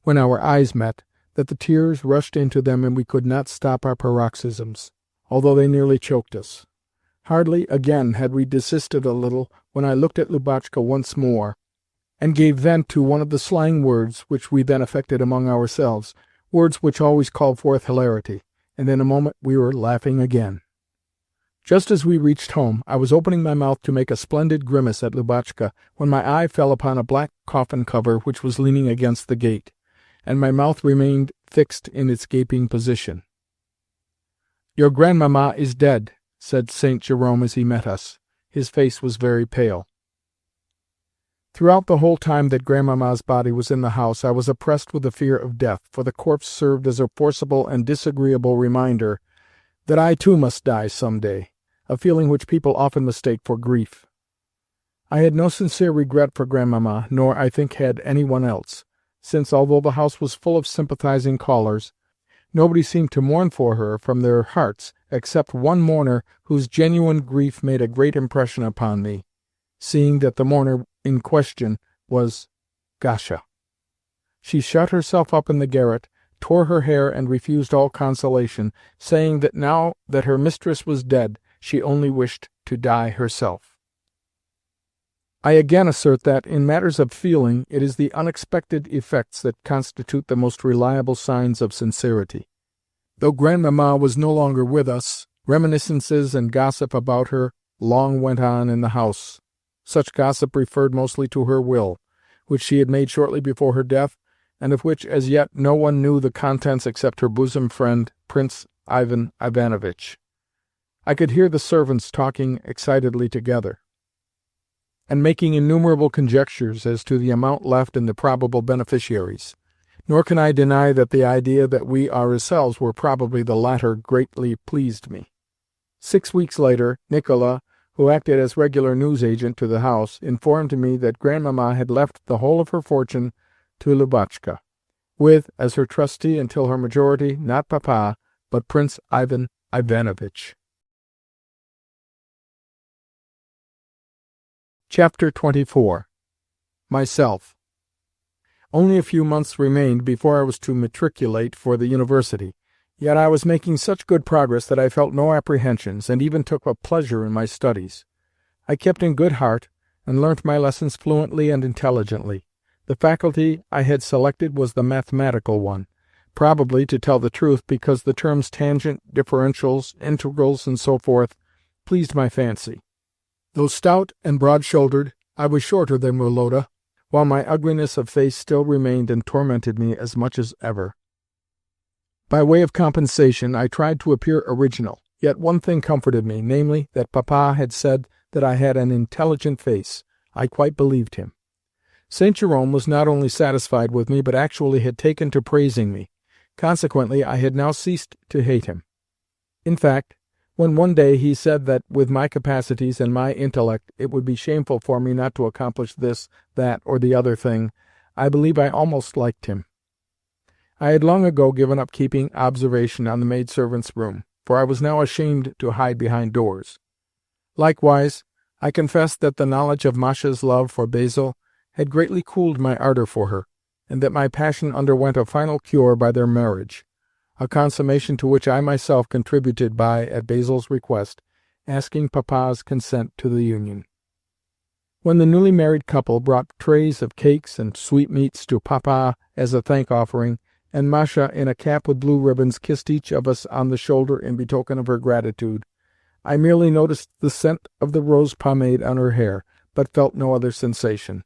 when our eyes met, that the tears rushed into them and we could not stop our paroxysms, although they nearly choked us. Hardly, again, had we desisted a little, when I looked at Lubotshka once more, and gave vent to one of the slang words which we then affected among ourselves, words which always called forth hilarity, and in a moment we were laughing again. Just as we reached home, I was opening my mouth to make a splendid grimace at Lubotshka, when my eye fell upon a black coffin cover which was leaning against the gate, and my mouth remained fixed in its gaping position. "Your Grandmamma is dead," said St. Jerome as he met us. His face was very pale. Throughout the whole time that Grandmamma's body was in the house, I was oppressed with the fear of death, for the corpse served as a forcible and disagreeable reminder that I too must die some day, a feeling which people often mistake for grief. I had no sincere regret for Grandmamma, nor, I think, had any one else, since, although the house was full of sympathizing callers, nobody seemed to mourn for her from their hearts, except one mourner whose genuine grief made a great impression upon me, seeing that the mourner in question was Gasha. She shut herself up in the garret, tore her hair, and refused all consolation, saying that now that her mistress was dead, she only wished to die herself. I again assert that, in matters of feeling, it is the unexpected effects that constitute the most reliable signs of sincerity. Though Grandmamma was no longer with us, reminiscences and gossip about her long went on in the house. Such gossip referred mostly to her will, which she had made shortly before her death, and of which as yet no one knew the contents except her bosom friend, Prince Ivanitch. I could hear the servants talking excitedly together, and making innumerable conjectures as to the amount left and the probable beneficiaries. Nor can I deny that the idea that we ourselves were probably the latter greatly pleased me. 6 weeks later, Nikolai, who acted as regular news-agent to the house, informed me that Grandmamma had left the whole of her fortune to Lubotshka, with, as her trustee until her majority, not Papa, but Prince Ivanitch. Chapter 24. Myself. Only a few months remained before I was to matriculate for the university, yet I was making such good progress that I felt no apprehensions, and even took a pleasure in my studies. I kept in good heart, and learnt my lessons fluently and intelligently. The faculty I had selected was the mathematical one, probably, to tell the truth, because the terms tangent, differentials, integrals, and so forth, pleased my fancy. Though stout and broad-shouldered, I was shorter than Woloda, while my ugliness of face still remained and tormented me as much as ever. By way of compensation, I tried to appear original, yet one thing comforted me, namely, that Papa had said that I had an intelligent face. I quite believed him. St. Jerome was not only satisfied with me, but actually had taken to praising me. Consequently, I had now ceased to hate him. In fact, when one day he said that, with my capacities and my intellect, it would be shameful for me not to accomplish this, that, or the other thing, I believe I almost liked him. I had long ago given up keeping observation on the maidservant's room, for I was now ashamed to hide behind doors. Likewise, I confessed that the knowledge of Masha's love for Basil had greatly cooled my ardour for her, and that my passion underwent a final cure by their marriage, a consummation to which I myself contributed by, at Basil's request, asking Papa's consent to the union. When the newly married couple brought trays of cakes and sweetmeats to Papa as a thank-offering, and Masha, in a cap with blue ribbons, kissed each of us on the shoulder in betoken of her gratitude, I merely noticed the scent of the rose pomade on her hair, but felt no other sensation.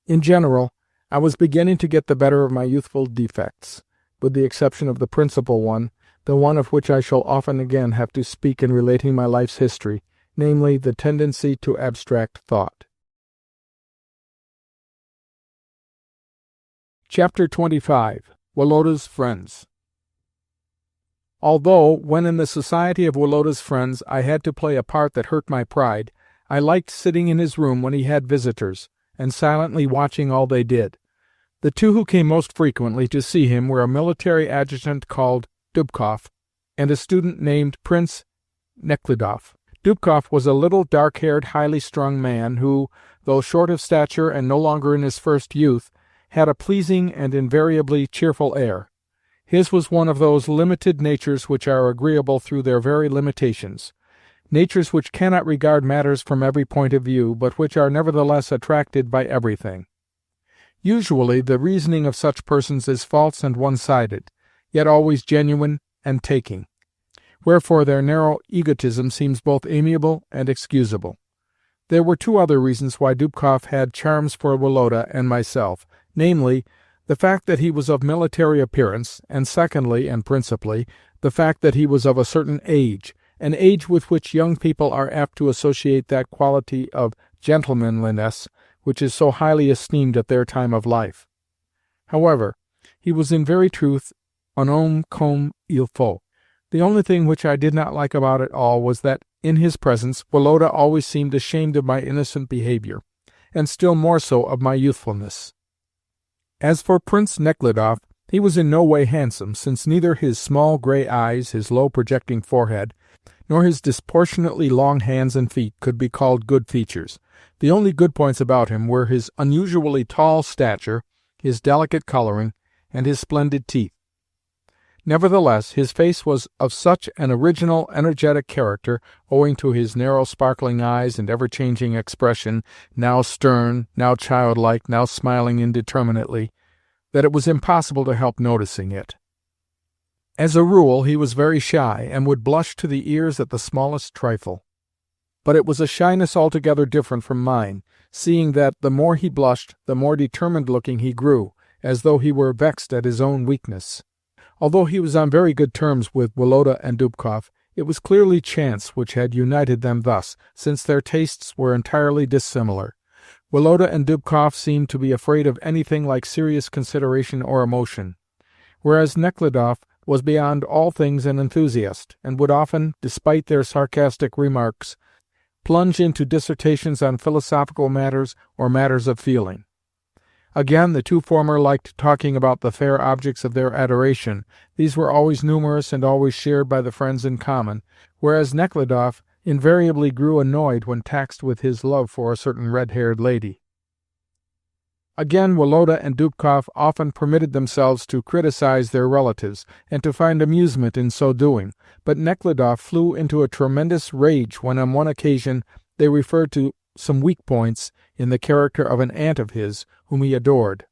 In general, I was beginning to get the better of my youthful defects, with the exception of the principal one, the one of which I shall often again have to speak in relating my life's history, namely, the tendency to abstract thought. Chapter 25. Woloda's Friends. Although, when in the society of Woloda's friends, I had to play a part that hurt my pride, I liked sitting in his room when he had visitors, and silently watching all they did. The two who came most frequently to see him were a military adjutant called Dubkoff, and a student named Prince Nekhludoff. Dubkoff was a little dark-haired, highly strung man who, though short of stature and no longer in his first youth, had a pleasing and invariably cheerful air. His was one of those limited natures which are agreeable through their very limitations, natures which cannot regard matters from every point of view, but which are nevertheless attracted by everything. Usually the reasoning of such persons is false and one-sided, yet always genuine and taking, wherefore their narrow egotism seems both amiable and excusable. There were two other reasons why Dubkoff had charms for Woloda and myself, namely, the fact that he was of military appearance, and secondly, and principally, the fact that he was of a certain age, an age with which young people are apt to associate that quality of gentlemanliness which is so highly esteemed at their time of life. However, he was in very truth un homme comme il faut. The only thing which I did not like about it all was that, in his presence, Woloda always seemed ashamed of my innocent behaviour, and still more so of my youthfulness. As for Prince Nekhludoff, he was in no way handsome, since neither his small grey eyes, his low projecting forehead, nor his disproportionately long hands and feet could be called good features. The only good points about him were his unusually tall stature, his delicate colouring, and his splendid teeth. Nevertheless, his face was of such an original, energetic character, owing to his narrow, sparkling eyes and ever-changing expression, now stern, now childlike, now smiling indeterminately, that it was impossible to help noticing it. As a rule, he was very shy, and would blush to the ears at the smallest trifle. But it was a shyness altogether different from mine, seeing that, the more he blushed, the more determined-looking he grew, as though he were vexed at his own weakness. Although he was on very good terms with Woloda and Dubkoff, it was clearly chance which had united them thus, since their tastes were entirely dissimilar. Woloda and Dubkoff seemed to be afraid of anything like serious consideration or emotion, whereas Nekhludoff was beyond all things an enthusiast, and would often, despite their sarcastic remarks, plunge into dissertations on philosophical matters or matters of feeling. Again, the two former liked talking about the fair objects of their adoration. These were always numerous and always shared by the friends in common, whereas Nekhludoff invariably grew annoyed when taxed with his love for a certain red-haired lady. Again, Woloda and Dubkoff often permitted themselves to criticize their relatives, and to find amusement in so doing, but Nekhludoff flew into a tremendous rage when on one occasion they referred to some weak points in the character of an aunt of his, whom he adored.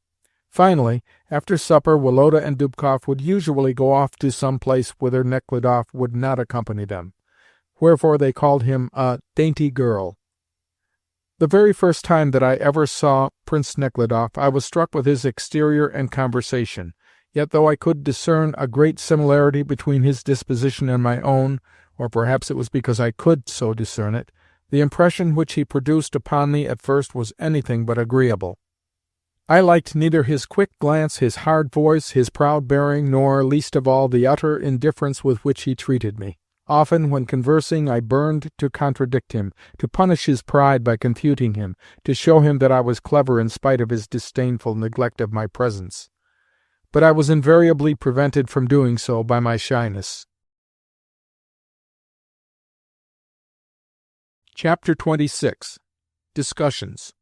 Finally, after supper, Woloda and Dubkoff would usually go off to some place whither Nekhludoff would not accompany them, wherefore they called him a dainty girl. The very first time that I ever saw Prince Nekhludoff, I was struck with his exterior and conversation. Yet though I could discern a great similarity between his disposition and my own, or perhaps it was because I could so discern it, the impression which he produced upon me at first was anything but agreeable. I liked neither his quick glance, his hard voice, his proud bearing, nor, least of all, the utter indifference with which he treated me. Often, when conversing, I burned to contradict him, to punish his pride by confuting him, to show him that I was clever in spite of his disdainful neglect of my presence. But I was invariably prevented from doing so by my shyness. Chapter 26. Discussions.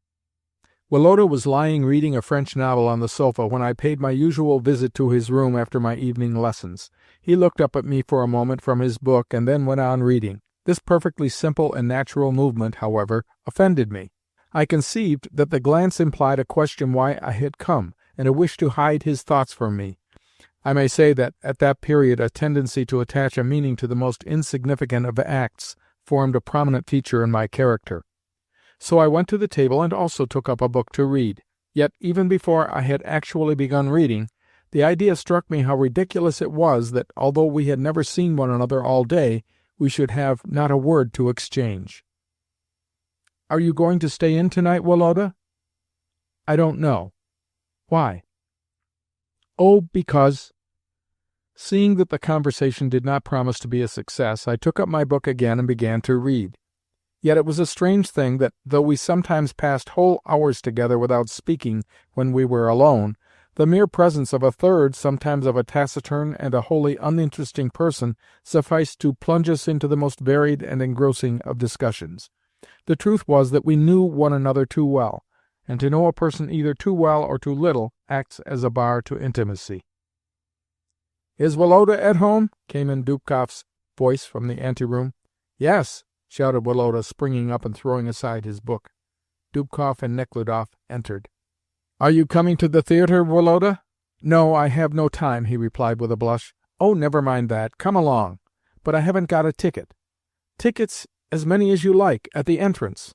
Woloda was lying reading a French novel on the sofa when I paid my usual visit to his room after my evening lessons. He looked up at me for a moment from his book and then went on reading. This perfectly simple and natural movement, however, offended me. I conceived that the glance implied a question why I had come, and a wish to hide his thoughts from me. I may say that at that period a tendency to attach a meaning to the most insignificant of acts formed a prominent feature in my character. So I went to the table and also took up a book to read. Yet, even before I had actually begun reading, the idea struck me how ridiculous it was that, although we had never seen one another all day, we should have not a word to exchange. "Are you going to stay in tonight, Woloda?" "I don't know." "Why?" "Oh, because—" Seeing that the conversation did not promise to be a success, I took up my book again and began to read. Yet it was a strange thing that, though we sometimes passed whole hours together without speaking when we were alone, the mere presence of a third, sometimes of a taciturn and a wholly uninteresting person, sufficed to plunge us into the most varied and engrossing of discussions. The truth was that we knew one another too well, and to know a person either too well or too little acts as a bar to intimacy. "Is Woloda at home?" came in Dubkoff's voice from the anteroom. "Yes," shouted Woloda, springing up and throwing aside his book. Dubkoff and Nechludoff entered. "Are you coming to the theatre, Woloda?" "No, I have no time," he replied with a blush. "Oh, never mind that. Come along. But I haven't got a ticket." "Tickets, as many as you like, at the entrance."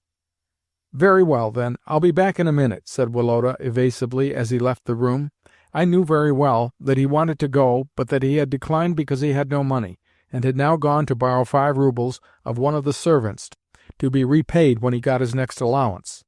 "Very well, then. I'll be back in a minute," said Woloda evasively as he left the room. I knew very well that he wanted to go, but that he had declined because he had no money, and had now gone to borrow 5 roubles of one of the servants, to be repaid when he got his next allowance.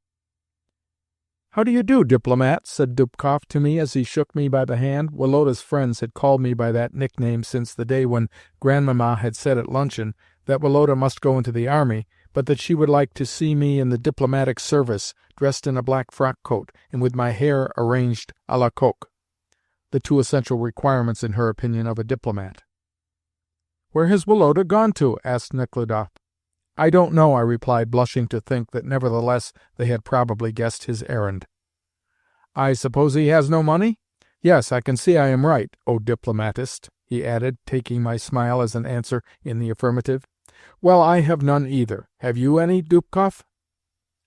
"How do you do, diplomat?" said Dubkoff to me as he shook me by the hand. Woloda's friends had called me by that nickname since the day when Grandmamma had said at luncheon that Woloda must go into the army, but that she would like to see me in the diplomatic service, dressed in a black frock-coat, and with my hair arranged à la coque, the 2 essential requirements, in her opinion, of a diplomat. "Where has Woloda gone to?" asked Nechludoff. "I don't know," I replied, blushing to think that nevertheless they had probably guessed his errand. "I suppose he has no money?" "Yes, I can see I am right, O diplomatist," he added, taking my smile as an answer in the affirmative. "Well, I have none either. Have you any, Dubkoff?"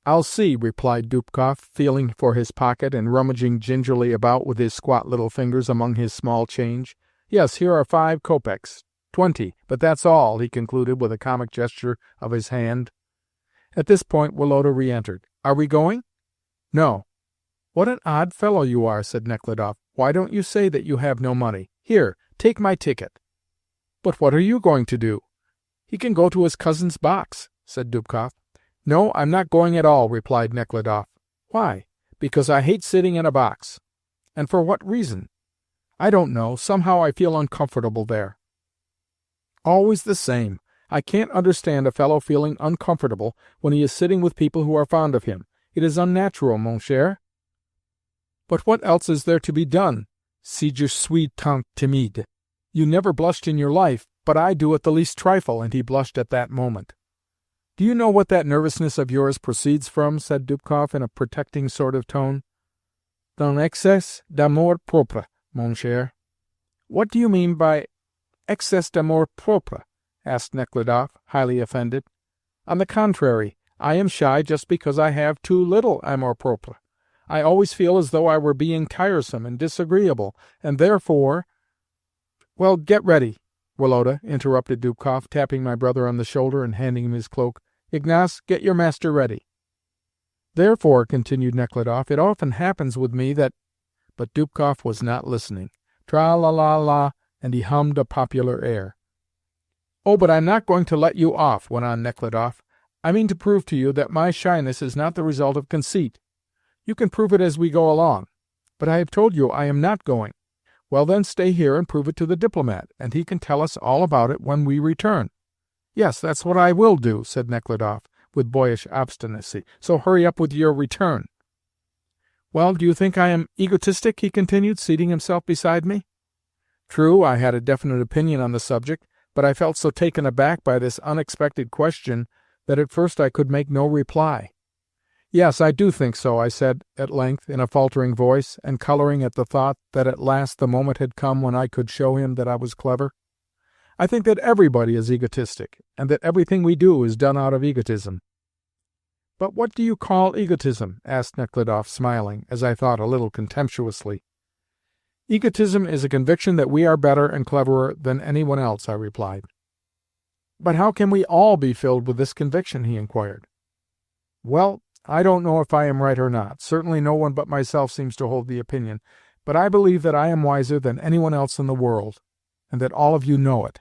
"I'll see," replied Dubkoff, feeling for his pocket and rummaging gingerly about with his squat little fingers among his small change. "Yes, here are 5 kopecks. 20, but that's all," he concluded with a comic gesture of his hand. At this point Woloda re-entered. "Are we going?" "No." "What an odd fellow you are," said Nechludoff. "Why don't you say that you have no money? Here, take my ticket." "But what are you going to do?" "He can go to his cousin's box," said Dubkoff. "No, I'm not going at all," replied Nechludoff. "Why?" "Because I hate sitting in a box." "And for what reason?" "I don't know. Somehow I feel uncomfortable there." "Always the same. I can't understand a fellow feeling uncomfortable when he is sitting with people who are fond of him. It is unnatural, mon cher." "But what else is there to be done, si je suis tant timide? You never blushed in your life, but I do at the least trifle," and he blushed at that moment. "Do you know what that nervousness of yours proceeds from?" said Dubkoff in a protecting sort of tone. "D'un excès d'amour-propre, mon cher." "What do you mean by excès d'amour-propre?" asked Nechludoff, highly offended. "On the contrary, I am shy just because I have too little amour-propre. I always feel as though I were being tiresome and disagreeable, and therefore—" "Well, get ready," Woloda interrupted Dubkoff, tapping my brother on the shoulder and handing him his cloak. "Ignaz, get your master ready." "Therefore," continued Nechludoff, "it often happens with me that—" But Dubkoff was not listening. Tra-la-la-la, and he hummed a popular air. "Oh, but I'm not going to let you off," went on Nechludoff. "I mean to prove to you that my shyness is not the result of conceit. You can prove it as we go along. But I have told you I am not going. Well, then, stay here and prove it to the diplomat, and he can tell us all about it when we return." "Yes, that's what I will do," said Nechludoff, with boyish obstinacy. "So hurry up with your return." "Well, do you think I am egotistic?" he continued, seating himself beside me. True, I had a definite opinion on the subject, but I felt so taken aback by this unexpected question that at first I could make no reply. "Yes, I do think so," I said at length, in a faltering voice, and colouring at the thought that at last the moment had come when I could show him that I was clever. "I think that everybody is egotistic, and that everything we do is done out of egotism." "But what do you call egotism?" asked Nechludoff, smiling, as I thought, a little contemptuously. "Egotism is a conviction that we are better and cleverer than anyone else," I replied. "But how can we all be filled with this conviction?" he inquired. "Well, I don't know if I am right or not. Certainly no one but myself seems to hold the opinion, but I believe that I am wiser than anyone else in the world, and that all of you know it."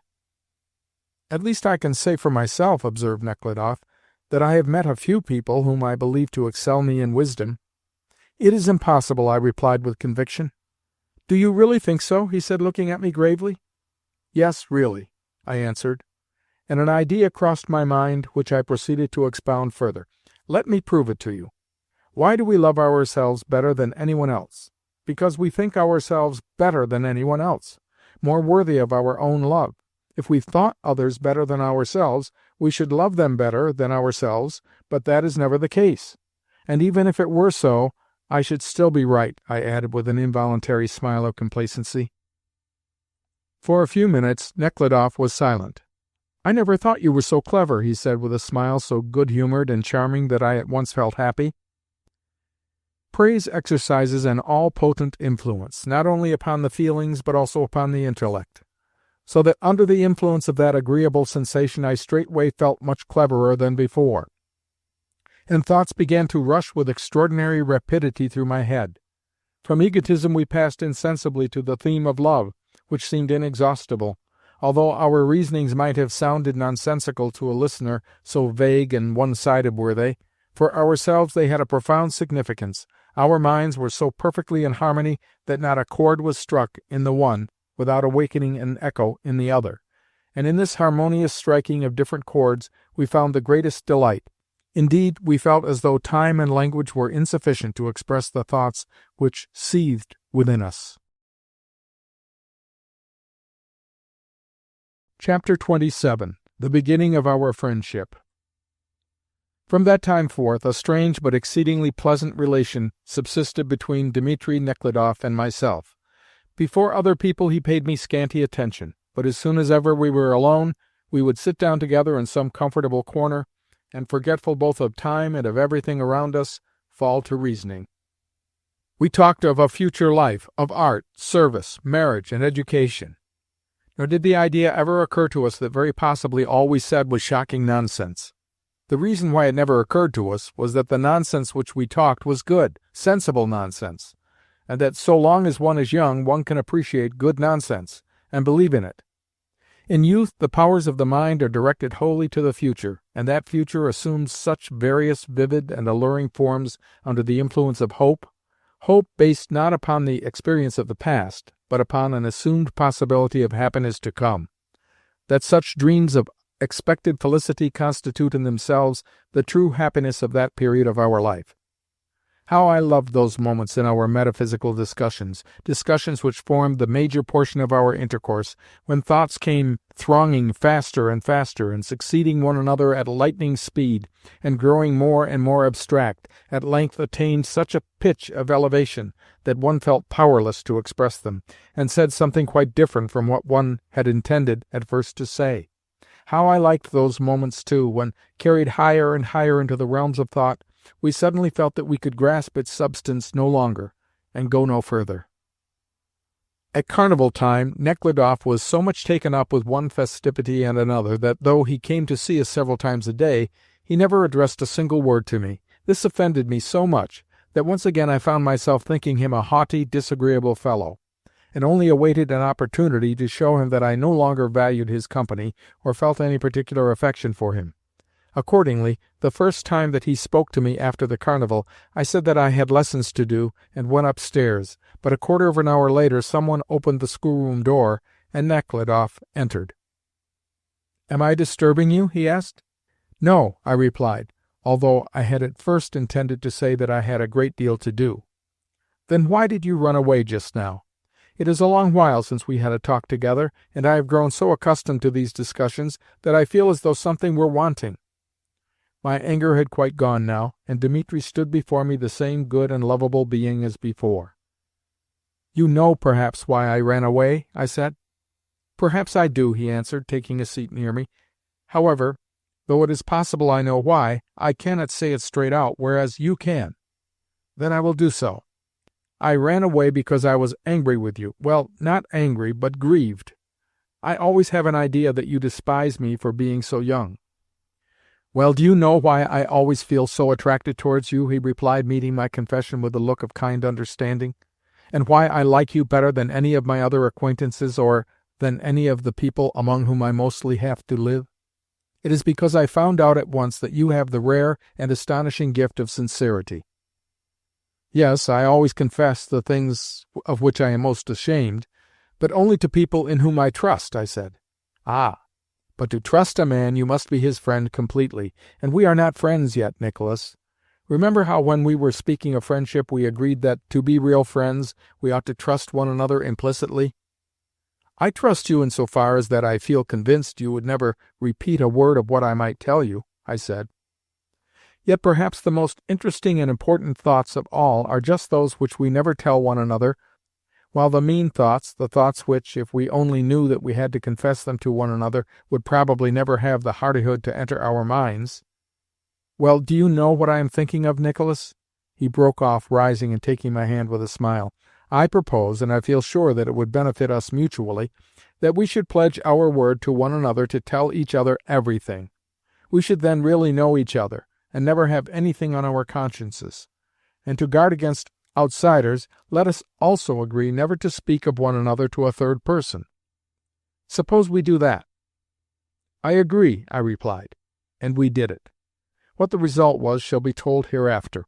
"At least I can say for myself," observed Nechludoff, "that I have met a few people whom I believe to excel me in wisdom." "It is impossible," I replied with conviction. "Do you really think so?" he said, looking at me gravely. "Yes, really," I answered, and an idea crossed my mind which I proceeded to expound further. "Let me prove it to you. Why do we love ourselves better than anyone else? Because we think ourselves better than anyone else, more worthy of our own love. If we thought others better than ourselves, we should love them better than ourselves, but that is never the case. And even if it were so, I should still be right," I added with an involuntary smile of complacency. For a few minutes Nechludoff was silent. "I never thought you were so clever," he said with a smile so good-humoured and charming that I at once felt happy. Praise exercises an all-potent influence, not only upon the feelings but also upon the intellect, so that under the influence of that agreeable sensation I straightway felt much cleverer than before, and thoughts began to rush with extraordinary rapidity through my head. From egotism we passed insensibly to the theme of love, which seemed inexhaustible, although our reasonings might have sounded nonsensical to a listener, so vague and one-sided were they. For ourselves they had a profound significance. Our minds were so perfectly in harmony that not a chord was struck in the one without awakening an echo in the other, and in this harmonious striking of different chords we found the greatest delight. Indeed, we felt as though time and language were insufficient to express the thoughts which seethed within us. Chapter 27. The Beginning of Our Friendship. From that time forth a strange but exceedingly pleasant relation subsisted between Dmitri Nechludoff and myself. Before other people he paid me scanty attention, but as soon as ever we were alone, we would sit down together in some comfortable corner, and, forgetful both of time and of everything around us, fall to reasoning. We talked of a future life, of art, service, marriage, and education. Nor did the idea ever occur to us that very possibly all we said was shocking nonsense. The reason why it never occurred to us was that the nonsense which we talked was good, sensible nonsense, and that so long as one is young one can appreciate good nonsense, and believe in it. In youth the powers of the mind are directed wholly to the future, and that future assumes such various, vivid, and alluring forms under the influence of hope based not upon the experience of the past, but upon an assumed possibility of happiness to come, that such dreams of expected felicity constitute in themselves the true happiness of that period of our life. How I loved those moments in our metaphysical discussions which formed the major portion of our intercourse, when thoughts came thronging faster and faster, and succeeding one another at lightning speed, and growing more and more abstract, at length attained such a pitch of elevation that one felt powerless to express them, and said something quite different from what one had intended at first to say. How I liked those moments, too, when, carried higher and higher into the realms of thought, we suddenly felt that we could grasp its substance no longer, and go no further. At carnival time Nechludoff was so much taken up with one festivity and another that, though he came to see us several times a day, he never addressed a single word to me. This offended me so much that once again I found myself thinking him a haughty, disagreeable fellow. and only awaited an opportunity to show him that I no longer valued his company or felt any particular affection for him. Accordingly, the first time that he spoke to me after the carnival, I said that I had lessons to do, and went upstairs, but a quarter of an hour later someone opened the schoolroom door, and Nechludoff entered. "Am I disturbing you?" he asked. "No," I replied, although I had at first intended to say that I had a great deal to do. "Then why did you run away just now? It is a long while since we had a talk together, and I have grown so accustomed to these discussions that I feel as though something were wanting." My anger had quite gone now, and Dimitri stood before me the same good and lovable being as before. "You know, perhaps, why I ran away?" I said. "Perhaps I do," he answered, taking a seat near me. "However, though it is possible I know why, I cannot say it straight out, whereas you can." "Then I will do so. I ran away because I was angry with you. Well, not angry, but grieved. I always have an idea that you despise me for being so young." "Well, do you know why I always feel so attracted towards you?" he replied, meeting my confession with a look of kind understanding. "And why I like you better than any of my other acquaintances, or than any of the people among whom I mostly have to live? It is because I found out at once that you have the rare and astonishing gift of sincerity." "Yes, I always confess the things of which I am most ashamed, but only to people in whom I trust," I said. "Ah, but to trust a man you must be his friend completely, and we are not friends yet, Nicholas. Remember how when we were speaking of friendship we agreed that, to be real friends, we ought to trust one another implicitly?" "I trust you in so far as that I feel convinced you would never repeat a word of what I might tell you," I said. "Yet perhaps the most interesting and important thoughts of all are just those which we never tell one another, while the mean thoughts, the thoughts which, if we only knew that we had to confess them to one another, would probably never have the hardihood to enter our minds. Well, do you know what I am thinking of, Nicholas?" he broke off, rising and taking my hand with a smile. "I propose, and I feel sure that it would benefit us mutually, that we should pledge our word to one another to tell each other everything. We should then really know each other, and never have anything on our consciences. And to guard against outsiders, let us also agree never to speak of one another to a third person. Suppose we do that?" "I agree," I replied, and we did it. What the result was shall be told hereafter.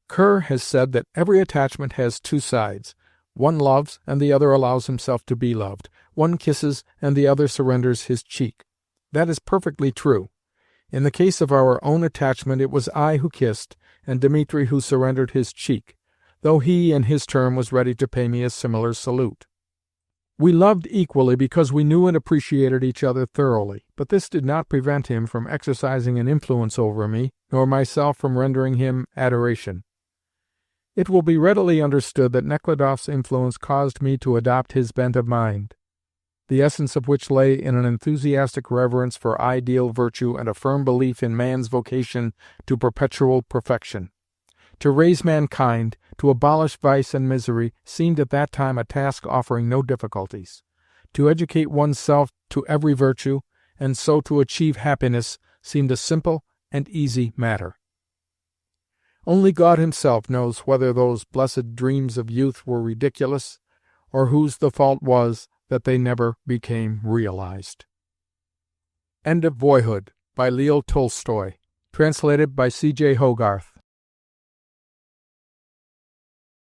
Kerr has said that every attachment has two sides. One loves, and the other allows himself to be loved. One kisses, and the other surrenders his cheek. That is perfectly true. In the case of our own attachment it was I who kissed, and Dimitri who surrendered his cheek, though he, in his turn, was ready to pay me a similar salute. We loved equally because we knew and appreciated each other thoroughly, but this did not prevent him from exercising an influence over me, nor myself from rendering him adoration. It will be readily understood that Nechludoff's influence caused me to adopt his bent of mind, the essence of which lay in an enthusiastic reverence for ideal virtue and a firm belief in man's vocation to perpetual perfection. To raise mankind, to abolish vice and misery, seemed at that time a task offering no difficulties. To educate oneself to every virtue, and so to achieve happiness, seemed a simple and easy matter. Only God himself knows whether those blessed dreams of youth were ridiculous, or whose the fault was that they never became realized. End of Boyhood, by Leo Tolstoy, translated by C.J. Hogarth.